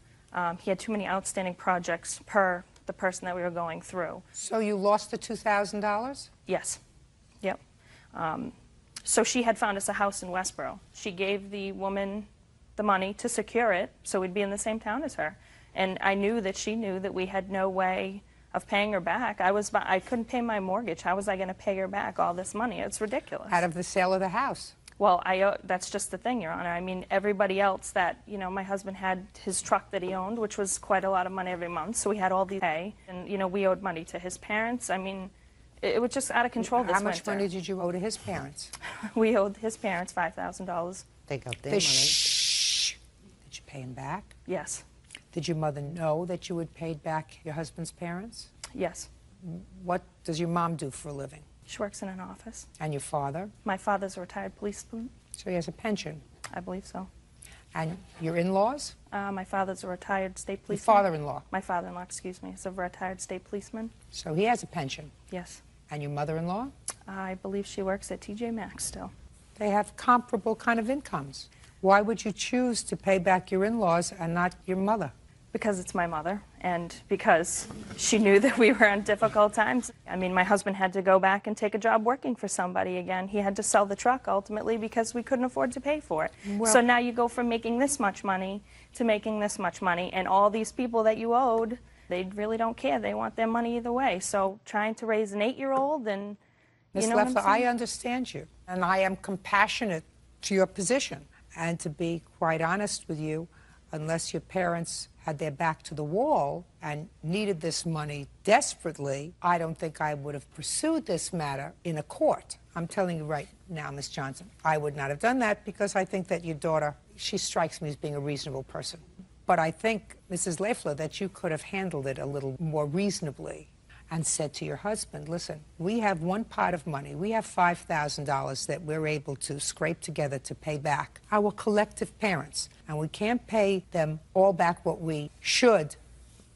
He had too many outstanding projects per the person that we were going through. So you lost the $2,000? Yes. Yep. So she had found us a house in Westboro. She gave the woman the money to secure it so we'd be in the same town as her. And I knew that she knew that we had no way of paying her back. I couldn't pay my mortgage. How was I going to pay her back all this money? It's ridiculous. Out of the sale of the house? Well, that's just the thing, Your Honor. I mean, everybody else that, my husband had his truck that he owned, which was quite a lot of money every month, so we had all these pay. And, we owed money to his parents. I mean, it was just out of control this winter. How much money did you owe to his parents? We owed his parents $5,000. They got their money. Shh. Did you pay him back? Yes. Did your mother know that you had paid back your husband's parents? Yes. What does your mom do for a living? She works in an office. And your father? My father's a retired policeman. So he has a pension? I believe so. And your in-laws? My father's a retired state policeman. Your father-in-law? My father-in-law, excuse me, is a retired state policeman. So he has a pension? Yes. And your mother-in-law? I believe she works at TJ Maxx still. They have comparable kind of incomes. Why would you choose to pay back your in-laws and not your mother? Because it's my mother, and because she knew that we were in difficult times. I mean, my husband had to go back and take a job working for somebody again. He had to sell the truck, ultimately, because we couldn't afford to pay for it. Well, so now you go from making this much money to making this much money, and all these people that you owed, they really don't care. They want their money either way. So trying to raise an 8-year-old and, Ms. Leffler, I understand you, and I am compassionate to your position. And to be quite honest with you, unless your parents had their back to the wall and needed this money desperately, I don't think I would have pursued this matter in a court. I'm telling you right now, Ms. Johnson, I would not have done that because I think that your daughter, she strikes me as being a reasonable person. But I think, Mrs. Leffler, that you could have handled it a little more reasonably and said to your husband, listen, we have one pot of money. We have $5,000 that we're able to scrape together to pay back our collective parents. And we can't pay them all back what we should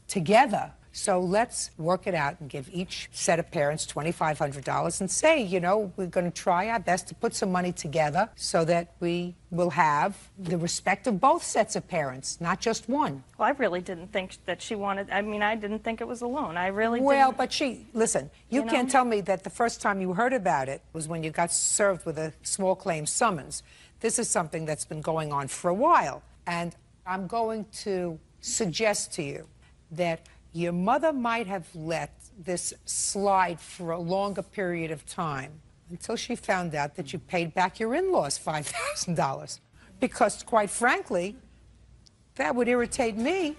together. So let's work it out and give each set of parents $2,500 and say, you know, we're going to try our best to put some money together so that we will have the respect of both sets of parents, not just one. Well, I really didn't think that she wanted, I mean, I didn't think it was a loan. I really Well, didn't. but listen, you You can't know? tell me that the first time you heard about it was when you got served with a small claims summons. This is something that's been going on for a while. And I'm going to suggest to you that your mother might have let this slide for a longer period of time until she found out that you paid back your in-laws $5,000. Because, quite frankly, that would irritate me.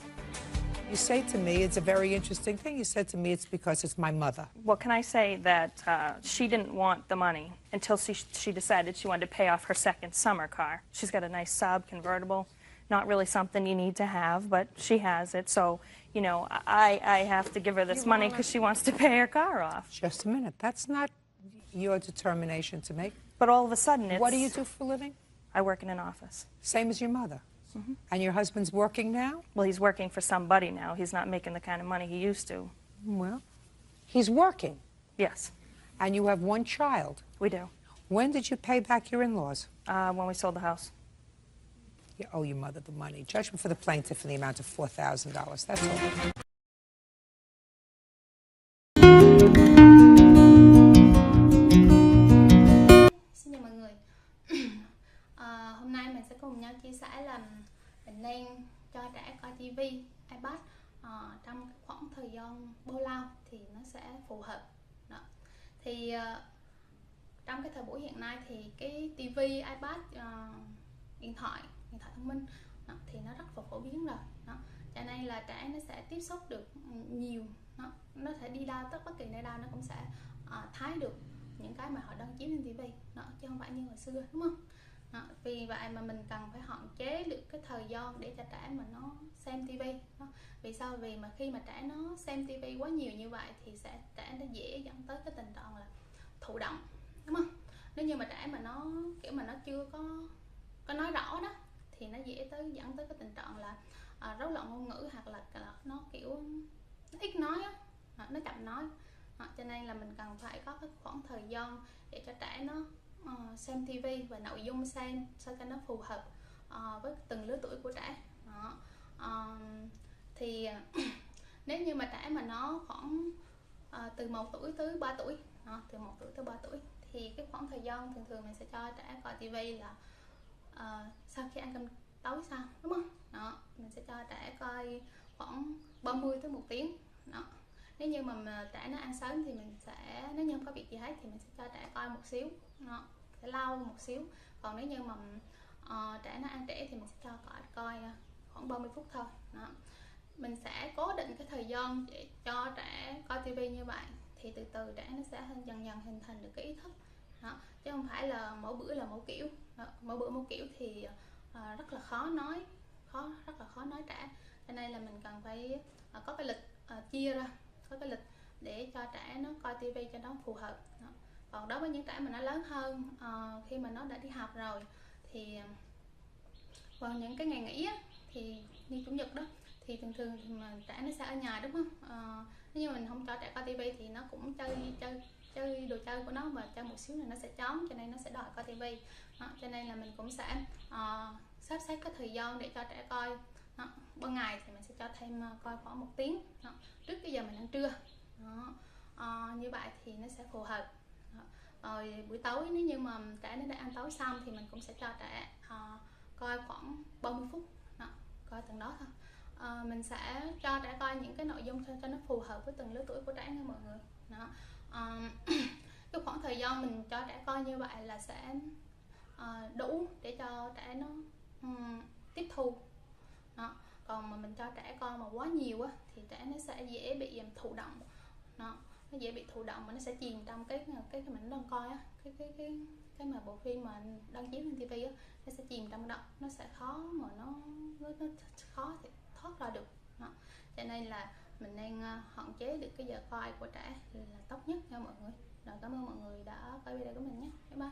You say to me, it's a very interesting thing. You said to me, it's because it's my mother. Well, can I say that she didn't want the money until she decided she wanted to pay off her second summer car. She's got a nice Saab convertible. Not really something you need to have, but she has it. So, you know, I have to give her this money because she wants to pay her car off. Just a minute. That's not your determination to make. But all of a sudden it's... What do you do for a living? I work in an office. Same as your mother? And your husband's working now? Well, he's working for somebody now. He's not making the kind of money he used to. Well, he's working? Yes. And you have one child? We do. When did you pay back your in-laws? When we sold the house. You owe your mother the money. Judgment for the plaintiff in the amount of $4,000. That's all. Xin chào mọi người. Hôm nay mình sẽ cùng nhau chia sẻ là mình nên cho trẻ coi TV, iPad trong khoảng thời gian bao lâu thì nó sẽ phù hợp. Đó. Thì trong cái thời buổi hiện nay thì cái TV, iPad, điện thoại thông minh thì nó rất là phổ biến rồi. Đó. Cho nên là trẻ nó sẽ tiếp xúc được nhiều, nó sẽ đi đâu bất kỳ nơi đâu nó cũng sẽ thấy được những cái mà họ đang chiếu trên TV, chứ không phải như hồi xưa, đúng không? Đó. Vì vậy mà mình cần phải hạn chế được cái thời gian để cho trẻ mà nó xem TV. Đó. Vì sao? Vì mà khi mà trẻ nó xem TV quá nhiều như vậy thì trẻ nó dễ dẫn tới cái tình trạng là thụ động, đúng không? Nếu như mà trẻ mà nó kiểu mà nó chưa có nói rõ đó thì nó dễ dẫn tới cái tình trạng là rối loạn ngôn ngữ, hoặc là nó kiểu nó ít nói á, nó chậm nói. Cho nên là mình cần phải có cái khoảng thời gian để cho trẻ nó xem TV và nội dung xem sao cho nó phù hợp với từng lứa tuổi của trẻ. Thì nếu như mà trẻ mà nó khoảng từ 1 tuổi tới 3 tuổi, từ 1 tuổi tới 3 tuổi thì cái khoảng thời gian thường mình sẽ cho trẻ coi TV là sau khi ăn cơm tối xong, đúng không? Đó, mình sẽ cho trẻ coi khoảng 30 tới 1 tiếng. Đó. Nếu như mà trẻ nó ăn sớm thì mình sẽ, nếu như không có việc gì hết thì mình sẽ cho trẻ coi một xíu, sẽ lau một xíu. Còn nếu như mà trẻ nó ăn trễ thì mình sẽ cho coi khoảng 30 phút thôi. Đó. Mình sẽ cố định cái thời gian để cho trẻ coi TV như vậy thì từ từ trẻ nó sẽ dần dần hình thành được cái ý thức. Đó. Chứ không phải là mỗi bữa là mỗi kiểu. Đó. Mỗi bữa mỗi kiểu thì rất là khó nói, rất là khó nói trẻ. Cho nên là mình cần phải có cái lịch chia ra, có cái lịch để cho trẻ nó coi TV cho nó phù hợp. Đó. Còn đối với những trẻ mà nó lớn hơn, khi mà nó đã đi học rồi thì vào những cái ngày nghỉ á, thì như chủ nhật đó thì thường thì mà trẻ nó sẽ ở nhà, đúng không? Nếu như mình không cho trẻ coi TV thì nó cũng chơi đồ chơi của nó, mà chơi một xíu là nó sẽ chón, cho nên nó sẽ đòi coi TV. Đó. Cho nên là mình cũng sẽ sắp xếp cái thời gian để cho trẻ coi. Đó. Ban ngày thì mình sẽ cho thêm coi khoảng 1 tiếng. Đó. Trước cái giờ mình ăn trưa. Đó. Như vậy thì nó sẽ phù hợp. Đó. Rồi buổi tối nếu như mà trẻ nó đã ăn tối xong thì mình cũng sẽ cho trẻ coi khoảng 30 phút. Đó. Coi từng đó thôi. Mình sẽ cho trẻ coi những cái nội dung cho nó phù hợp với từng lứa tuổi của trẻ nha mọi người. Đó. Cái khoảng thời gian mình cho trẻ coi như vậy là sẽ đủ để cho trẻ nó tiếp thu. Đó. Còn mà mình cho trẻ coi mà quá nhiều á thì trẻ nó sẽ dễ bị thụ động. Đó. Nó dễ bị thụ động mà nó sẽ chìm trong cái mình đang coi á, cái mà bộ phim mà đang chiếu trên TV á, nó sẽ chìm trong đó, nó sẽ khó mà nó khó thì thoát ra được. Đó. Cho nên là mình nên hạn chế được cái giờ coi của trẻ là tốt nhất nha mọi người. Rồi, cảm ơn mọi người đã coi video của mình nhé. Bye bye.